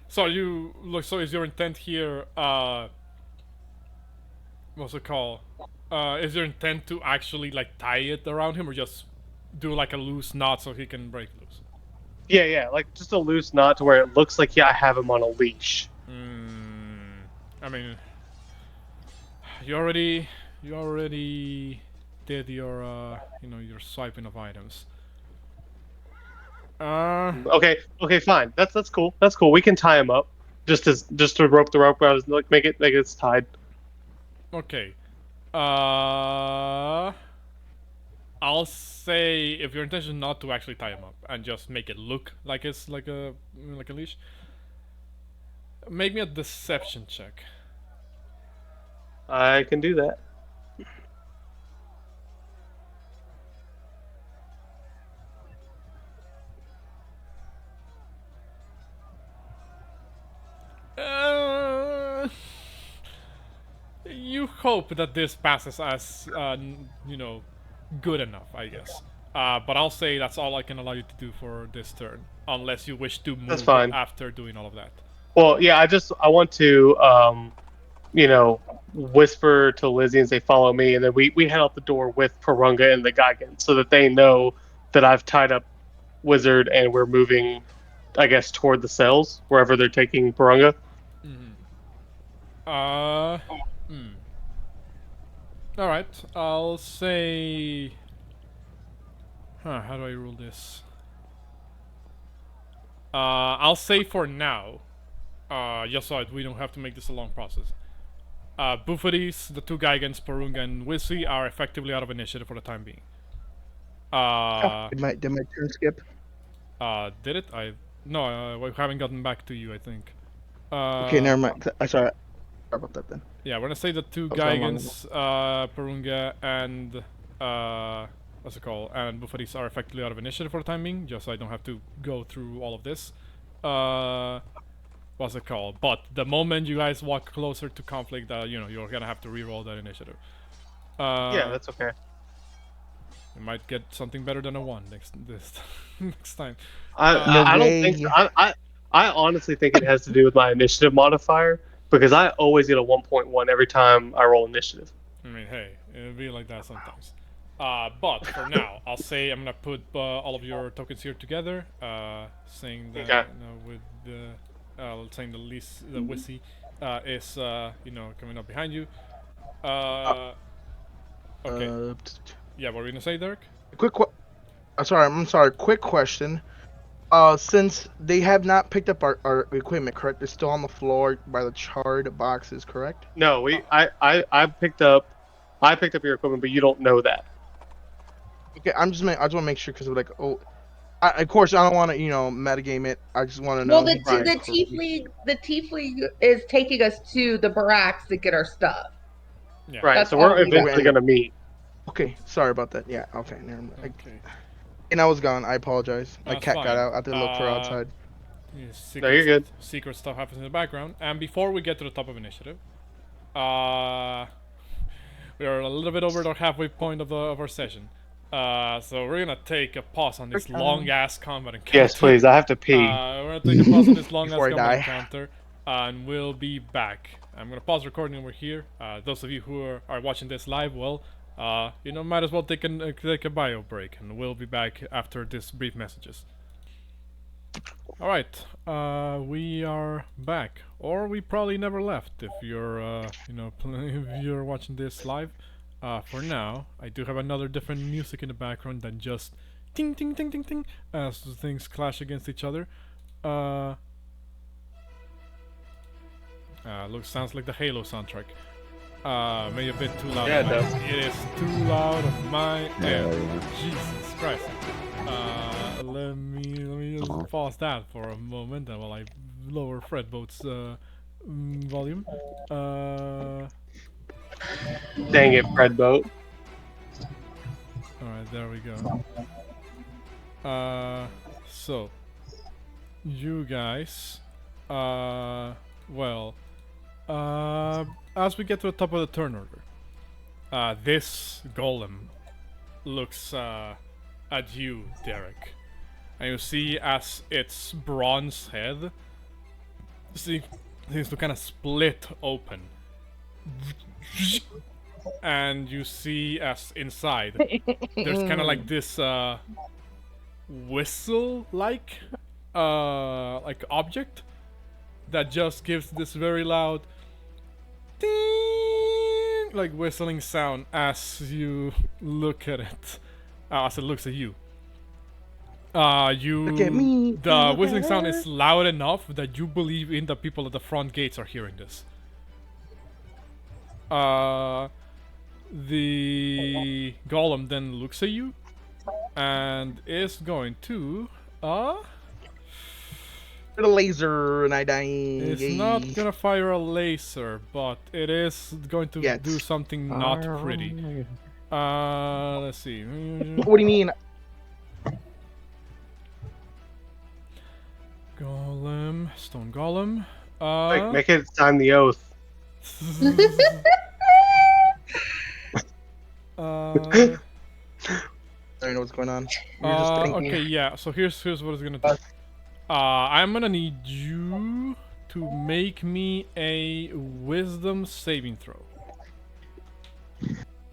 So you look. So is your intent here? What's it called? Is your intent to actually like tie it around him, or just do like a loose knot so he can break loose? Yeah, like just a loose knot to where it looks like I have him on a leash. I mean, you already did your your swiping of items. Okay, fine. That's cool. That's cool. We can tie him up. Just to rope the rope around, like make it like it's tied. Okay. I'll say if your intention is not to actually tie him up and just make it look like it's like a leash, make me a deception check. I can do that. You hope that this passes as good enough, I guess. But I'll say that's all I can allow you to do for this turn, unless you wish to move That's fine. after doing all of that. Well, yeah, I want to whisper to Lizzie and say follow me, and then we head out the door with Porunga and the Gigan so that they know that I've tied up Wizard and we're moving, I guess, toward the cells wherever they're taking Porunga. All right, I'll say. How do I rule this? I'll say for now, just so we don't have to make this a long process. Bouxfhades, the two Gigans, Porunga, and Wizzy are effectively out of initiative for the time being. Did my turn skip? Did it? No, we haven't gotten back to you, I think. Okay, never mind. Sorry. Sorry about that then. Yeah, we're gonna say the two I was going Gigans, Porunga, and what's it called? And Bouxfhades are effectively out of initiative for the time being, just so I don't have to go through all of this. What's it called? But the moment you guys walk closer to conflict, you're gonna have to re-roll that initiative. Yeah, that's okay. You might get something better than a 1 next time. I don't think so. I honestly think it has to do with my initiative modifier because I always get a 1.1 every time I roll initiative. I mean, hey, it'll be like that sometimes. But for now, I'll say I'm gonna put all of your tokens here together, saying that Okay. with the saying the Wizzy is coming up behind you. Okay. Yeah, what were you gonna say, Derek? I'm sorry. Quick question. Since they have not picked up our equipment, correct? They're still on the floor by the charred boxes, correct? No, I picked up your equipment, but you don't know that. Okay, I just want to make sure because we're like, of course I don't want to metagame it. I just want to know. Well, the tiefling is taking us to the barracks to get our stuff. Yeah. Right, That's so we're all we eventually know. gonna meet. Okay, sorry about that. Yeah, okay, never mind. Okay. And I was gone. I apologize. My That's cat fine. got out. I had to look for her outside. No, you're good. Secret stuff happens in the background. And before we get to the top of initiative, we are a little bit over the halfway point of our session. So we're gonna take a pause on this long ass combat encounter. Yes, please. I have to pee. We're gonna take a pause on this long ass Before I combat die. encounter, and we'll be back. I'm gonna pause recording over here. Those of you who are watching this live, well, might as well take a bio break, and we'll be back after these brief messages. All right, we are back, or we probably never left if you're, if you're watching this live. For now, I do have another different music in the background than just ting ting ting ting ting as the things clash against each other. Sounds like the Halo soundtrack. Maybe a bit too loud. Yeah, on it my does. It is too loud on my Yeah, end. yeah. Jesus Christ. Let me just Aw. pause that for a moment while I lower Fredboat's volume. Dang it, Fred Boat. Alright, there we go. So you guys, well, as we get to the top of the turn order, this golem looks at you, Derek, and you see as its bronze head seems to kind of split open, and you see as inside there's kind of like this whistle-like object that just gives this very loud ding, like whistling sound as you look at it, as it looks at you. Look at me. The look whistling at sound her. is loud enough that you believe in the people at the front gates are hearing this. The golem then looks at you and is going to The laser and I die. it's not gonna fire a laser, but it is going to Yet. do something not pretty. Let's see. What do you mean? Golem, stone golem. Like, make it sign the oath. I don't know what's going on. You're just thinking. Okay, yeah. So here's what it's gonna do. I'm gonna need you to make me a wisdom saving throw.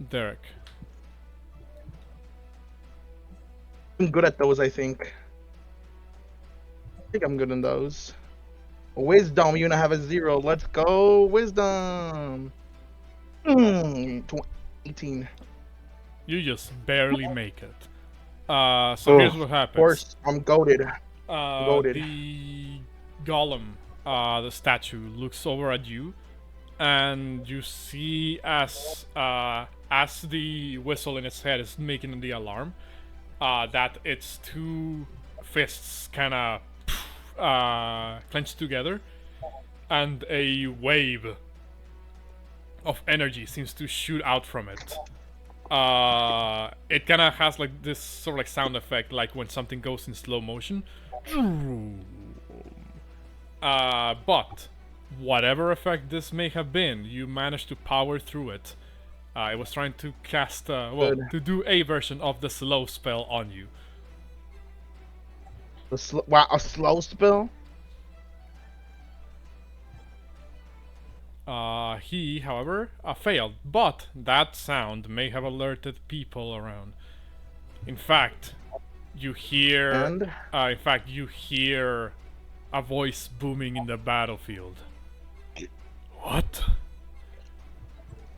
Derek. I'm good at those, I think. I think I'm good in those. Wisdom, you gonna have a 0. Let's go, wisdom. 18. You just barely make it. So here's what happens. Of course, I'm goaded. The golem, the statue, looks over at you, and you see as the whistle in its head is making the alarm, that its two fists kind of clench together, and a wave of energy seems to shoot out from it. It kind of has like this sort of like sound effect, like when something goes in slow motion. But whatever effect this may have been, you managed to power through it. It was trying to cast, to do a version of the slow spell on you. Wow, a slow spell? He, however, failed, but that sound may have alerted people around. In fact, you hear a voice booming in the battlefield. What?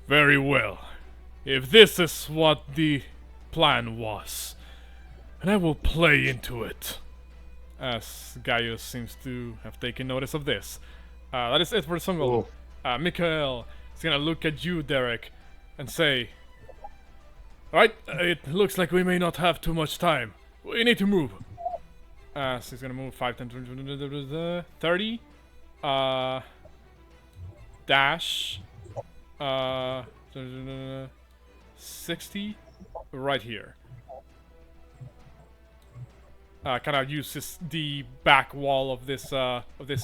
Very well. If this is what the plan was, and I will play into it. As Gaius seems to have taken notice of this. That is it for the Songol. Mikael is gonna look at you, Derek, and say, "Alright, it looks like we may not have too much time. We need to move." So he's gonna move 5, 10, 20, 30. Dash. 60. Right here. Kind of uses the back wall of this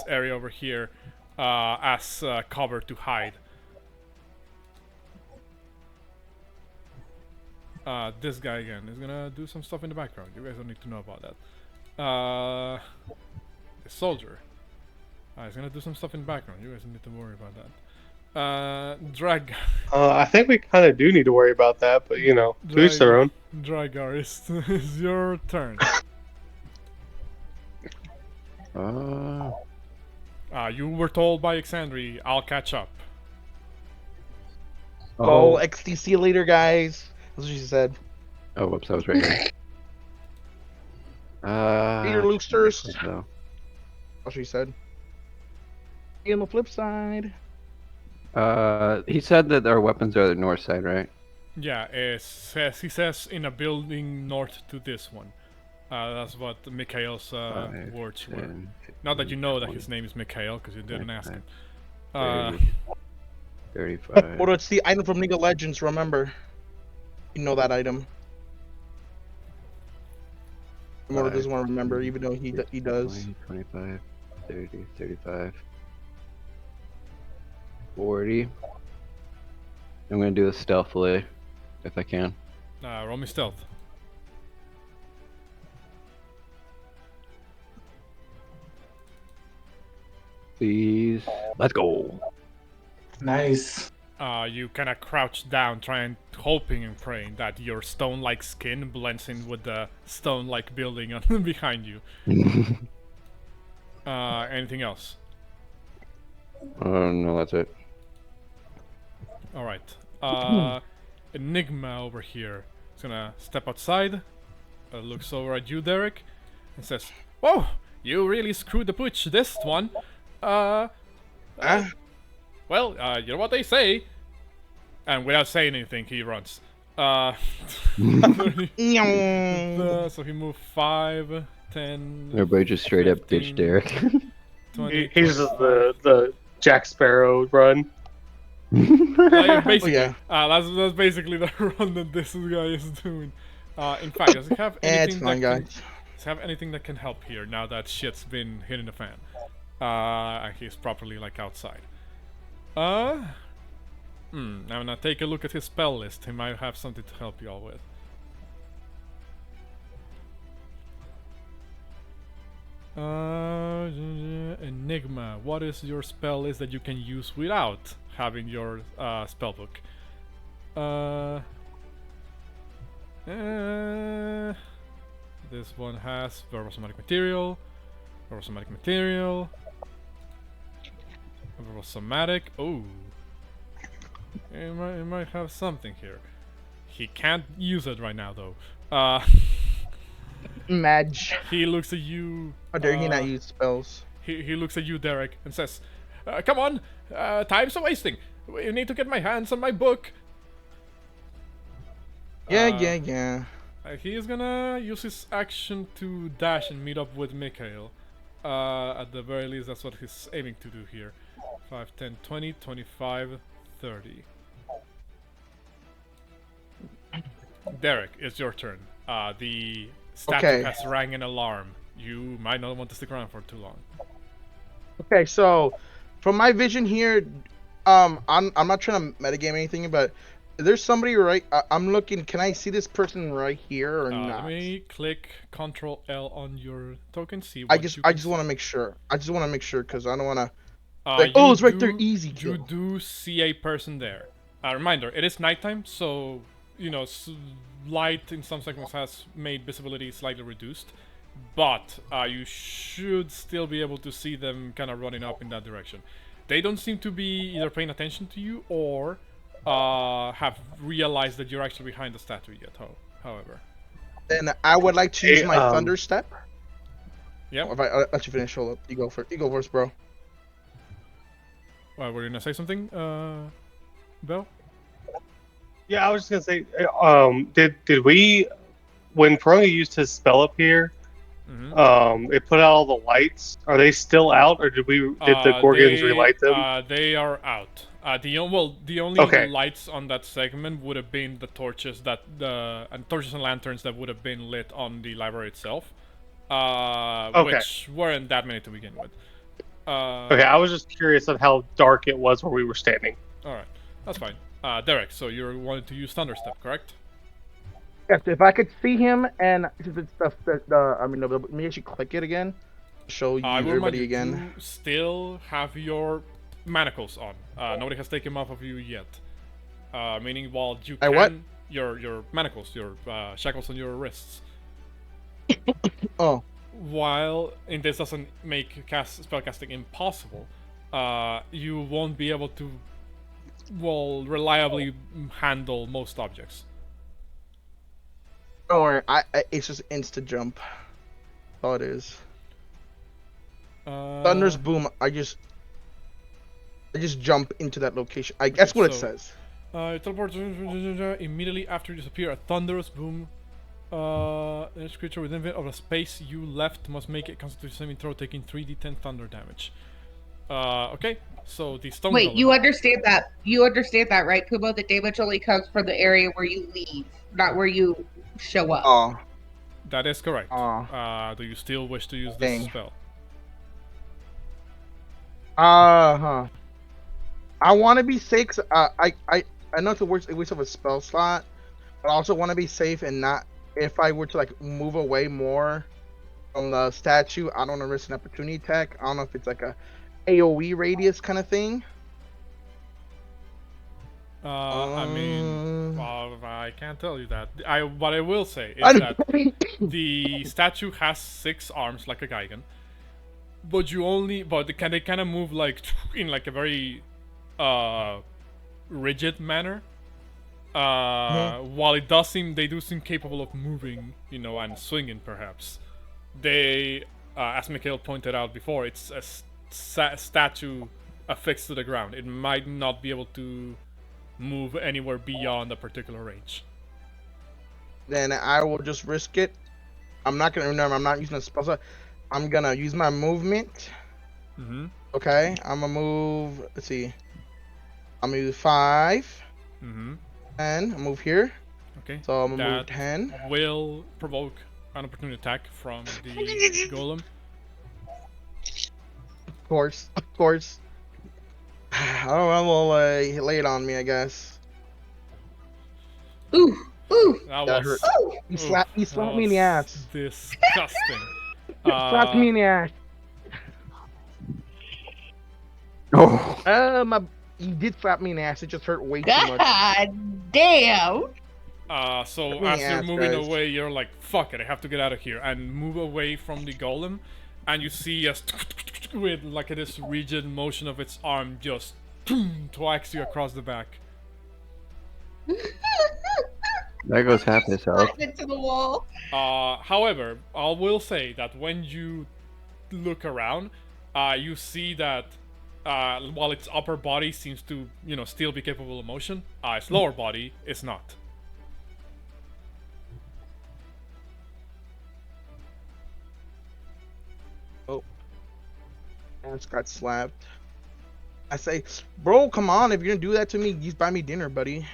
area over here as cover to hide. This guy again is gonna do some stuff in the background. You guys don't need to know about that. The soldier is gonna do some stuff in the background. You guys don't need to worry about that. Drag. I think we kind of do need to worry about that, but you know, to each their own. Drakgar, is your turn. You were told by Exandri, I'll catch up. Oh, XTC later, guys. That's what she said. Oh, whoops, I was right here. Peter Loosters. So. That's what she said. On the flip side. He said that our weapons are the north side, right? Yeah, he says in a building north to this one. That's what Mikhail's 5, words were. 10, Not that 15, you know that 20, his name is Mikhail, because you didn't ask 25, him. 30, 35. Well, it's the item from League of Legends. Remember, you know that item. Moro doesn't want to remember, even though he does. 20, 25, 30, 35, 40. I'm gonna do this stealthily, if I can. Roll me stealth. Please, let's go. Nice. You kind of crouch down, hoping and praying that your stone-like skin blends in with the stone-like building behind you. Anything else? Oh no, that's it. All right. Enigma over here is gonna step outside, looks over at you, Derek, and says, "Whoa, you really screwed the pooch this one. Well, you know what they say." And without saying anything, he runs. So he moved 5, 10. Everybody just straight 15, up ditch Derek. 20, He's just the Jack Sparrow run. basically, yeah. That's basically the run that this guy is doing. In fact, does he have It's anything fine, that guys. does he have anything that can help here now that shit's been hitting the fan? And he's properly like outside. I'm gonna take a look at his spell list. He might have something to help you all with. Enigma. What is your spell list that you can use without having your spellbook? This one has verbal somatic material, verbal somatic material, verbal somatic. Oh, it might have something here. He can't use it right now though. Madge. He looks at you. How dare he not use spells? He looks at you, Derek, and says, "Come on, time's a wasting. We need to get my hands on my book." Yeah. He is gonna use his action to dash and meet up with Mikhail. At the very least, that's what he's aiming to do here. 5, 10, 20, 25, 30. Derek, it's your turn. The statue has rang an alarm. You might not want to stick around for too long. Okay, so from my vision here, I'm not trying to metagame anything, but there's somebody right. I'm looking. Can I see this person right here or not? Let me click Control L on your token. See. I just want to make sure. I just want to make sure because I don't want to. Oh, it's right there. Easy. You do see a person there. Reminder: it is nighttime, so you know light in some segments has made visibility slightly reduced, but you should still be able to see them kind of running up in that direction. They don't seem to be either paying attention to you or have realized that you're actually behind the statue yet. However, then I would like to use my thunder step. Yeah. If I let you finish, hold up. You go first, bro. Were you gonna say something, Bell? Yeah, I was just gonna say, did we, when Porunga used his spell up here, it put out all the lights. Are they still out, or did the Gorgons relight them? They are out. The only lights on that segment would have been the torches torches and lanterns that would have been lit on the library itself, which weren't that many to begin with. Okay, I was just curious of how dark it was where we were standing. All right, that's fine. Derek, so you wanted to use Thunderstep, correct? Yes, if I could see him and since it's let me actually click it again. Show you everybody again. You still have your manacles on. Nobody has taken them off of you yet. Meaning while you can your manacles, your shackles on your wrists. Oh. While this doesn't make spellcasting impossible, you won't be able to reliably handle most objects. Don't worry, it's just insta jump. That's all it is. Thunder's boom. I just jump into that location. That's what it so- says. Teleport immediately after you disappear. A thunderous boom. Each creature within of the space you left must make a Constitution saving throw, taking 3d10 thunder damage. Okay. So the stone. Wait, golem. you understand that? You understand that, right, Pumo? The damage only comes from the area where you leave, not where you show up. Oh, That is correct. Aw. Do you still wish to use Dang. this spell? I want to be safe. 'Cause, I know it's a waste of a spell slot, but I also want to be safe and not. If I were to like move away more from the statue, I don't want to risk an opportunity attack. I don't know if it's like a AOE radius kind of thing. I mean, well, I can't tell you that. What I will say is I that the statue has 6 arms like a Gigan, but they kind of move like in like a very rigid manner. While they do seem capable of moving, and swinging perhaps. They, as Mikhail pointed out before, it's a statue affixed to the ground. It might not be able to move anywhere beyond a particular range. Then I will just risk it. I'm not using a spell slot. I'm gonna use my movement. Mm-hmm. Okay, I'm gonna move. Let's see. I'm gonna move 5. Mm-hmm. 10. I'll move here. Okay. So I'm gonna move That 10. will provoke an opportunity attack from the golem. Of course. Oh, I will lay it on me, I guess. Ooh, ooh, That That was hurt. ooh. He slapped that me in the was ass. Disgusting. Slapped me in the ass. Oh, He did slap me in the ass. It just hurt way too much. God damn. So Let me as you're ask, moving guys. away, you're like, fuck it, I have to get out of here, and move away from the golem, and you see us with like this rigid motion of its arm just twacks you across the back. there goes half his health. Slap into the wall. However, I will say that when you look around, you see that while its upper body seems to, still be capable of motion, its lower body is not. I just got slapped. I say, bro, come on. If you're gonna do that to me, just buy me dinner, buddy.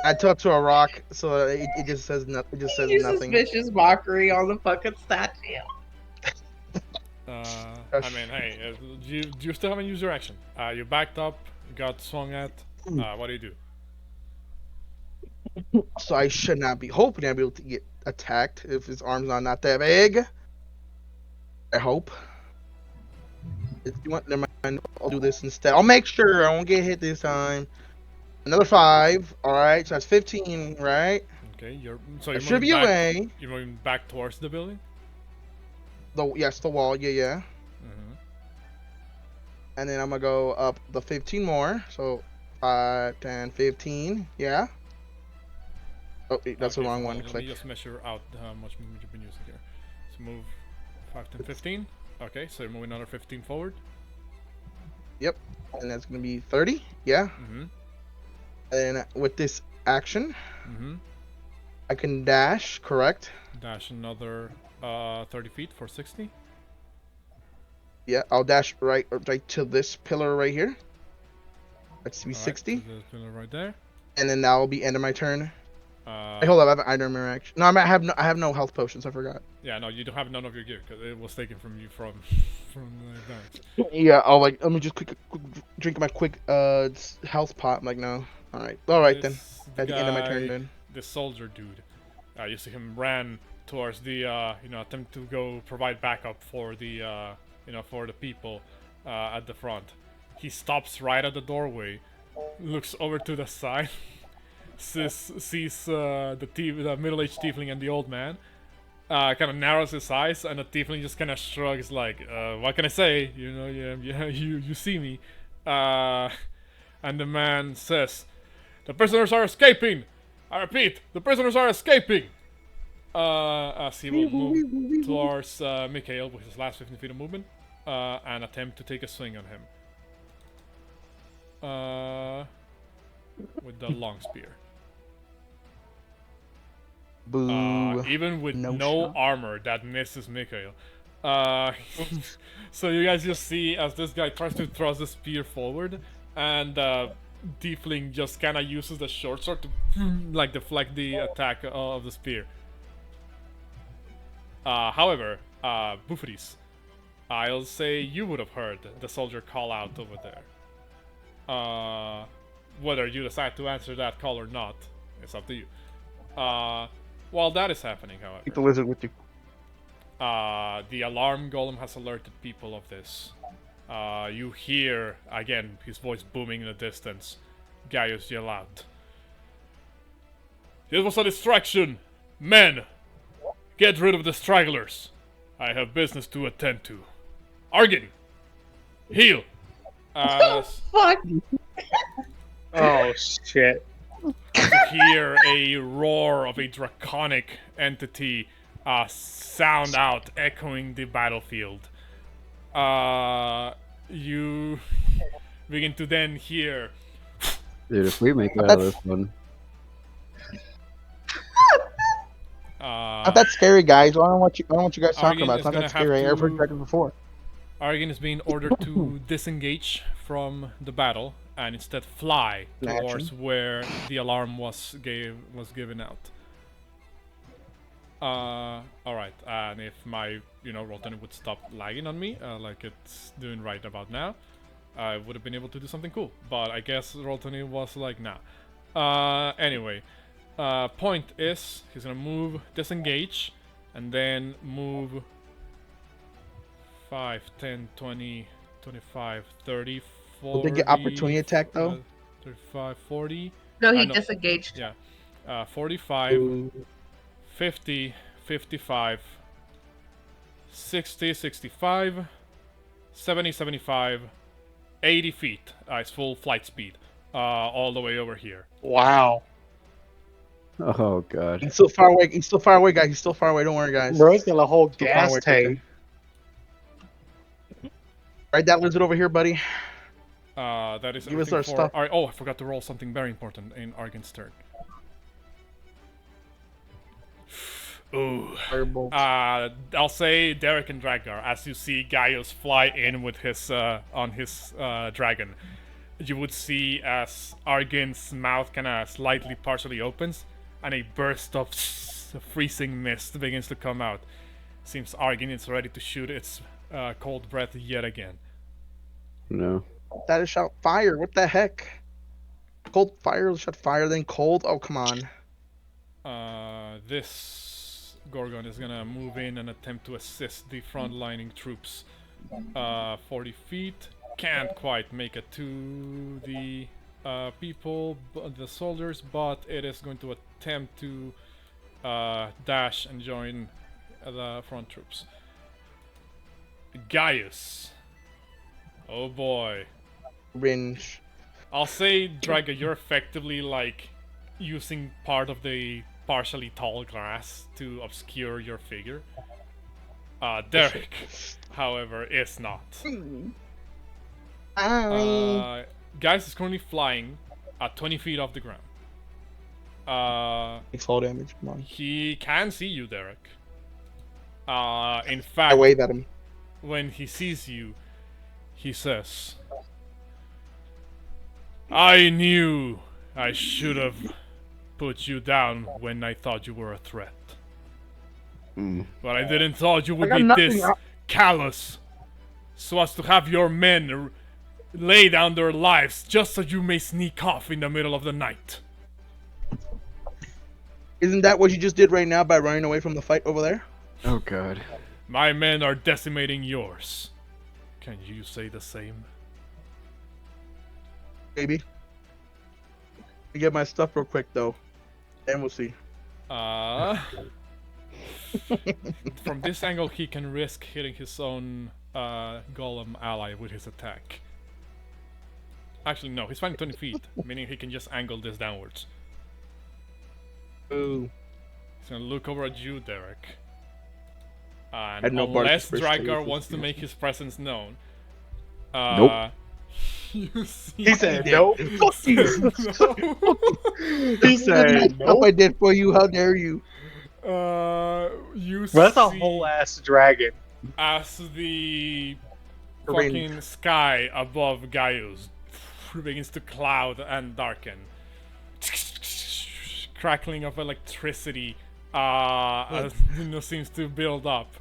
I talk to a rock, so it just says nothing. It just says Your nothing. suspicious mockery on the fucking statue. I mean, hey, you still haven't used your action. You backed up, you got swung at. What do you do? So I should not be hoping I'll be able to get attacked if his arms are not that big. I hope. If you want, never mind. I'll do this instead. I'll make sure I won't get hit this time. Another 5. All right, so that's 15, right? Okay, you're That should moving be back. away. You're moving back towards the building. Yes, the wall. Yeah. Mm-hmm. And then I'm gonna go up the 15 more. So 5, 10, 15. Yeah. Oh, that's the wrong one. Let Click. me just measure out how much movement you've been using here. So move 5, 10, 15. Okay, so you're moving another 15 forward. Yep. And that's gonna be 30. Yeah. Mm-hmm. And with this action, Mm-hmm. I can dash. Correct. Dash another 30 feet for 60. Yeah, I'll dash right to this pillar right here. That's be Alright, 60. so there's a pillar right there. And then that will be end of my turn. Uh, Hey, hold up, I have an item reaction. No, I have no health potions. I forgot. Yeah, no, you don't have none of your gear because it was taken from you from the advance. Yeah, I'll let me just quick drink my quick health pot. I'm like, no. All right then. At the end of my turn then. This soldier dude, you see him ran towards the attempt to go provide backup for the for the people at the front. He stops right at the doorway, looks over to the side, sees the middle-aged tiefling and the old man. Kind of narrows his eyes, and the tiefling just kind of shrugs, like, "What can I say? You see me." And the man says, "The prisoners are escaping. I repeat, the prisoners are escaping." As he will move towards Mikhail with his last 15 feet of movement, and attempt to take a swing on him. with the long spear. Boo. Even with No no shot. armor, that misses Mikhail. So you guys just see as this guy tries to thrust the spear forward, and Tiefling just kind of uses the short sword to like deflect the attack of the spear. However, Bouxfhades, I'll say you would have heard the soldier call out over there. Whether you decide to answer that call or not, it's up to you. While that is happening, however, Keep the lizard with you. the alarm golem has alerted people of this. You hear, again, his voice booming in the distance. Gaius yell out. It was a distraction! Men! Get rid of the stragglers! I have business to attend to. Argon! Heal! Fuck. Oh shit. You hear a roar of a draconic entity sound out, echoing the battlefield. You begin to then hear. Dude, if we make it out of this one. Not that scary, guys. I don't want you guys talking Argon about. is It's not gonna that scary. have I've heard to- dragons before. Argon is being ordered to disengage from the battle and instead fly towards where the alarm was given out. Alright, and if my, Roltony would stop lagging on me, like it's doing right about now, I would have been able to do something cool. But I guess Roltony was like, nah. Anyway, point is, he's gonna move, disengage, and then move 5, 10, 20, 25, 30, 40... Will they get opportunity attack, though? 35, 40... No, he no. disengaged. Yeah. 45, 50, 55, 60, 65, 70, 75, 80 feet. It's full flight speed. All the way over here. Wow. Oh god. He's still far away. He's still far away, guys. He's still far away. Don't worry, guys. Bro's got a whole Still far gas away, tank. Right, that lizard over here, buddy. That is Give us everything our for... stuff. Alright, I forgot to roll something very important in Argon's turn. Ooh. Firebolt. I'll say Derek and Drakgar. As you see Gaius fly in with his on his dragon, you would see as Argon's mouth kind of slightly partially opens, and a burst of freezing mist begins to come out. Seems Argon is ready to shoot its cold breath yet again. No. That is shot fire. What the heck? Cold fire, shot fire, then cold. Oh, come on. This Gorgon is gonna move in and attempt to assist the front-lining troops. 40 feet. Can't quite make it to the the soldiers, but it is going to attempt to dash and join the front troops. Gaius. Oh boy. Ringe. I'll say, Draga, you're effectively like using part of the partially tall grass to obscure your figure. Derek, however, is not. Gaius is currently flying at 20 feet off the ground. Takes fall damage. Come on. He can see you, Derek. In I fact, wave at him. when he sees you, he says, I knew I should have put you down when I thought you were a threat. But I didn't thought you would got be nothing this up. callous, so as to have your men lay down their lives just so you may sneak off in the middle of the night. Isn't that what you just did right now by running away from the fight over there? Oh god. My men are decimating yours. Can you say the same? Maybe. Let me get my stuff real quick, though. And we'll see. From this angle, he can risk hitting his own golem ally with his attack. Actually, no, he's flying 20 feet, meaning he can just angle this downwards. Ooh. He's gonna look over at you, Derek. And had no bardic unless first Drakgar save. wants to make his presence known, Nope. You see He said did. nope. Fuck you. no. He said Stuff nope. I did for you. How dare you? You Well, that's a see whole ass dragon. as the Cringe. fucking sky above Gaius begins to cloud and darken. Crackling of electricity seems to build up.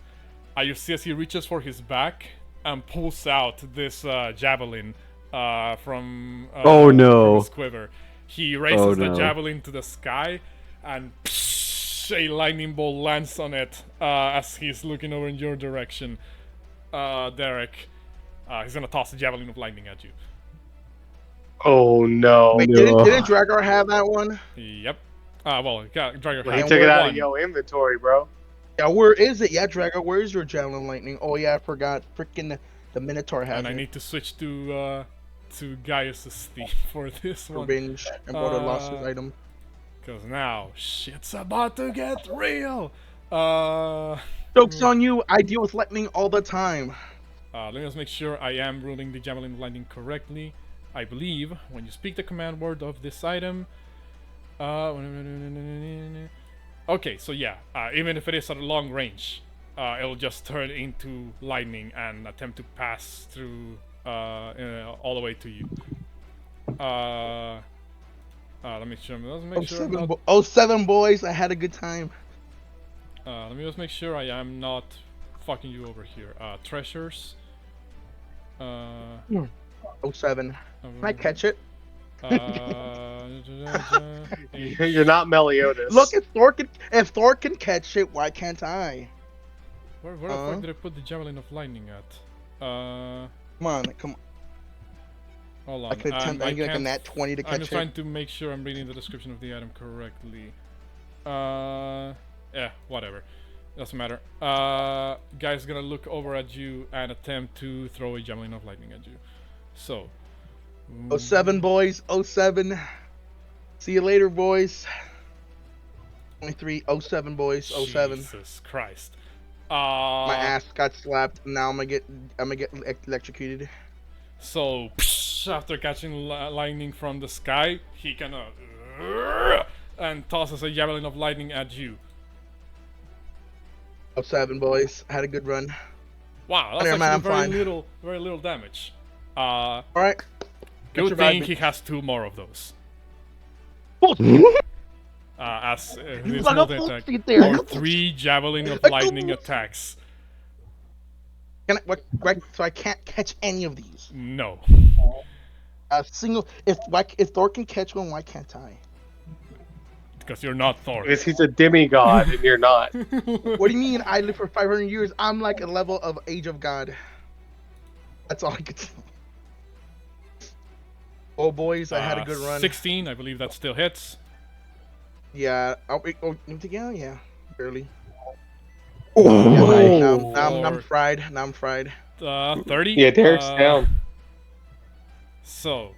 You see as he reaches for his back and pulls out this javelin from his quiver. He raises the javelin to the sky and a lightning bolt lands on it as he's looking over in your direction. Derek, he's gonna toss the javelin of lightning at you. Oh no. Wait, didn't Drakgar have that one? Yep. Well, Drakgar He had took it out one. of your inventory, bro. Yeah, where is it? Yeah, Drakgar, where is your javelin lightning? Oh yeah, I forgot. Freaking the Minotaur has And I it. need to switch to Gaius' theme for this one. Revenge and brother lost his item. Because now, shit's about to get real! Joke's on you, I deal with lightning all the time. Let me just make sure I am ruling the Javelin of Lightning correctly. I believe when you speak the command word of this item... okay, so yeah, even if it is at a long range, it'll just turn into lightning and attempt to pass through all the way to you. Let me sure. Let's make sure. I'm not, 07 boys, I had a good time. let me just make sure I am not fucking you over here. Treasures. 07. Can I catch it? You're not Meliodas. Look, if Thor can catch it, why can't I? Where the fuck did I put the Javelin of Lightning at? Come on. Hold on. I could attempt. I get like a nat 20 to catch it. I'm just trying to make sure I'm reading the description of the item correctly. Yeah, whatever. Doesn't matter. Guy's gonna look over at you and attempt to throw a Javelin of Lightning at you. So. 07 boys, 07. See you later, boys. 23, 07 boys, 07. Jesus Christ. My ass got slapped. Now I'm gonna get electrocuted. So after catching lightning from the sky, he kinda and tosses a Javelin of Lightning at you. 07 boys, had a good run. Wow, that's actually very little damage. All right. Good thing he has 2 more of those. As his multi-attack, or 3 Javelin of Lightning attacks. So I can't catch any of these. No. A single. If Thor can catch one, why can't I? Because you're not Thor. Because he's a demigod and you're not. What do you mean? I lived for 500 years. I'm like a level of Age of God. That's all I could say. Oh boys, I had a good run. 16, I believe that still hits. Yeah. Yeah, barely. Oh. Yeah, now I'm fried. Now I'm fried. 30. Yeah, Derek's down. So,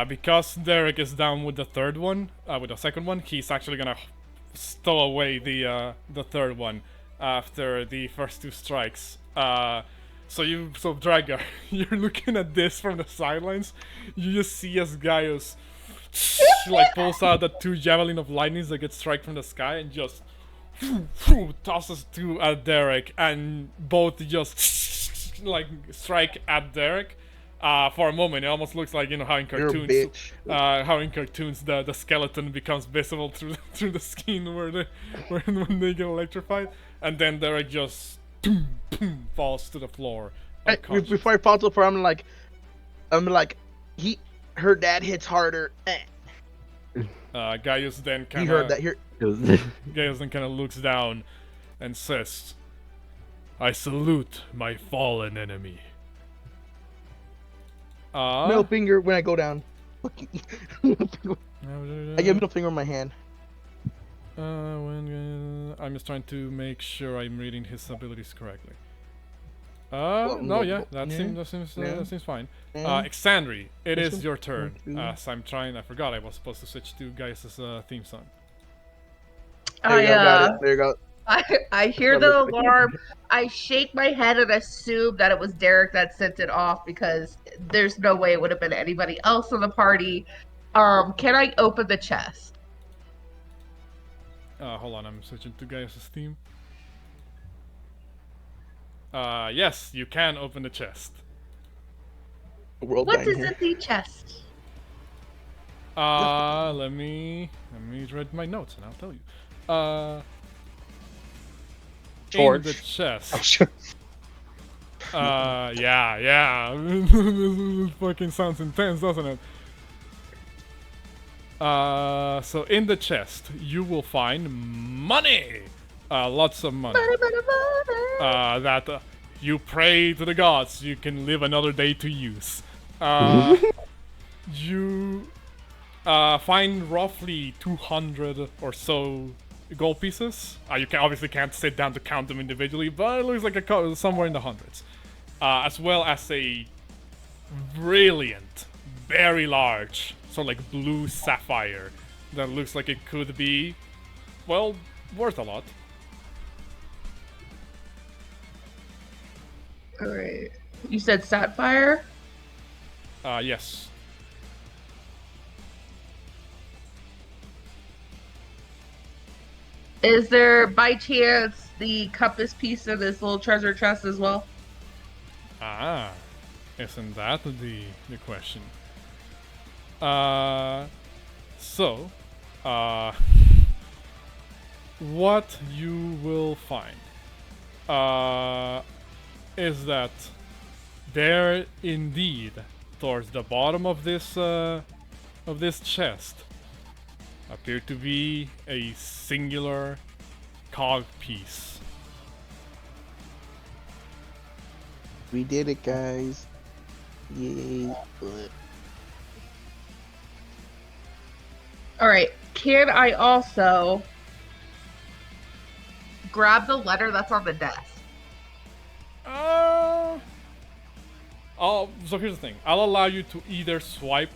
because Derek is down with the third one, with the second one, he's actually gonna stow away the third one after the first 2 strikes. So Drakgar, you're looking at this from the sidelines. You just see as Gaius like pulls out the 2 Javelin of Lightnings that get struck from the sky and just tosses 2 at Derek, and both just like strike at Derek. For a moment, it almost looks like, you know, how in cartoons, the skeleton becomes visible through the skin when they get electrified, and then Derek just falls to the floor. Hey, before I fall to the floor, I'm like, her dad hits harder. Gaius then kind of. You heard that here. Gaius then kind of looks down and says, "I salute my fallen enemy." Middle finger when I go down. I get middle finger in my hand. I'm just trying to make sure I'm reading his abilities correctly. That seems fine. Exandri, it is your turn. I forgot I was supposed to switch to Gaius' theme song. There you go. I hear the alarm. I shake my head and assume that it was Derek that sent it off because there's no way it would have been anybody else in the party. Can I open the chest? Hold on, I'm switching to Gaius' team. Yes, you can open the chest. World What dying is here. in the chest? Let me read my notes and I'll tell you. In the chest. Yeah. This fucking sounds intense, doesn't it? So in the chest, you will find money. Lots of money. That you pray to the gods you can live another day to use. You find roughly 200 or so gold pieces. You obviously can't sit down to count them individually, but it looks like somewhere in the hundreds. As well as a brilliant, very large, sort of like blue sapphire that looks like it could be, well, worth a lot. Alright. You said sapphire? Yes. Is there by chance the compass piece in this little treasure chest as well? Ah, isn't that the question? So, what you will find, is that there indeed, towards the bottom of this chest, appear to be a singular cog piece. We did it, guys. Yay. Alright, can I also grab the letter that's on the desk? So here's the thing. I'll allow you to either swipe,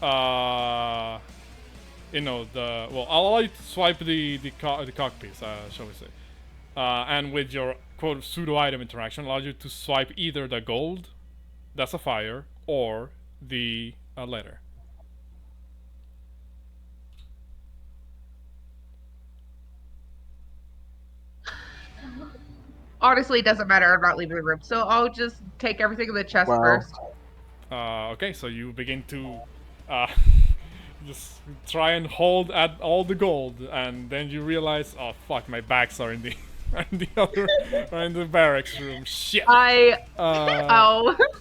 I'll allow you to swipe the cog piece, shall we say. And with your quote pseudo item interaction, allows you to swipe either the gold, the sapphire, or the letter. Honestly, it doesn't matter. I'm not leaving the room. So I'll just take everything in the chest first. Okay, so you begin to just try and hold at all the gold, and then you realize, oh fuck, my bags are in the in the barracks room. Shit.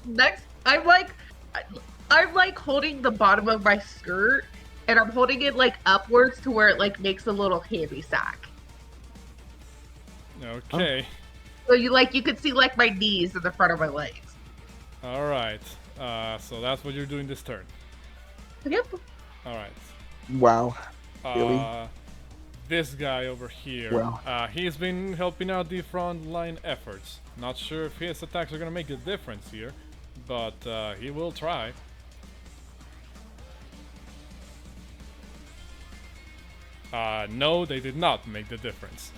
Next, I'm like holding the bottom of my skirt, and I'm holding it like upwards to where it like makes a little handy sack. Okay. So you could see like my knees in the front of my legs. All right. So that's what you're doing this turn. Yep. All right. Wow. Really? This guy over here, Wow. he's been helping out the front line efforts. Not sure if his attacks are gonna make a difference here, but he will try. No, they did not make the difference.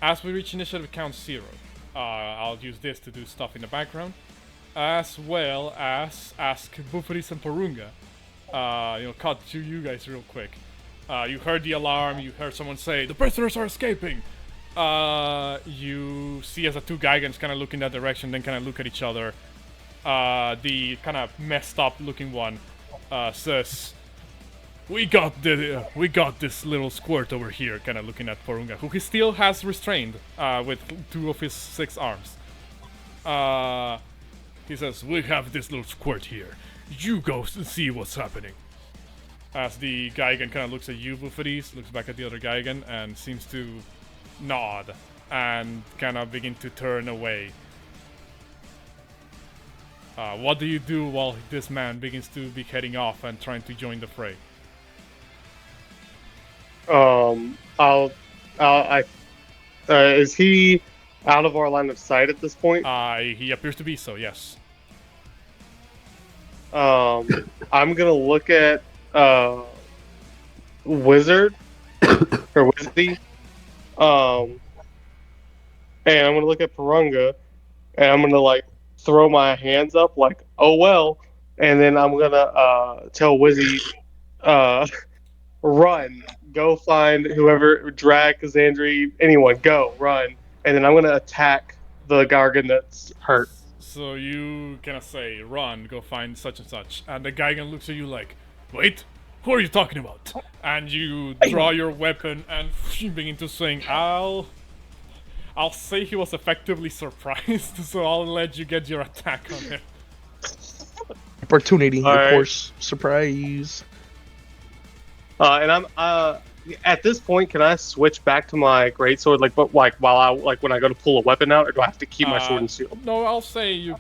As we reach initiative count 0, I'll use this to do stuff in the background, as well as ask Bouxfhades and Porunga. Cut to you guys real quick. You heard the alarm, you heard someone say, "The prisoners are escaping!" You see as the two Gigans kind of look in that direction, then kind of look at each other. The kind of messed up looking one says, We got this little squirt over here," kind of looking at Porunga, who he still has restrained with 2 of his 6 arms. He says, "We have this little squirt here. You go see what's happening." As the Gigan kind of looks at you, Bouxfhades, looks back at the other Gigan, and seems to nod and kind of begin to turn away. What do you do while this man begins to be heading off and trying to join the fray? Is he out of our line of sight at this point? He appears to be so, yes. I'm gonna look at Wizard or Wizzy. And I'm gonna look at Porunga, and I'm gonna like throw my hands up, like, oh well, and then I'm gonna tell Wizzy, uh, run, go find whoever, Drac, Xandri, anyone, go, run, and then I'm gonna attack the Gargan that's hurt. So you gonna say, run, go find such and such, and the guy gonna looks at you like, wait, who are you talking about? And you draw your weapon and begin to swing. I'll say he was effectively surprised, so I'll let you get your attack on him. Opportunity, All of right. course. Surprise. And I'm at this point, can I switch back to my greatsword, like, but like while I like when I go to pull a weapon out, or do I have to keep my sword and shield? No, I'll say you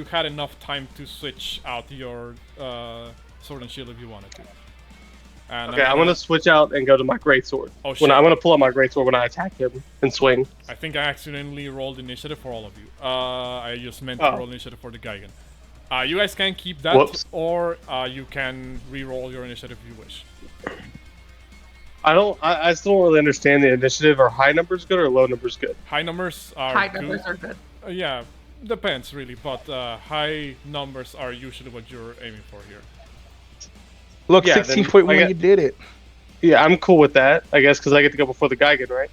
had enough time to switch out your sword and shield if you wanted to. And Okay, I'm gonna switch out and go to my greatsword. Oh, When shit. I'm gonna pull out my greatsword when I attack him and swing. I think I accidentally rolled initiative for all of you. I just meant to roll initiative for the Geigen. You guys can keep that, Whoops. or you can re-roll your initiative if you wish. I still don't really understand the initiative. Are high numbers good or low numbers good? High numbers are High good. numbers are good. Yeah, depends really, but high numbers are usually what you're aiming for here. Look, Yeah, then 16.1, I got- you did it. Yeah, I'm cool with that. I guess because I get to go before the Geigen, right?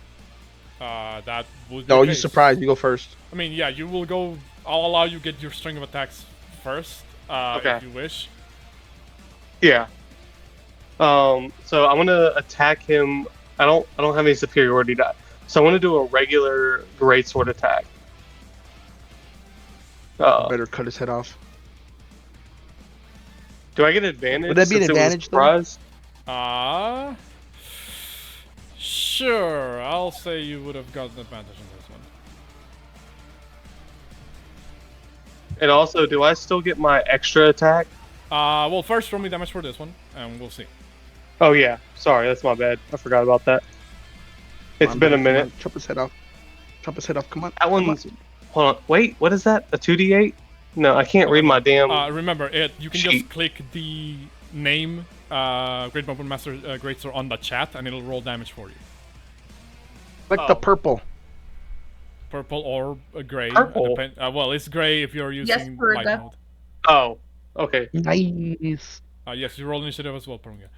That would be No, the you case. surprised. You go first. I mean, yeah, you will go. I'll allow you get your string of attacks first, Okay. if you wish. Yeah. So I'm gonna attack him. I don't have any superiority die, so I'm gonna do a regular greatsword attack. Better cut his head off. Do I get advantage? Would that be an since it was a advantage, though? surprise? Sure. I'll say you would have gotten advantage on this one. And also, do I still get my extra attack? Well, first roll me damage for this one, and we'll see. Oh yeah, sorry, that's my bad. I forgot about that. It's Come on, been a buddy, come minute. on. Chop his head off. Chop his head off. Come on. That come on. one's. Hold on. Wait, what is that? A 2d8? No, I can't read my damn. Remember, you can just sheet. click the name, Great Weapon Master Greatsword on the chat, and it'll roll damage for you. Like the Oh. purple. Purple or gray. Purple? Well, it's gray if you're using light Porunga. mode. Oh, okay. Nice. Yes, you roll initiative as well, Porunga.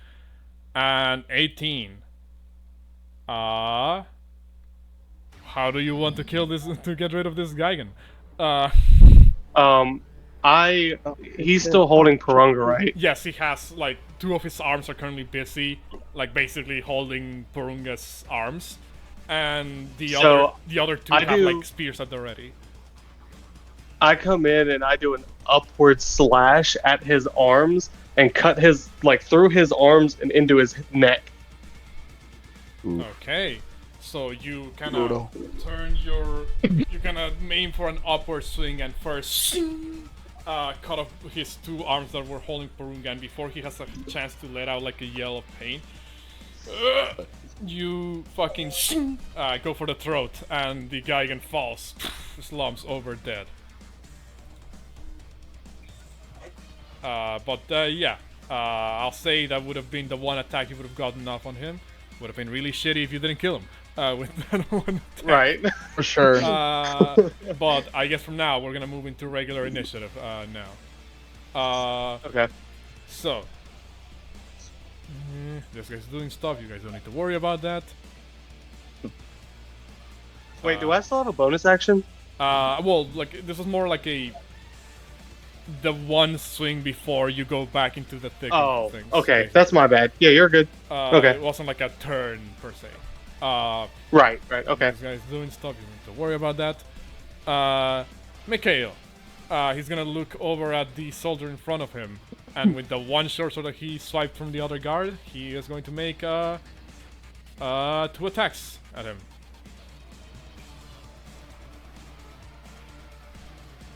And 18. How do you want to kill this to get rid of this Geigen? He's still holding Porunga, right? Yes, he has like 2 of his arms are currently busy, like basically holding Porunga's arms, and the So, other 2 I have do- like spears at the ready. I come in and I do an upward slash at his arms and cut his through his arms and into his neck. Okay, so you kind Brutal. of turn you kind of aim for an upward swing and first cut off his 2 arms that were holding Porunga, and before he has a chance to let out like a yell of pain, you fucking go for the throat, and the Geigen falls, slumps over dead. I'll say that would have been the one attack you would have gotten off on him. Would have been really shitty if you didn't kill him with that one attack. Right. For sure. But I guess from now we're gonna move into regular initiative now. Okay. So this guy's doing stuff. You guys don't need to worry about that. Wait, do I still have a bonus action? Well, like this is more like the one swing before you go back into the thick Oh, of things. okay. That's my bad. Yeah, you're good. Okay. It wasn't like a turn per se. Right. Okay. This guy's doing stuff. You don't need to worry about that. Mikhail. He's gonna look over at the soldier in front of him, and with the one short sword that he swiped from the other guard, he is going to make 2 attacks at him.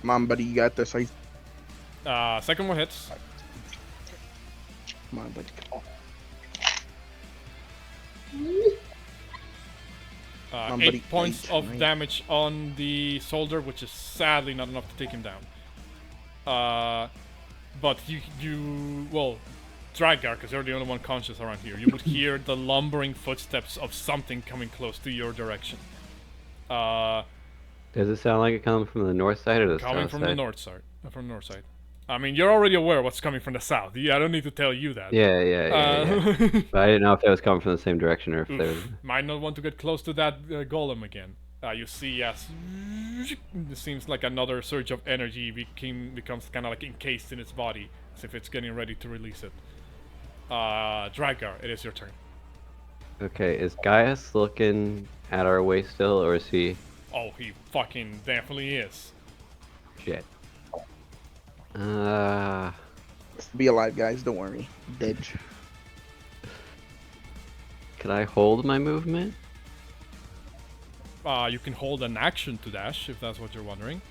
Come on, buddy. You got this. Second one hits. Come on, buddy. Uh, On, 8 buddy. points Eight, of right. damage on the soldier, which is sadly not enough to take him down. But Drakgar, because you're the only one conscious around here, you would hear the lumbering footsteps of something coming close to your direction. Does it sound like it comes from the north side or the south side? Coming from the north side. From the north side. I mean, you're already aware what's coming from the south. Yeah, I don't need to tell you that. Yeah. But I didn't know if it was coming from the same direction or if there was... Might not want to get close to that golem again. You see as it seems like another surge of energy becomes kind of like encased in its body, as if it's getting ready to release it. Drakgar, it is your turn. Okay, is Gaius looking at our way still, or is he... Oh, he fucking definitely is. Shit. Be alive, guys. Don't worry. Dead. Can I hold my movement? You can hold an action to dash, if that's what you're wondering.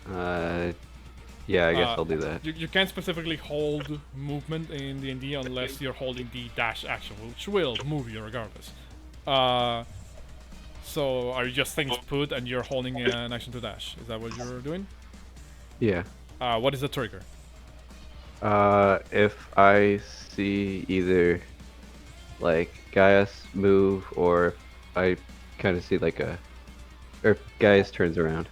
Yeah, I guess I'll do that. You can't specifically hold movement in D&D unless you're holding the dash action, which will move you regardless. So are you just things put and you're holding an action to dash? Is that what you're doing? Yeah. What is the trigger? If I see either, like, Gaius move, or if I kind of see, like, or if Gaius turns around.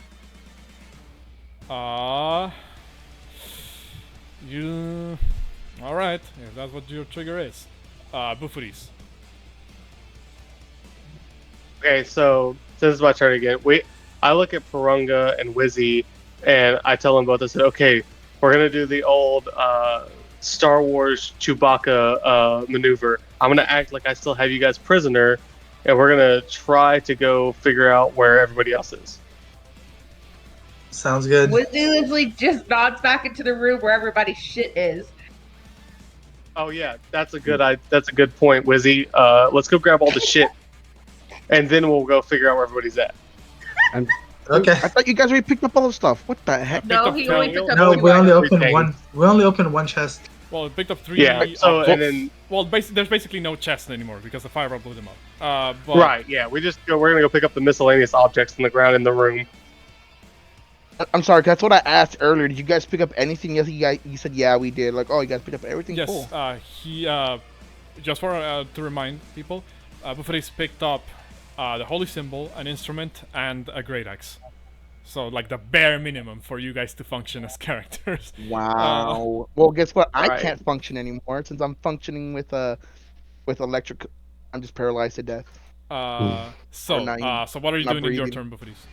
Alright, if that's what your trigger is. Bouxfhades. Okay, so this is my turn again. I look at Porunga and Wizzy, and I tell them both, I said, okay, we're going to do the old Star Wars Chewbacca maneuver. I'm going to act like I still have you guys prisoner, and we're going to try to go figure out where everybody else is. Sounds good. Wizzy literally just nods back into the room where everybody's shit is. Oh yeah, that's a good point, Wizzy. Let's go grab all the shit, and then we'll go figure out where everybody's at. Okay. I thought you guys already picked up all the stuff. What the heck? No, he only picked up No, two we only items. opened one. We only opened one chest. Well, it picked up 3. Yeah. So and then there's basically no chests anymore because the fire blew them up. But right, yeah, we're gonna go pick up the miscellaneous objects on the ground in the room. I'm sorry, that's what I asked earlier. Did you guys pick up anything? Yes, you said yeah, we did. Like, oh, you guys picked up everything. Yes. Cool. He just for to remind people, Bouxfhades picked up the holy symbol, an instrument, and a great axe. So like the bare minimum for you guys to function as characters. Wow. Well, guess what? I right. can't function anymore since I'm functioning with electric. I'm just paralyzed to death. So what are you doing in your turn, Bouxfhades?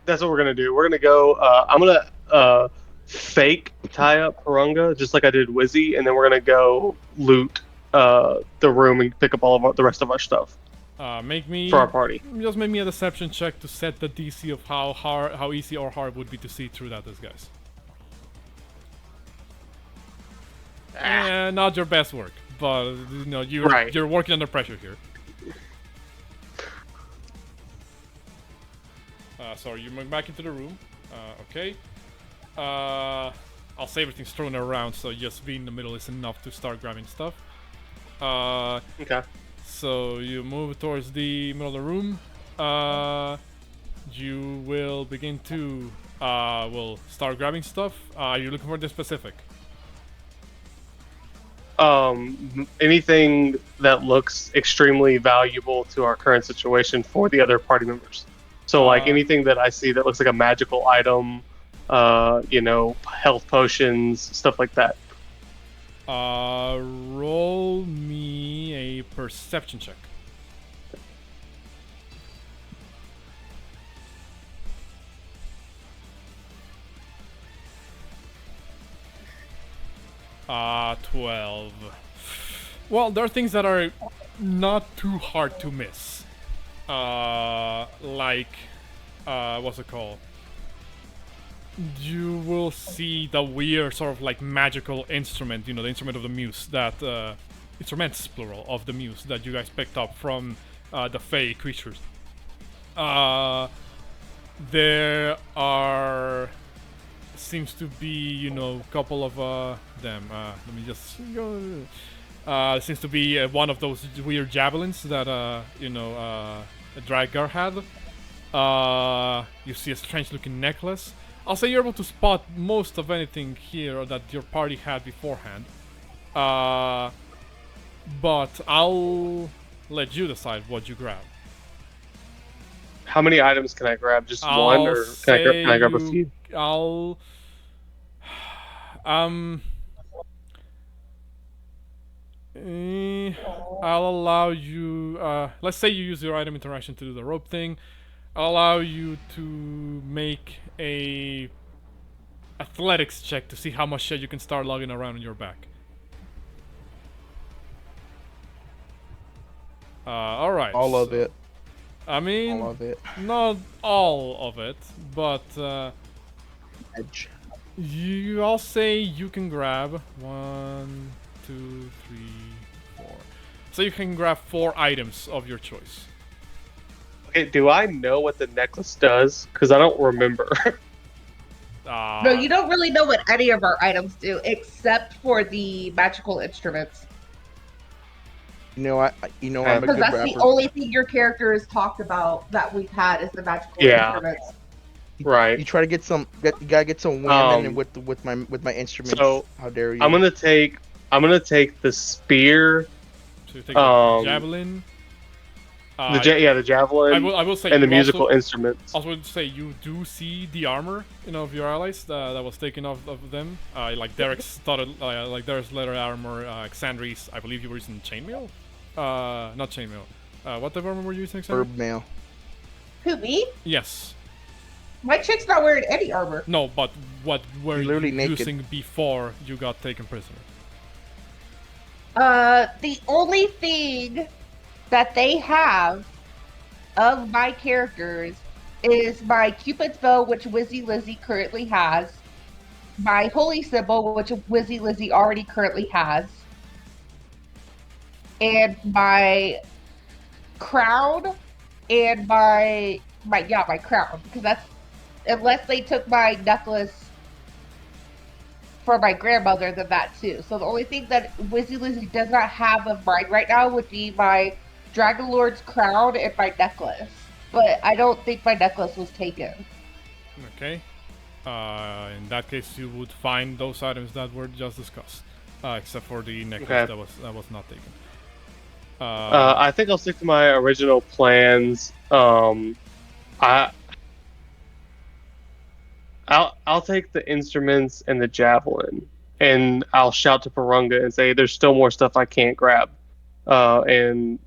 That's what we're gonna do. We're gonna go. I'm gonna fake tie up Porunga just like I did Wizzy, and then we're gonna go loot the room and pick up all of the rest of our stuff. Make me for our party. Just make me a deception check to set the DC of how easy or hard would be to see through that, guys. Not your best work, but you know you're working under pressure here. So you move back into the room. Okay. I'll say everything's thrown around, so just being in the middle is enough to start grabbing stuff. Okay. So you move towards the middle of the room. You will begin to will start grabbing stuff. Are you looking for this specific? Anything that looks extremely valuable to our current situation for the other party members. So like anything that I see that looks like a magical item, health potions, stuff like that. Roll me a perception check. Uh, 12. Well, there are things that are not too hard to miss. What's it called? You will see the weird sort of like magical instrument, the instrument of the muse, that, instruments, plural, of the muse that you guys picked up from, the Fey creatures. There seems to be, a couple of, them, let me just go... seems to be one of those weird javelins that, Drakgar had. You see a strange-looking necklace. I'll say you're able to spot most of anything here that your party had beforehand. But I'll let you decide what you grab. How many items can I grab? Just one, or can I grab a few? I'll I'll allow you. Let's say you use your item interaction to do the rope thing. I'll allow you to make a athletics check to see how much shit you can start lugging around on your back. All right. All of it. I mean, All of it. not all of it, but Edge. I'll say you can grab 1, 2, 3, 4. So you can grab 4 items of your choice. Okay, do I know what the necklace does? Because I don't remember. No, you don't really know what any of our items do, except for the magical instruments. I'm a Because good that's rapper. the only thing your character has talked about that we've had is the magical instruments. Right. You try to get some. You gotta get some whamming with my instruments. So how dare you? I'm gonna take the spear. So you take the javelin. The javelin. I will say and the you musical also, instruments. I would say you do see the armor, of your allies that was taken off of them. Like Derek's started, like Derek's leather armor. Xandri's, I believe you were using chainmail. Not chainmail. What type of armor were you using, Xandri? Herb mail. Who, me? Yes. My chick's not wearing any armor. No, but what were you literally naked. using before you got taken prisoner? The only thing that they have of my characters is my Cupid's bow, which Wizzy Lizzy currently has, my holy symbol, which Wizzy Lizzy already currently has, and my crown and my crown, because that's, unless they took my necklace for my grandmother, then that too. So the only thing that Wizzy Lizzy does not have of mine right now would be my Dragonlord's crown and my necklace. But I don't think my necklace was taken. Okay. In that case, you would find those items that were just discussed, except for the necklace that was not taken. I think I'll stick to my original plans. I'll take the instruments and the javelin, and I'll shout to Porunga and say, "There's still more stuff I can't grab," and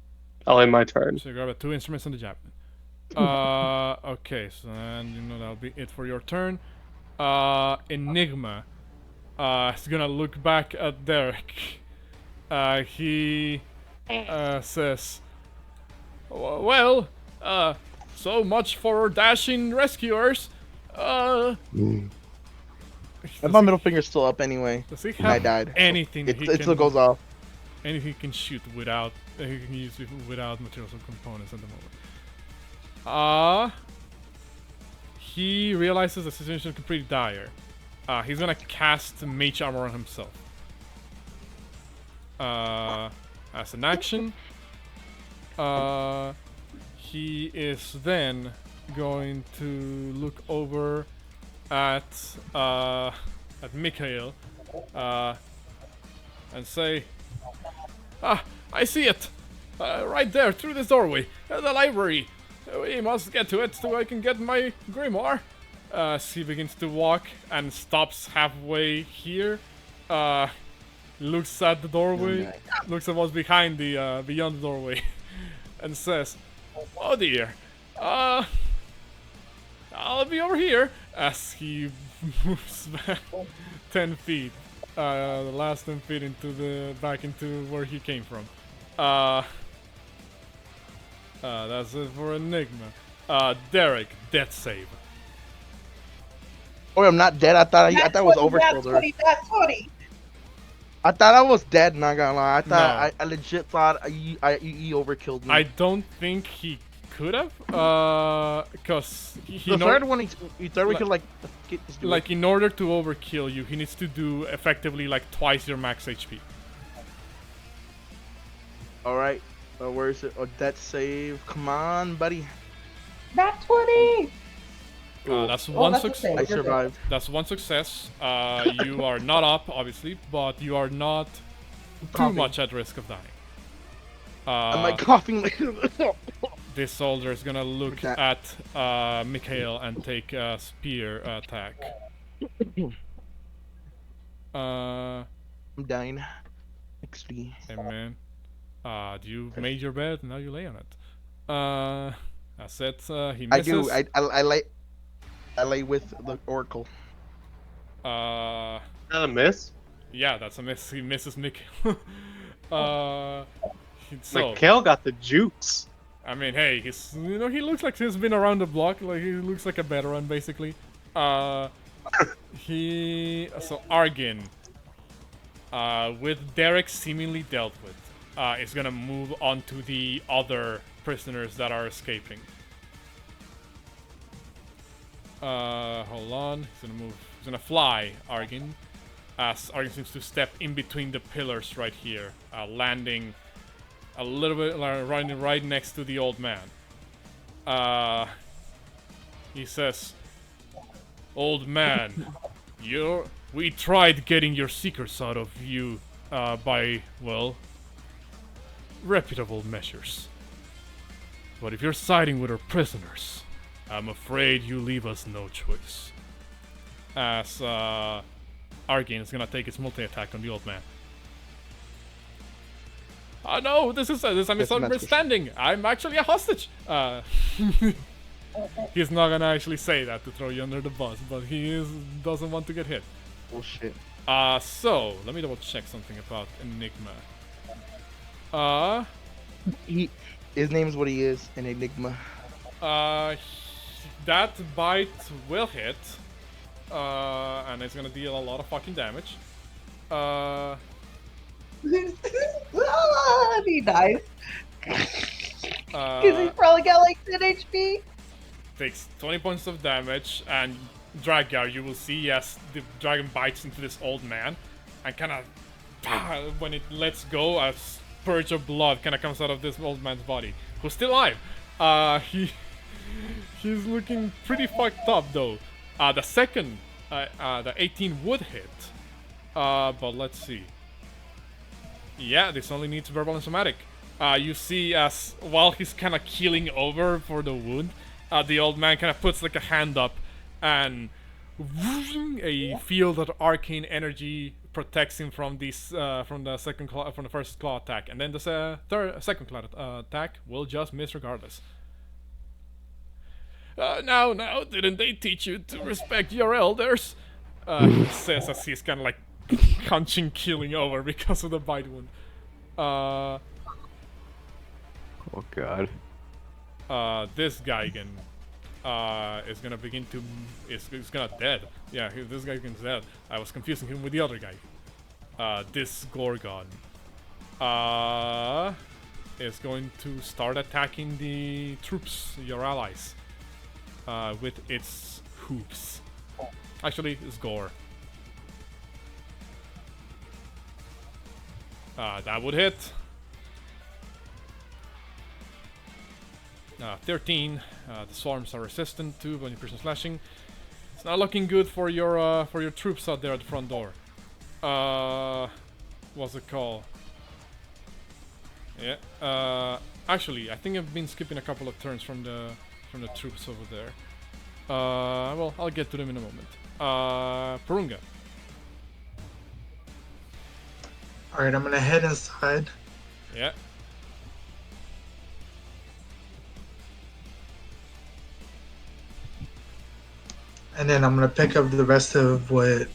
I'll end my turn. So you grab 2 instruments and the javelin. Okay, so then that'll be it for your turn. Enigma is gonna look back at Derek. He says, "Well, so much for dashing rescuers. My middle finger's still up anyway. Does he I have died. anything It still goes off. Anything he can shoot without he can use without materials or components at the moment? He realizes the situation is pretty dire. He's gonna cast Mage Armor on himself. As an action, he is then going to look over at Mikhail and say, I see it! Right there, through this doorway, the library. We must get to it so I can get my grimoire. He begins to walk and stops halfway here. Looks at the doorway, looks at what's behind the beyond the doorway, and says, "Oh dear, I'll be over here." As he moves back 10 feet, the last 10 feet back into where he came from. That's it for Enigma. Derek, death save. Oh, I'm not dead. I thought it was over. That's 20. I thought I was dead. Not gonna lie. No. I legit thought he overkilled me. I don't think he could have, because the third one he could like in order to overkill you, he needs to do effectively like twice your max HP. All right. Where is it? Oh, death save. Come on, buddy. Not 20. That's one that's success. okay. I You're good. survived. That's one success. You are not up, obviously, but you are not too Coughing. much at risk of dying. Am I coughing like This soldier is gonna look What's that? at Mikhail and take a spear attack. I'm dying. XD. Hey man, you made your bed, now you lay on it. That's it. He I misses. do. I lay with the oracle. Is that a miss? Yeah, that's a miss. He misses Mikhail. So, Mikhail got the jukes. I mean, hey, he looks like he's been around the block. Like he looks like a veteran, basically. So Argin, with Derek seemingly dealt with, is gonna move on to the other prisoners that are escaping. Hold on. He's gonna fly, Argin. As Argin seems to step in between the pillars right here, landing a little bit right next to the old man. He says, "Old man, we tried getting your secrets out of you by, well, reputable measures. But if you're siding with our prisoners, I'm afraid you leave us no choice." As Argin is gonna take his multi-attack on the old man. Oh no, this is a misunderstanding. I'm actually a hostage. He's not gonna actually say that to throw you under the bus, but he doesn't want to get hit. Bullshit. So let me double check something about Enigma. His name's what he is, an enigma. That bite will hit. And it's gonna deal a lot of fucking damage. He dies. Because he's probably got like 10 HP. Takes 20 points of damage, and Drakgar, you will see as the dragon bites into this old man, and kind of, when it lets go, a spurge of blood kind of comes out of this old man's body, who's still alive. He's looking pretty fucked up though. The second, the 18 would hit, but let's see. Yeah, this only needs verbal and somatic. You see as, while he's kind of keeling over for the wound, the old man kind of puts like a hand up, and a field of arcane energy protects him from this, from the first claw attack, and then the second claw attack will just miss regardless. Now, didn't they teach you to respect your elders? He says as he's kind of like killing over because of the bite wound. Oh god. This guy again is gonna begin to is gonna dead. Yeah, this guy is dead. I was confusing him with the other guy. This Gorgon is going to start attacking the troops, your allies, with its hoops. Actually, it's Gore. That would hit. 13. The swarms are resistant to when you person slashing. It's not looking good for your troops out there at the front door. What's it called? Yeah. Actually, I think I've been skipping a couple of turns from the troops over there. Well, I'll get to them in a moment. Porunga. Alright, I'm gonna head inside. Yeah. And then I'm gonna pick up the rest of what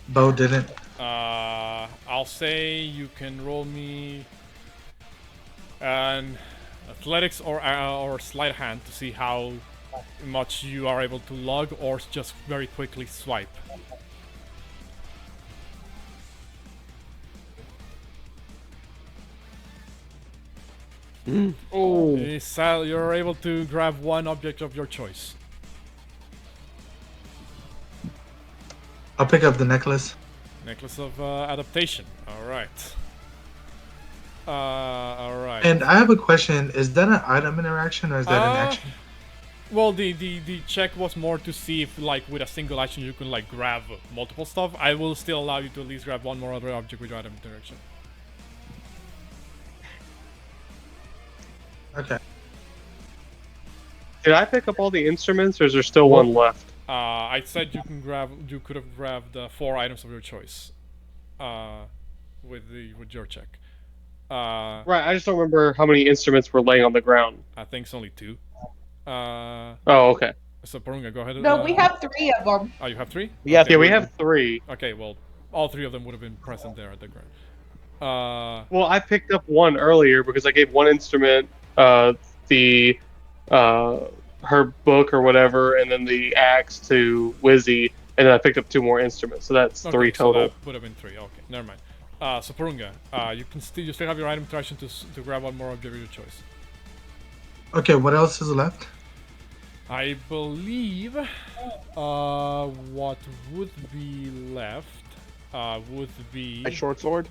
Bo didn't. I'll say you can roll me an athletics or sleight of hand to see how much you are able to log, or just very quickly swipe. Oh. You're able to grab one object of your choice. I'll pick up the necklace. Necklace of adaptation. Alright. Alright. And I have a question. Is that an item interaction or is that an action? Well, the check was more to see if, like, with a single action you can, like, grab multiple stuff. I will still allow you to at least grab one more other object with your item interaction. Okay. Did I pick up all the instruments, or is there still one left? I said you could have grabbed 4 items of your choice, with your check. Right, I just don't remember how many instruments were laying on the ground. I think it's only 2. Oh, okay. So Porunga, go ahead. No, we have 3 of them. Oh, you have 3? Yeah, Okay. Yeah, we have 3. Okay, well, all 3 of them would have been present there at the ground. Well, I picked up one earlier because I gave one instrument, her book or whatever, and then the axe to Wizzy, and then I picked up 2 more instruments, so that's 3 total. So that would have been 3. Okay, never mind. So Porunga, you still have your item interaction to grab one more object of your choice. Okay, what else is left? I believe what would be left would be A short sword.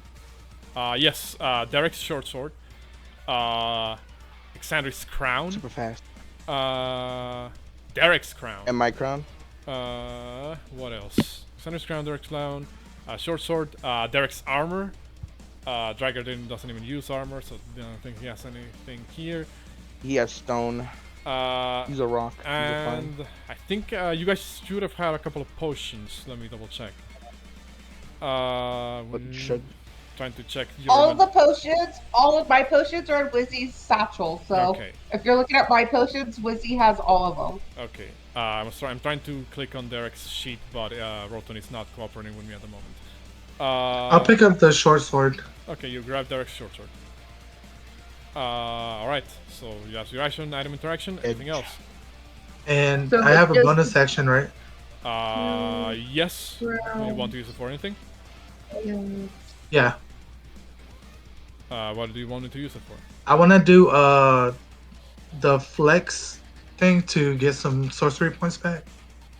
yes, Derek's short sword, Xander's crown, Super fast. Derek's crown, And my crown. what else? Xander's crown, Derek's crown, short sword, Derek's armor. Drakgar doesn't even use armor, so I don't think he has anything here. He has stone. He's a rock. He's a fine. And I think you guys should have had a couple of potions. Let me double check. But should. Trying to check your All of my potions are in Wizzy's satchel. So Okay. if you're looking at my potions, Wizzy has all of them. Okay. I'm sorry. I'm trying to click on Derek's sheet, but Roton is not cooperating with me at the moment. I'll pick up the short sword. Okay, you grab Derek's short sword. Alright, so you have your action, item interaction, anything else? And So I have a just- bonus action, right? Yes. Do you want to use it for anything? Yeah. What do you want to use it for? I want to do the flex thing to get some sorcery points back.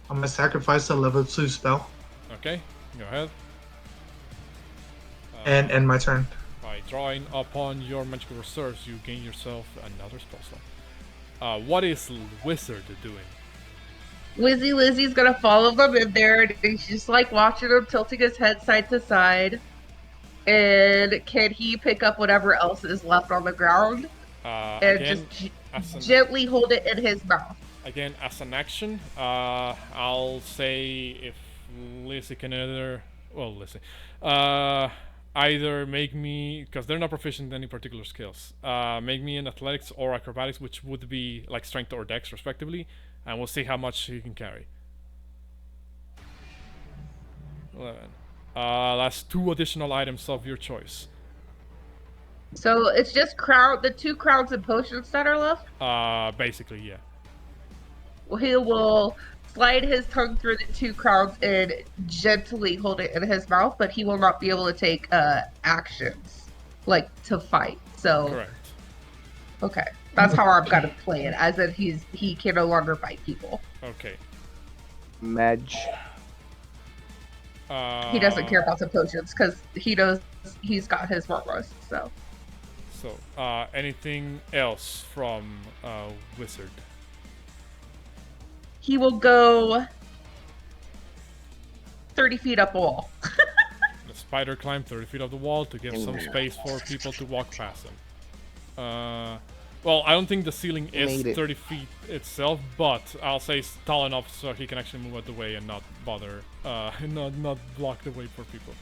I'm going to sacrifice a level 2 spell Okay, go ahead. and end my turn. By drawing upon your magical reserves, you gain yourself another spell slot. What is Wizard doing? Wizzy Lizzie's gonna follow them in there, and he's just like watching him, tilting his head side to side. And can he pick up whatever else is left on the ground and Again, just gently hold it in his mouth? Again, as an action, I'll say if Lizzie can either make me, because they're not proficient in any particular skills, make me in athletics or acrobatics, which would be like strength or dex respectively, and we'll see how much he can carry. 11. That's 2 additional items of your choice. So it's just the 2 crowns and potions that are left? Basically, yeah. Well, he will slide his tongue through the 2 crowns and gently hold it in his mouth, but he will not be able to take actions, like to fight. So, Correct. okay, that's how I'm gonna play it, as if he can no longer fight people. Okay. Madge. He doesn't care about the potions because he knows he's got his Warros. So, anything else from Wizard? he will go 30 feet up a wall. The spider climbed 30 feet up the wall to give some space for people to walk past him. Well, I don't think the ceiling is Made it. 30 feet itself, but I'll say it's tall enough so he can actually move out the way and not bother, not block the way for people.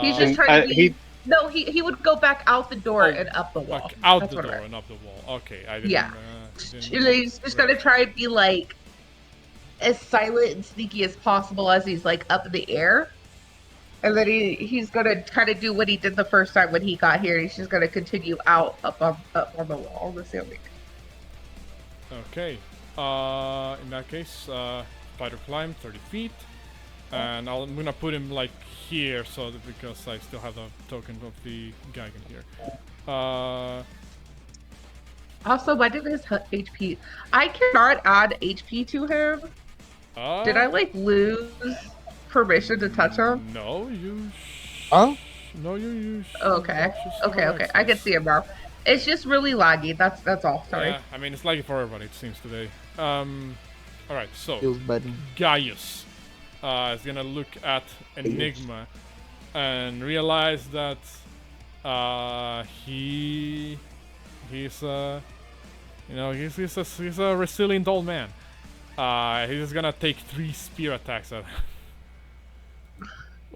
He's just trying to be... he- No, he would go back out the door and up the wall. Like out That's the what I door meant. and up the wall. Okay, I didn't. Yeah. Didn't He's just gonna try and be like as silent and sneaky as possible as he's like up in the air. And then he's gonna kind of do what he did the first time when he got here. He's just gonna continue up on the wall, on the ceiling. Okay. In that case, spider climb 30 feet, and I'm gonna put him like here, so that because I still have the token of the Geigen here. Also, why did his HP? I cannot add HP to him. Did I like lose permission to touch him? No, you. Huh? No, you. Okay. Okay. I can see him now. It's just really laggy. That's all. Sorry. Yeah, I mean it's laggy for everybody. It seems today. Alright, so Feels better. Gaius is gonna look at Enigma and realize that he's he's a resilient old man. He's just gonna take 3 spear attacks at him.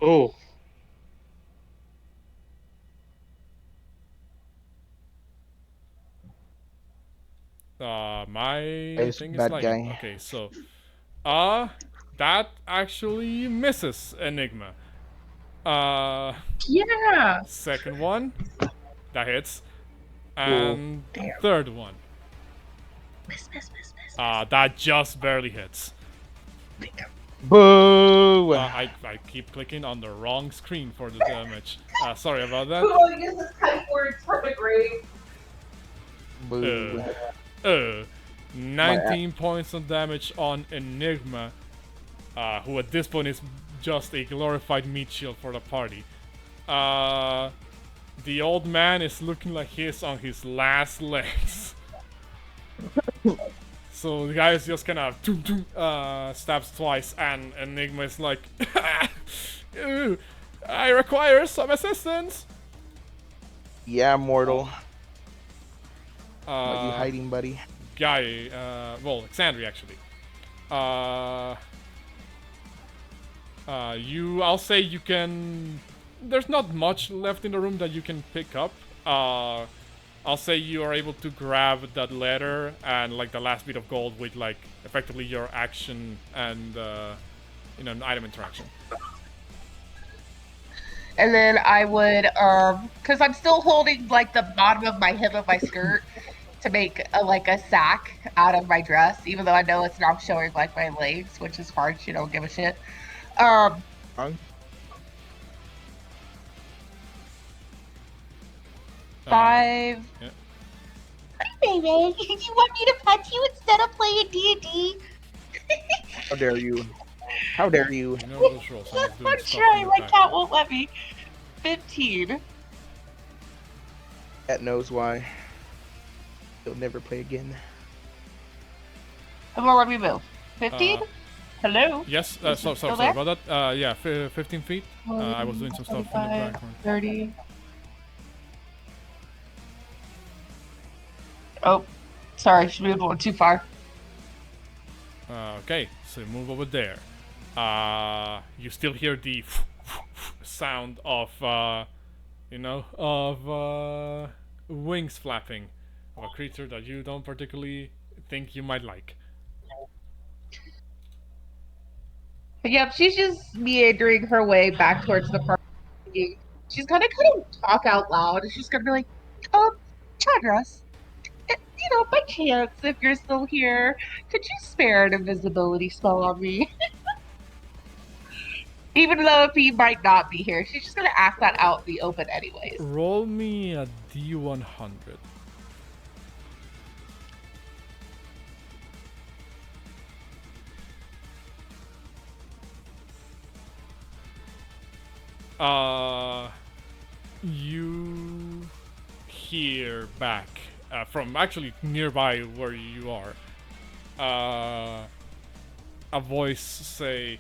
Oh. My Gaius, thing is bad like guy. okay, so that actually misses Enigma. Yeah. Second one, that hits, and third one, Miss. that just barely hits. Boo! I keep clicking on the wrong screen for the damage. Sorry about that. Pumo uses kite words from the grave. Boo. 19 points of damage on Enigma, who at this point is just a glorified meat shield for the party. The old man is looking like he's on his last legs. So the guy is just kind of stabs twice, and Enigma is like, I require some assistance. Yeah, mortal. What Uh, you hiding, buddy? Guy, Alexandria actually. I'll say you can. There's not much left in the room that you can pick up. I'll say you are able to grab that letter and like the last bit of gold with like effectively your action and an item interaction. And then I would, because I'm still holding like the bottom of my hem of my skirt to make a sack out of my dress, even though I know it's now showing like my legs, which is fine. She don't give a shit. Five. Yeah. Hi, baby. You want me to pet you instead of playing D&D? How dare you? How dare you? You know those rolls. I'm I'm trying. My cat won't let me. 15. Cat knows why. He'll never play again. Come on, let me move. 15? Hello? Yes. Sorry there? about that. Yeah, 15 feet. I was doing some stuff in the 25, background. 30. Oh, sorry, she moved one too far. Okay, so you move over there. You still hear the sound of, wings flapping of a creature that you don't particularly think you might like. Yep, she's just meandering her way back towards the party. She's gonna kind of talk out loud. She's gonna be like, Chandras, by chance, if you're still here, could you spare an invisibility spell on me? Even though if he might not be here, she's just gonna ask that out in the open anyways. Roll me a D100. You hear back from actually nearby where you are, a voice say,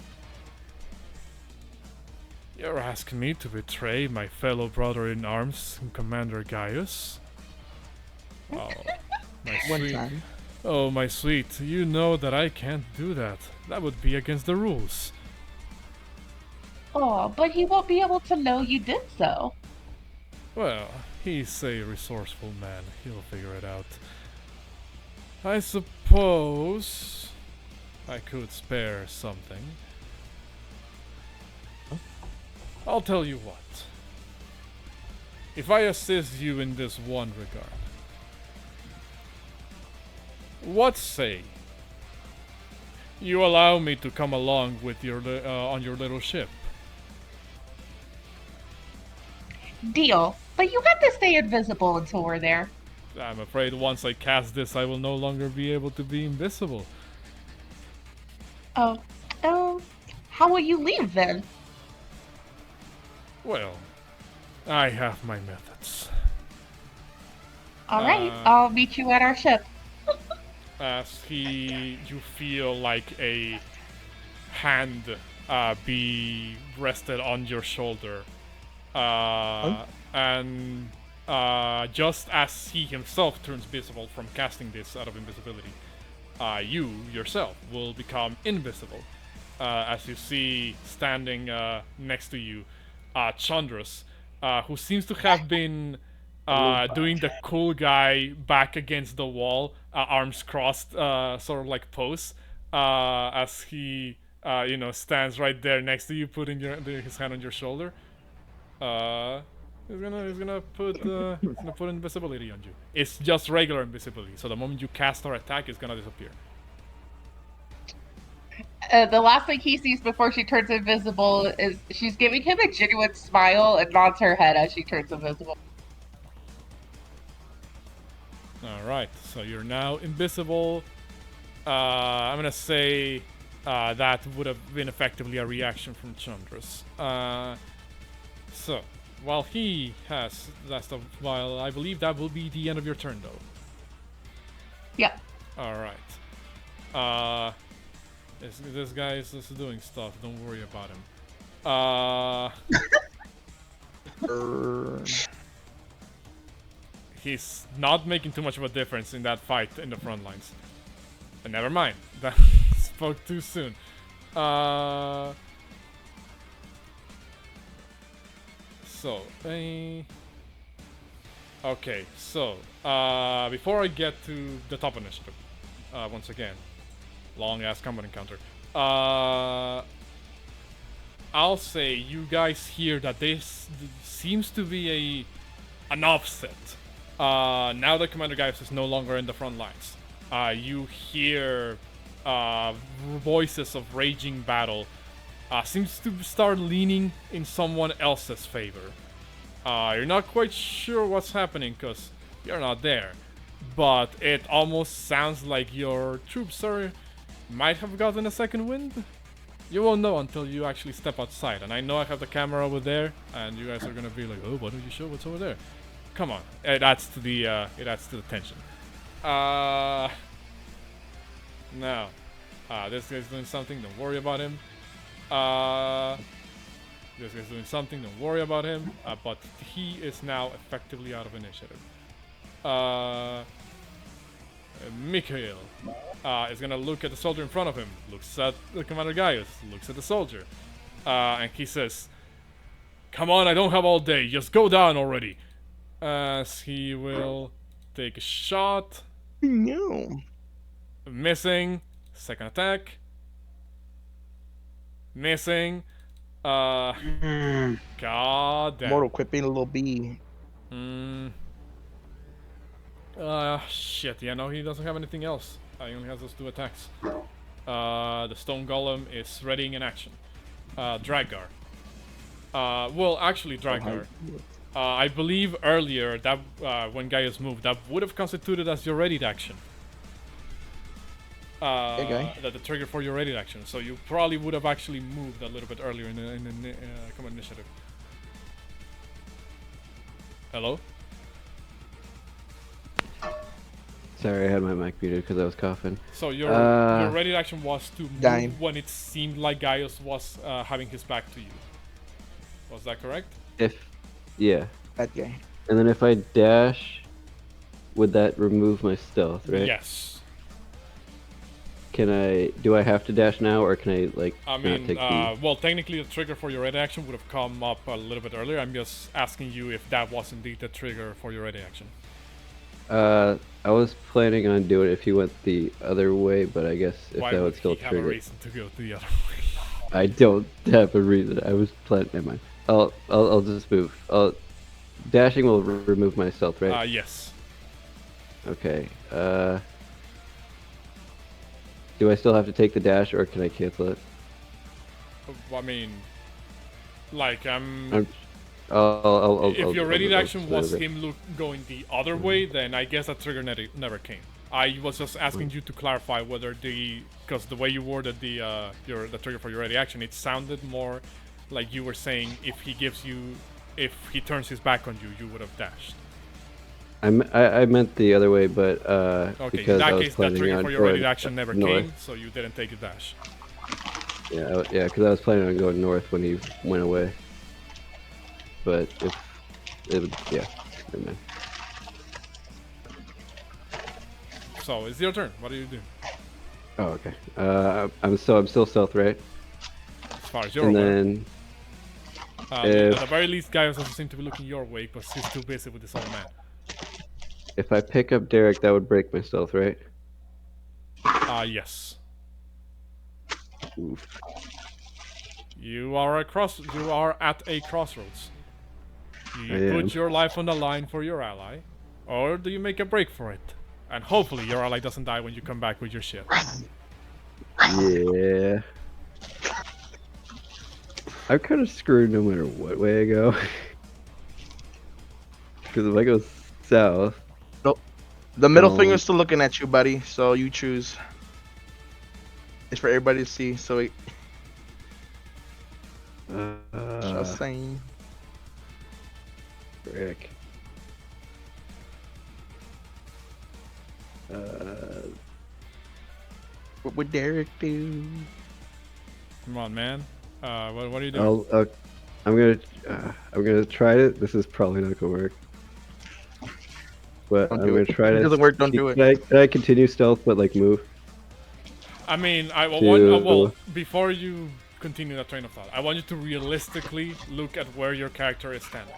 "You're asking me to betray my fellow brother in arms, Commander Gaius? Oh, my One sweet. time. Oh, my sweet, you know that I can't do that. That would be against the rules." Oh, but he won't be able to know you did so. Well, he's a resourceful man. He'll figure it out. I suppose I could spare something. I'll tell you what. If I assist you in this one regard, what say you allow me to come along with your on your little ship? Deal. But you have to stay invisible until we're there. I'm afraid once I cast this, I will no longer be able to be invisible. Oh, how will you leave then? Well, I have my methods. All right, I'll meet you at our ship. as you feel like a hand be rested on your shoulder, and just as he himself turns visible from casting this out of invisibility, you yourself will become invisible. As you see standing next to you, Chandras, who seems to have been doing the cool guy back against the wall, arms crossed, sort of like pose, as he, stands right there next to you, putting his hand on your shoulder. He's gonna put invisibility on you. It's just regular invisibility, so the moment you cast or attack, it's gonna disappear. The last thing he sees before she turns invisible is she's giving him a genuine smile and nods her head as she turns invisible. Alright, so you're now invisible. I'm gonna say that would have been effectively a reaction from Chandras. So, while he has last of while, I believe that will be the end of your turn, though. Yep. Alright. This guy is just doing stuff, don't worry about him. He's not making too much of a difference in that fight in the front lines. And never mind, that spoke too soon. Okay, so, before I get to the top initiative, once again, long-ass combat encounter, I'll say you guys hear that this seems to be an offset. Now that Commander Gaius is no longer in the front lines, you hear voices of raging battle. Seems to start leaning in someone else's favor. You're not quite sure what's happening because you're not there, but it almost sounds like your troops might have gotten a second wind. You won't know until you actually step outside, and I know I have the camera over there, and you guys are gonna be like, "Oh, why don't you show what's over there?" Come on, it adds to the tension. Now, this guy's doing something. Don't worry about him. This guy's doing something. Don't worry about him. But he is now effectively out of initiative. Mikhail is gonna look at the soldier in front of him. Looks at the Commander Gaius. Looks at the soldier, and he says, "Come on, I don't have all day. Just go down already." As he will take a shot. No. Missing. Second attack. Missing. God damn. Mortal quipping a little bee. Shit. Yeah, no, he doesn't have anything else. He only has those 2 attacks. The stone golem is readying in action. Drakgar. Well, actually, Drakgar. I believe earlier that when Gaius moved, that would have constituted as your ready action. The trigger for your ready action. So you probably would have actually moved a little bit earlier in the command initiative. Hello? Sorry, I had my mic muted because I was coughing. So your ready action was to move when it seemed like Gaius was having his back to you. Was that correct? Yeah. That guy. And then if I dash, would that remove my stealth, right? Yes. Do I have to dash now, or can I, not take the... well, technically the trigger for your ready action would have come up a little bit earlier. I'm just asking you if that was indeed the trigger for your ready action. I was planning on doing it if he went the other way, but I guess if that would still trigger... Why would he have a reason to go the other way? I don't have a reason. I was planning... Never mind. I'll just move. Dashing will remove my stealth, right? Yes. Okay. Do I still have to take the dash, or can I cancel it? I mean, like I'll if your ready action was him going the other way, then I guess that trigger never came. I was just asking you to clarify whether because the way you worded the trigger for your ready action, it sounded more like you were saying if he turns his back on you, you would have dashed. I meant the other way, but Okay, in because I that was case, that planning trigger on for your ready going to action never north. came, so you didn't take a dash. Yeah, yeah, because I was planning on going north when he went away. But if it would, yeah, never mind. So it's your turn. What are you doing? Oh, okay. I'm still stealth, right? As far as you're And aware. then At the very least, Gaius doesn't seem to be looking your way, because he's too busy with this other man. if I pick up Derek, that would break my stealth, right? Yes. Oof. You are at a crossroads. Do you I am. put your life on the line for your ally, or do you make a break for it? And hopefully your ally doesn't die when you come back with your shit. Yeah. I'm kind of screwed no matter what way I go. Because if I go south... Nope. The middle finger's still looking at you, buddy, so you choose. It's for everybody to see, so it... Just saying. Frick. What would Derek do? Come on, man. What are you doing? I'm gonna try it. This is probably not gonna work. But I'm gonna try If it to. doesn't work, don't do it. Can I continue stealth but like move? I mean, before you continue that train of thought, I want you to realistically look at where your character is standing.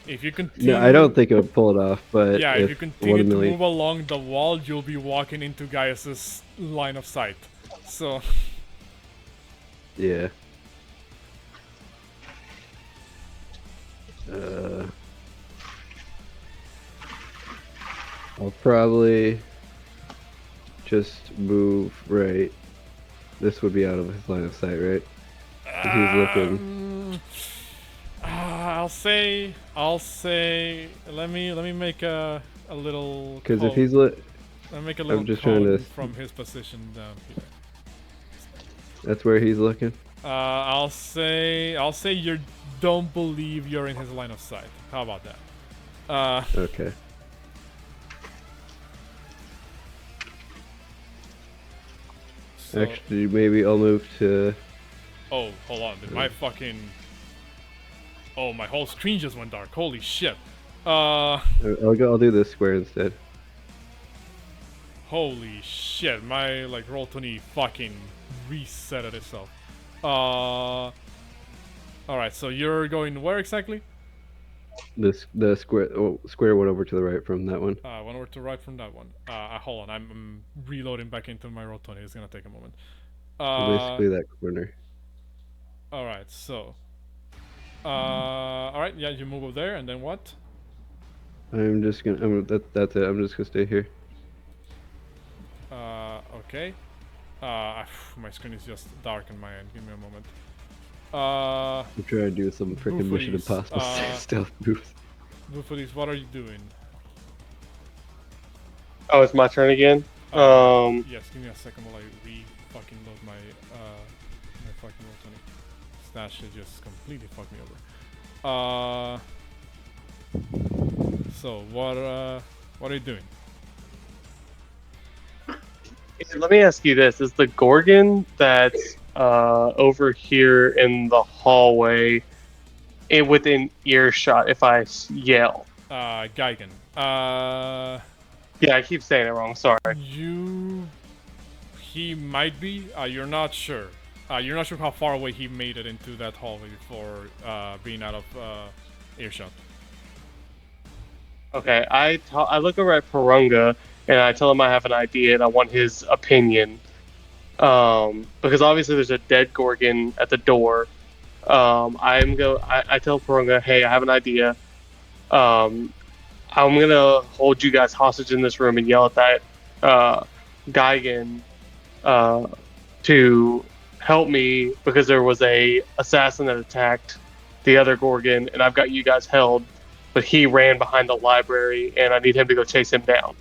If you continue... No, I don't think it would pull it off, but Yeah, if you continue to 1,000,000. move along the wall, you'll be walking into Gaius's line of sight. So... Yeah. I'll probably just move right. This would be out of his line of sight, right? He's looking. I'll say. Let me make a little. Because if he's lit, Let me make a little I'm just cone trying to. from his position down here. That's where he's looking. I'll say you don't believe you're in his line of sight. How about that? Okay. So, Actually, maybe I'll move to. oh, hold on. Did my fucking... Oh, my whole screen just went dark. Holy shit. I'll do this square instead. Holy shit. My, like, Roll20 fucking resetted itself. Alright, so you're going where exactly? The square one over to the right from that one. One over to right from that one. Hold on. I'm reloading back into my Roll20. It's gonna take a moment. So basically that corner. Alright, so... alright, yeah, you move over there, and then what? I'm just gonna. That's it. I'm just gonna stay here. Okay. My screen is just dark on my end. Give me a moment. I'm trying to do some freaking Mission Impossible stealth moves. Bouxfhades, what are you doing? Oh, it's my turn again. Yes, give me a second while I fucking load my my fucking Roll20. That shit just completely fucked me over. So what are you doing? Let me ask you this: is the Gorgon that's over here in the hallway within earshot if I yell? Geigen. Yeah, I keep saying it wrong. Sorry. He might be. You're not sure. You're not sure how far away he made it into that hallway before being out of earshot. Okay, I look over at Porunga and I tell him I have an idea and I want his opinion. Because obviously there's a dead Gorgon at the door. I tell Porunga, hey, I have an idea. I'm gonna hold you guys hostage in this room and yell at that Geigen to help me because there was a assassin that attacked the other Gorgon and I've got you guys held, but he ran behind the library and I need him to go chase him down.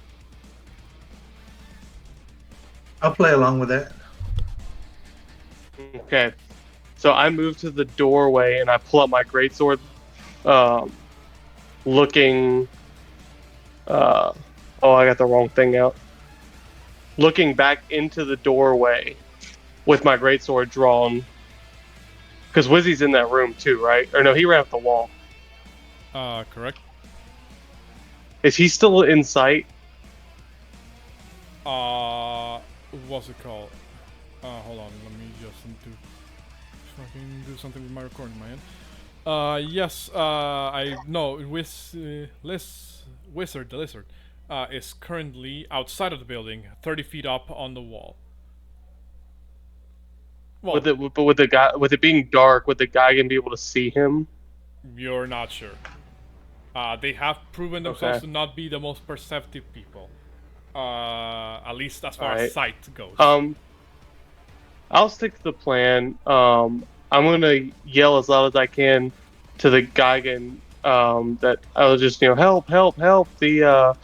I'll play along with that. Okay, so I move to the doorway and I pull out my greatsword, looking. Oh, I got the wrong thing out. Looking back into the doorway with my greatsword drawn. Because Wizzy's in that room too, right? Or no, he ran up the wall. Correct. Is he still in sight? What's it called? Hold on, let me just fucking do something with my recording, man. Yes, I know. Wizard, the lizard, is currently outside of the building, 30 feet up on the wall. Well, With the guy, with it being dark, would the guy gonna be able to see him? you're not sure. They have proven themselves to not be the most perceptive people. At least as far as sight goes. I'll stick to the plan. I'm gonna yell as loud as I can to the Geigen that I was just help, help, help. The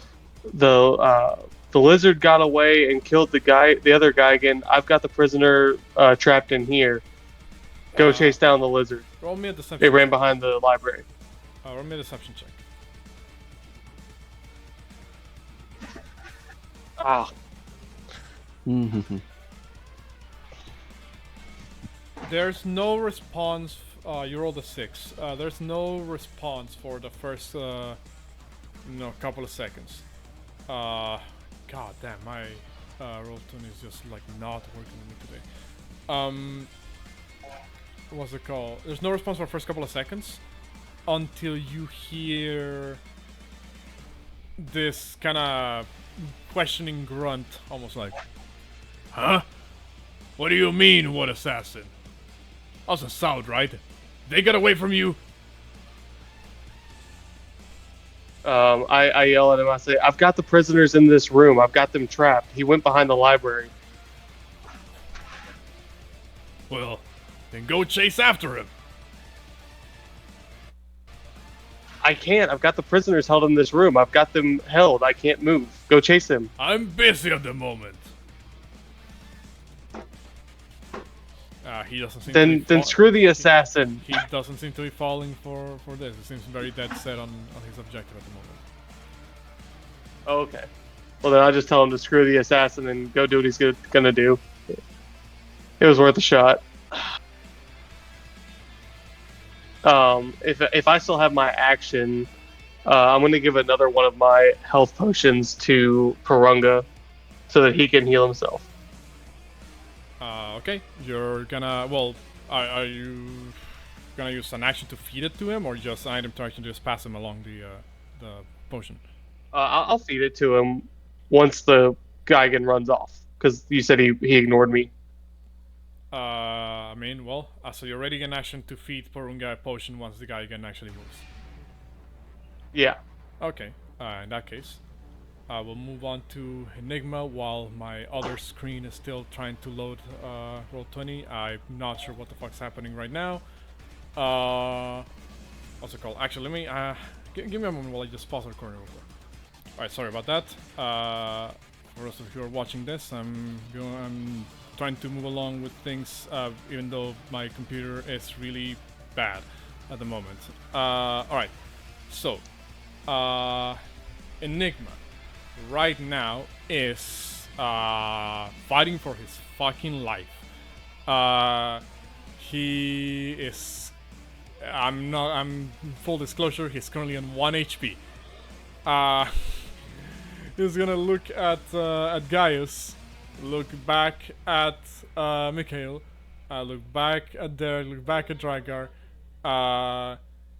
lizard got away and killed the other Geigen. I've got the prisoner trapped in here. Go chase down the lizard. Roll me a deception. It ran behind the library. Roll me a deception check. Ah. There's no response. You rolled a 6. There's no response for the first, couple of seconds. God damn, my roll tune is just like not working with me today. What's it called? There's no response for the first couple of seconds until you hear this kind of questioning grunt, almost like, "Huh? What do you mean, what assassin? Doesn't sound right. They got away from you?" I yell at him. I say, "I've got the prisoners in this room. I've got them trapped. He went behind the library." Well, then go chase after him. I can't. I've got the prisoners held in this room. I've got them held. I can't move. Go chase him. I'm busy at the moment. He doesn't seem to be then screw the assassin. He doesn't seem to be falling for this. He seems very dead set on his objective at the moment. Oh, okay. Well, then I'll just tell him to screw the assassin and go do what he's gonna do. It was worth a shot. If I still have my action, I'm gonna give another one of my health potions to Porunga so that he can heal himself. Okay, you're gonna. Well, are you gonna use an action to feed it to him, or just an item to actually just pass him along the potion? I'll feed it to him once the Geigen runs off, because you said he ignored me. I mean, well, so you're ready an action to feed Porunga a potion once the Geigen actually moves. Yeah. Okay, in that case, I will move on to Enigma while my other screen is still trying to load Roll20. I'm not sure what the fuck's happening right now. What's it called? Actually, let me give me a moment while I just pause the recording real quick. Alright, sorry about that. For those of you who are watching this, I'm trying to move along with things, even though my computer is really bad at the moment. Alright, so Enigma right now is fighting for his fucking life. He is. I'm full disclosure. He's currently on 1 HP. He's gonna look at Gaius, look back at Mikhail, look back at Derek, look back at Drakgar.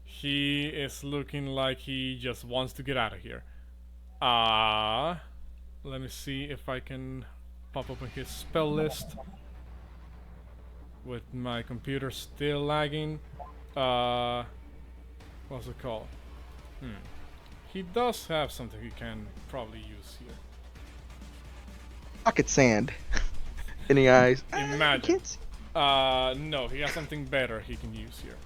He is looking like he just wants to get out of here. Let me see if I can pop open his spell list with my computer still lagging. What's it called? He does have something he can probably use here. Pocket sand. Any eyes? Imagine. No, he has something better he can use here.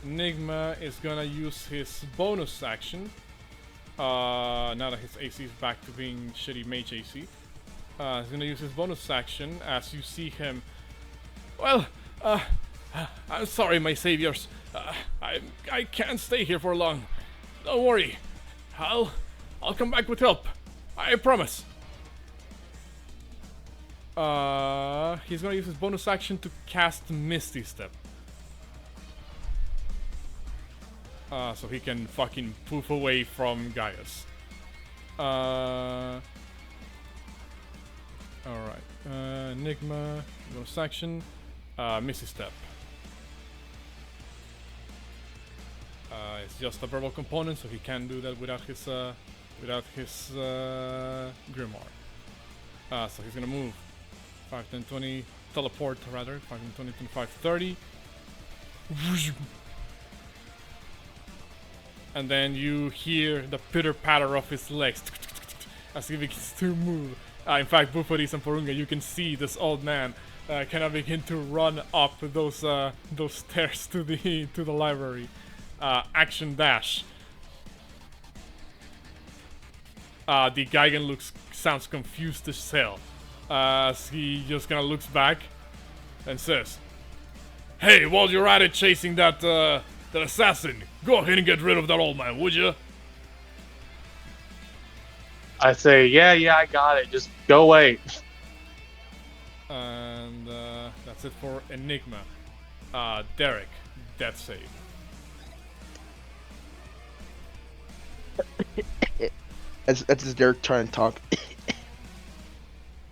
Enigma is gonna use his bonus action. Now that his AC is back to being shitty mage AC. He's gonna use his bonus action as you see him. Well, I'm sorry, my saviors. I can't stay here for long. Don't worry. I'll come back with help. I promise. He's gonna use his bonus action to cast Misty Step. So he can fucking poof away from Gaius. Alright. Enigma, bonus action, Misty Step. It's just a verbal component, so he can't do that without his Grimoire. So he's gonna move 5, 10, 20, teleport rather, 5, 10, 20, 25, 30. And then you hear the pitter-patter of his legs as he begins to move. In fact, Bouxfhades and Porunga, you can see this old man kind of begin to run up those stairs to the library. Action dash. The Gigan sounds confused as hell. As he just kind of looks back and says, "Hey, while you're at it chasing that assassin, go ahead and get rid of that old man, would you?" I say, yeah, I got it. Just go away. And that's it for Enigma. Derek, death save. That's just Derek trying to talk.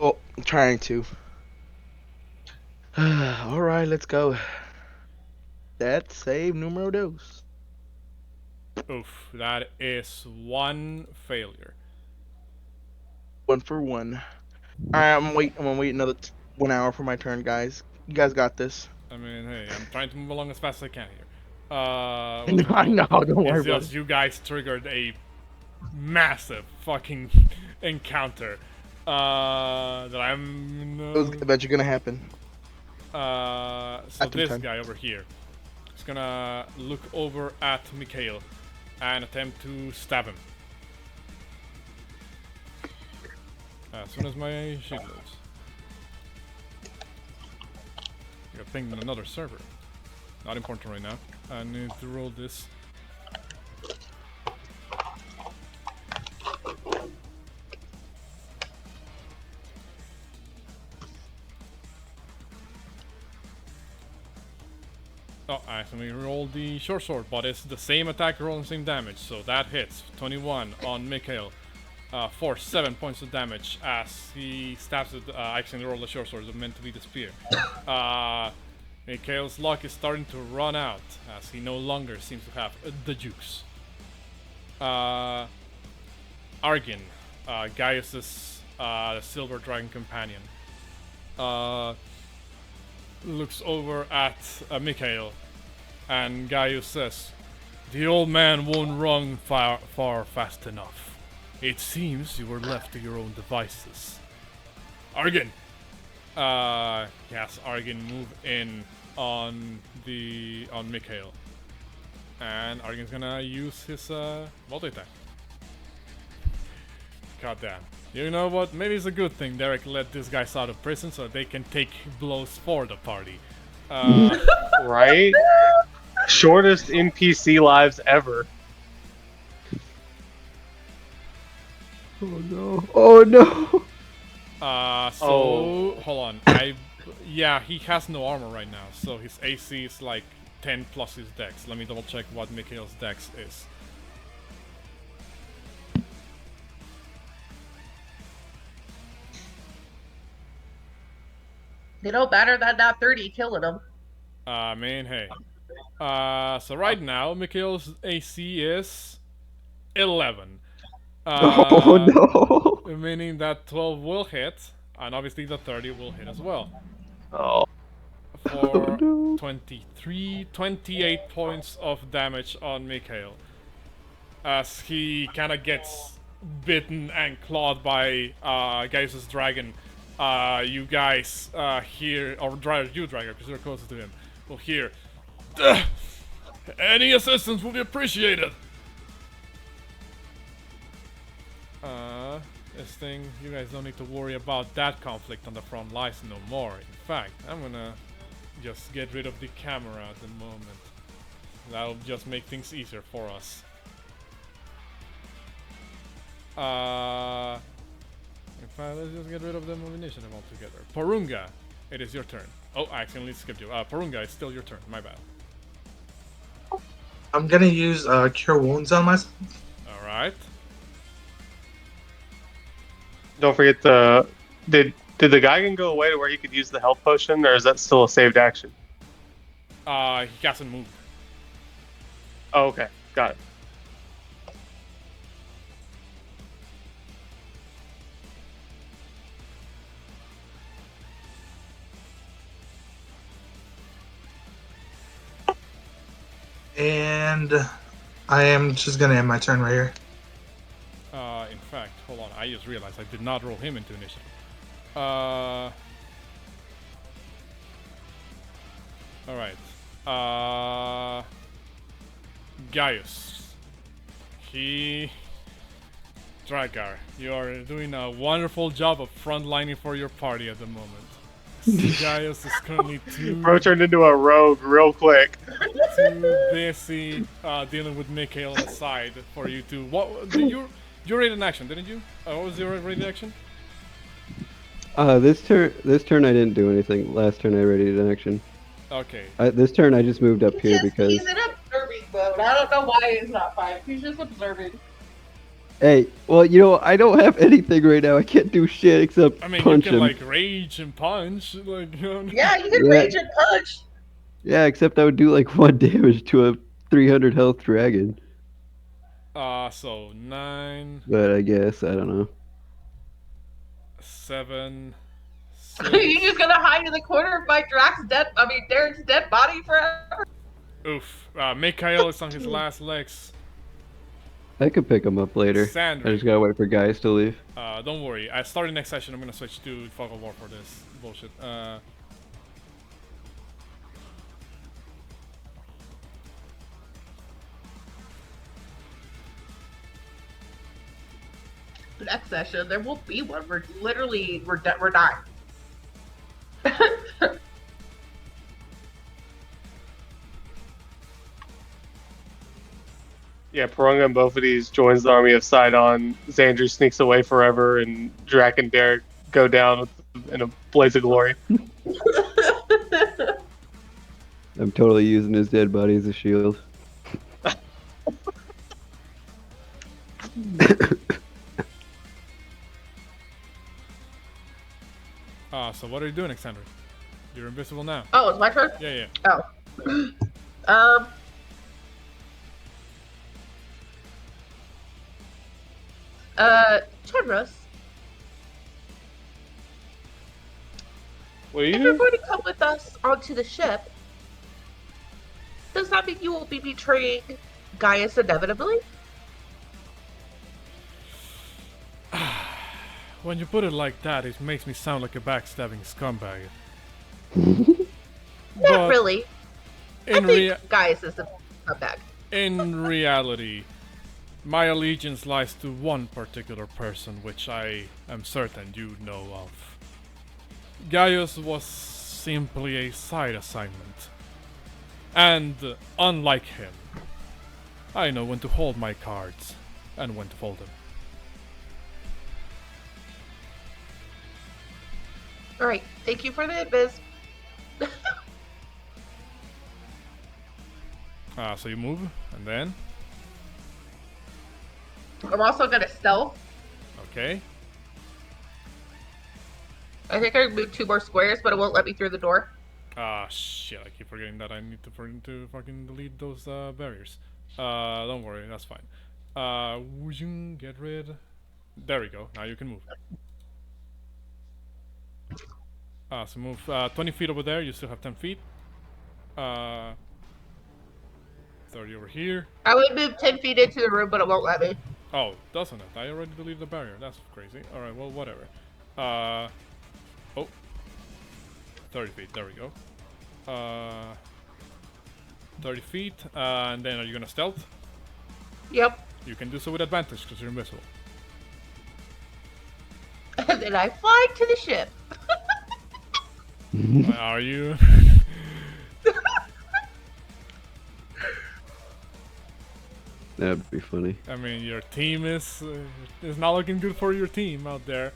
Oh, I'm trying to. Alright, let's go. That save numero dos. Oof, that is one failure. 1 for 1. Alright, I'm gonna wait another 1 hour for my turn, guys. You guys got this. I mean, hey, I'm trying to move along as fast as I can here. I know, don't worry it's about just it. you guys triggered a massive fucking encounter that I'm... It was eventually gonna happen. So At this time. guy over here is gonna look over at Mikhail and attempt to stab him. As soon as my sheet loads. I got pinged on another server. Not important right now. I need to roll this. Oh, I accidentally rolled the short sword, but it's the same attack roll and same damage, so that hits. 21 on Mikhail. For 7 points of damage as he stabs it. I accidentally rolled the short sword, it's meant to be the spear. Mikhail's luck is starting to run out as he no longer seems to have the juice. Argin, Gaius's silver dragon companion, looks over at Mikhail, and Gaius says, "The old man won't run far fast enough. It seems you were left to your own devices." Argin! Yes, Argin move in on Mikhail. And Argin's gonna use his multi-attack. God damn. You know what? Maybe it's a good thing Derek let these guys out of prison so they can take blows for the party. Right? Shortest NPC lives ever. Oh no. Oh no. Hold on. Yeah, he has no armor right now, so his AC is like 10 plus his dex. Let me double check what Mikhail's dex is. They know better than that 30 killing him. I mean, hey. So right now, Mikhail's AC is 11. Oh no. Meaning that 12 will hit, and obviously the 30 will hit as well. Oh. For no. 28 points of damage on Mikhail. As he kind of gets bitten and clawed by Gaius' dragon. You guys hear, or you, Drakgar, because you're closer to him, will hear, "Any assistance will be appreciated." This thing, you guys don't need to worry about that conflict on the front lines no more. In fact, I'm gonna just get rid of the camera at the moment. That'll just make things easier for us. In fact, let's just get rid of them of initiative altogether. Porunga, it is your turn. Oh, I accidentally skipped you. Porunga, it's still your turn. My bad. I'm gonna use Cure Wounds on myself. All right. Don't forget the. Did the Geigen go away to where he could use the health potion, or is that still a saved action? He hasn't moved. Oh, okay, got it. And I am just gonna end my turn right here. In fact, hold on. I just realized I did not roll him into initiative. Alright. Gaius. Drakgar, you are doing a wonderful job of frontlining for your party at the moment. Gaius is currently Bro turned into a rogue real quick. too busy dealing with Mikhail on the side for you to. What did you raid an action, didn't you? What was your raid action? This turn I didn't do anything. Last turn I readied an action. Okay. This turn I just moved up here because. He's in observing mode. I don't know why he's not 5. He's just observing. Hey, well, I don't have anything right now. I can't do shit except I mean, punch you can him. like rage and punch, like. Yeah, you can rage and punch. Yeah, except I would do like 1 damage to a 300 health dragon. So 9. But I guess I don't know. 7. You just gonna hide in the corner and fight Derek's dead body forever? Oof. Mikhail is on his last legs. I could pick him up later. Sandra. I just gotta wait for guys to leave. Don't worry. Starting next session, I'm gonna switch to Fog of War for this bullshit. Next session, there won't be one. We're dying. Yeah, Porunga and Bouxfhades joins the army of Sidon. Xandru sneaks away forever, and Drac and Derek go down in a blaze of glory. I'm totally using his dead body as a shield. So what are you doing, Alexander? You're invisible now. Oh, it's my turn? Yeah. Oh. Chadros. What are you If doing? you're going to come with us onto the ship, does that mean you will be betraying Gaius inevitably? When you put it like that, it makes me sound like a backstabbing scumbag. Not really. I In think Gaius is the scumbag. in reality, my allegiance lies to one particular person, which I am certain you know of. Gaius was simply a side assignment. And unlike him, I know when to hold my cards and when to fold them. Alright, thank you for the advice. So you move, and then? I'm also gonna stealth. Okay. I think I moved 2 more squares, but it won't let me through the door. Shit, I keep forgetting that I need to fucking delete those barriers. Don't worry, that's fine. Would you get rid? There we go, now you can move. So move 20 feet over there, you still have 10 feet. 30 over here. I would move 10 feet into the room, but it won't let me. Oh, doesn't it? I already deleted the barrier, that's crazy. Alright, well, whatever. 30 feet, there we go. 30 feet, and then are you gonna stealth? Yep. You can do so with advantage because you're invisible. And then I fly to the ship. Are you? That'd be funny. I mean, your team is not looking good for your team out there.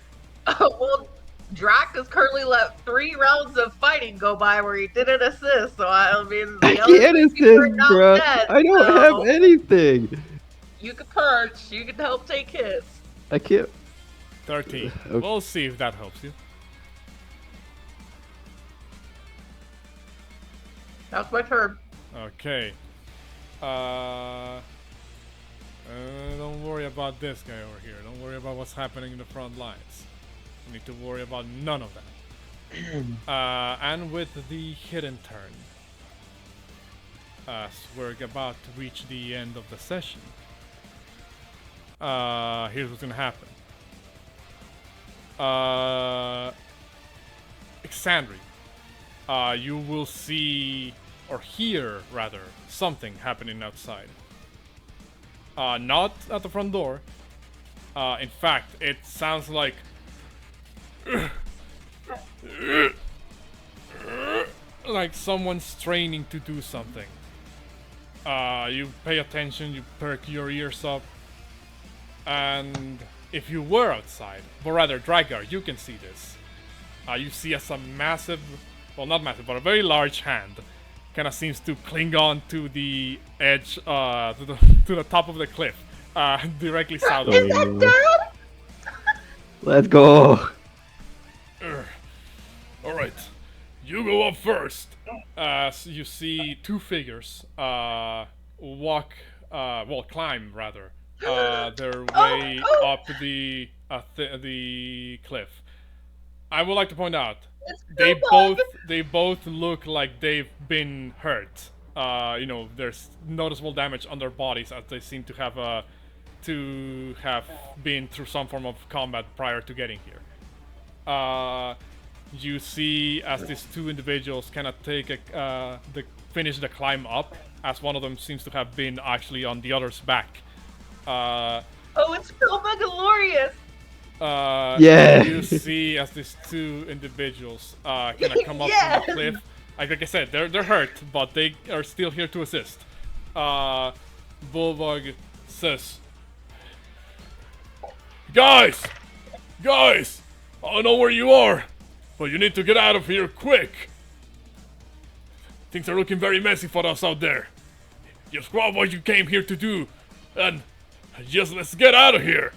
Well, Drak has currently let 3 rounds of fighting go by where he didn't assist, so I mean, I the other can't 3 assist, people are now bro. dead, I don't so have anything. you can punch, you can help take hits. I can't. 13. Okay. We'll see if that helps you. That's my turn. Okay. Don't worry about this guy over here. Don't worry about what's happening in the front lines. You need to worry about none of that. And with the hidden turn, as we're about to reach the end of the session, here's what's gonna happen. Exandri, you will see, or hear rather, something happening outside. Not at the front door. In fact, it sounds like someone's straining to do something. You pay attention, you perk your ears up, and if you were outside, but rather Drakgar, you can see this. You see as a massive, well, not massive, but a very large hand kind of seems to cling on to the edge, to the top of the cliff, directly south of Is you. that Dad? Let's go. Alright, you go up first. As you see 2 figures climb rather, their way up the cliff. I would like to point out, they both look like they've been hurt. There's noticeable damage on their bodies as they seem to have been through some form of combat prior to getting here. You see as these 2 individuals kind of finish the climb up, as one of them seems to have been actually on the other's back. Oh, it's so glorious. Yeah. You see as these 2 individuals kind of come up Yes. from the cliff. Like I said, they're hurt, but they are still here to assist. Bulbog says, Guys! I don't know where you are, but you need to get out of here quick. Things are looking very messy for us out there. Just grab what you came here to do, and just let's get out of here.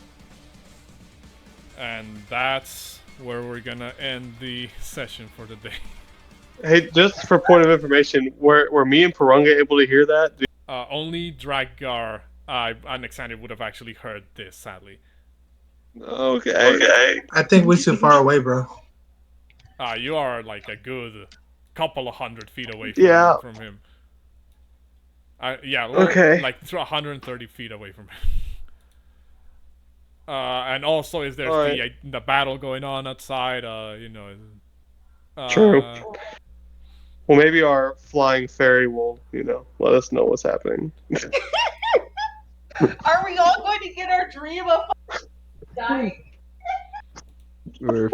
And that's where we're gonna end the session for the day. Hey, just for point of information, were me and Porunga able to hear that? Only Drakgar and Alexander would have actually heard this, sadly. Okay. I think we're too far away, bro. You are like a good couple of 100 feet away from him. Okay. Like 130 feet away from him. And also, is there the battle going on outside? True. Well, maybe our flying fairy will, let us know what's happening. Are we all going to get our dream of dying? We're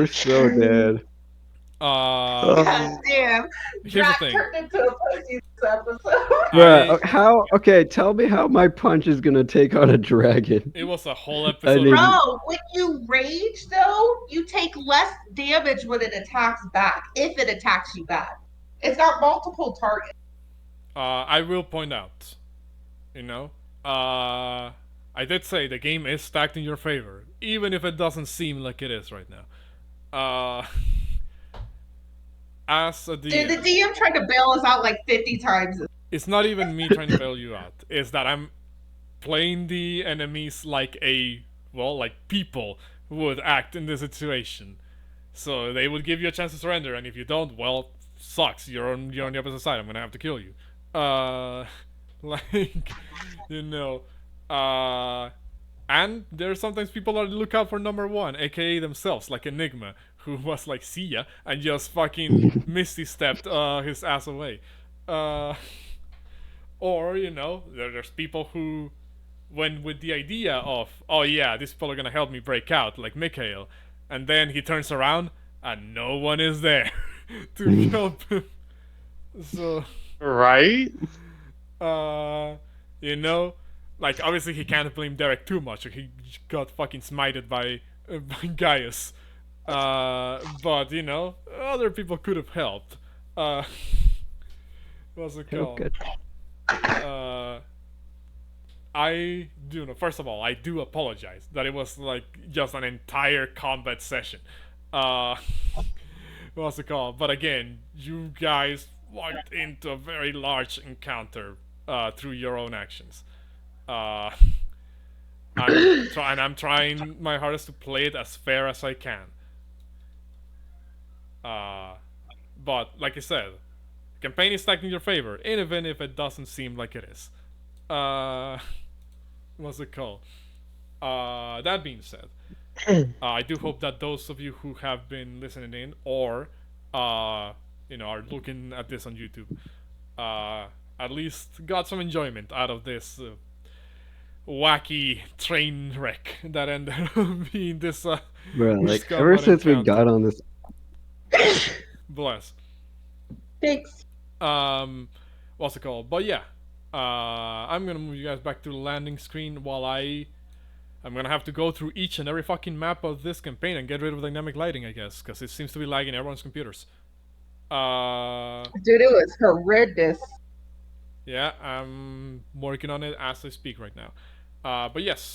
so dead. God damn. Here's the Drak thing. turned into a pussy this episode. Bruh, okay, tell me how my punch is gonna take on a dragon. It was a whole episode. Bro, when you rage, though, you take less damage when it attacks back, if it attacks you back. It's got multiple targets. I will point out, I did say the game is stacked in your favor, even if it doesn't seem like it is right now. As a DM, Dude, the DM tried to bail us out like 50 times. It's not even me trying to bail you out. It's that I'm playing the enemies like people would act in this situation. So they would give you a chance to surrender, and if you don't, well, sucks. You're on the opposite side. I'm gonna have to kill you. And there's sometimes people are look out for number 1, aka themselves, like Enigma, who was like, see ya, and just fucking misty stepped his ass away. Or, there's people who went with the idea of, oh yeah, these people are gonna help me break out, like Mikhail, and then he turns around and no one is there to help him. So, right? You know, like obviously he can't blame Derek too much. He got fucking smited by Gaius. But you know, other people could have helped. What's it Oh, called? good. I do know. First of all, I do apologize that it was like just an entire combat session. Uh, what's it called? But again, you guys walked into a very large encounter through your own actions. Uh, I'm trying my hardest to play it as fair as I can. But like I said, the campaign is stacked in your favor, even if it doesn't seem like it is. What's it called? That being said, I do hope that those of you who have been listening in, or are looking at this on YouTube, at least got some enjoyment out of this wacky train wreck that ended up being this. Bro, like combat ever since we encounter. got on this, Bless. Thanks. What's it called? But yeah, I'm gonna move you guys back to the landing screen while I'm gonna have to go through each and every fucking map of this campaign and get rid of dynamic lighting, I guess, because it seems to be lagging everyone's computers. Dude, it was horrendous. Yeah, I'm working on it as I speak right now. But yes,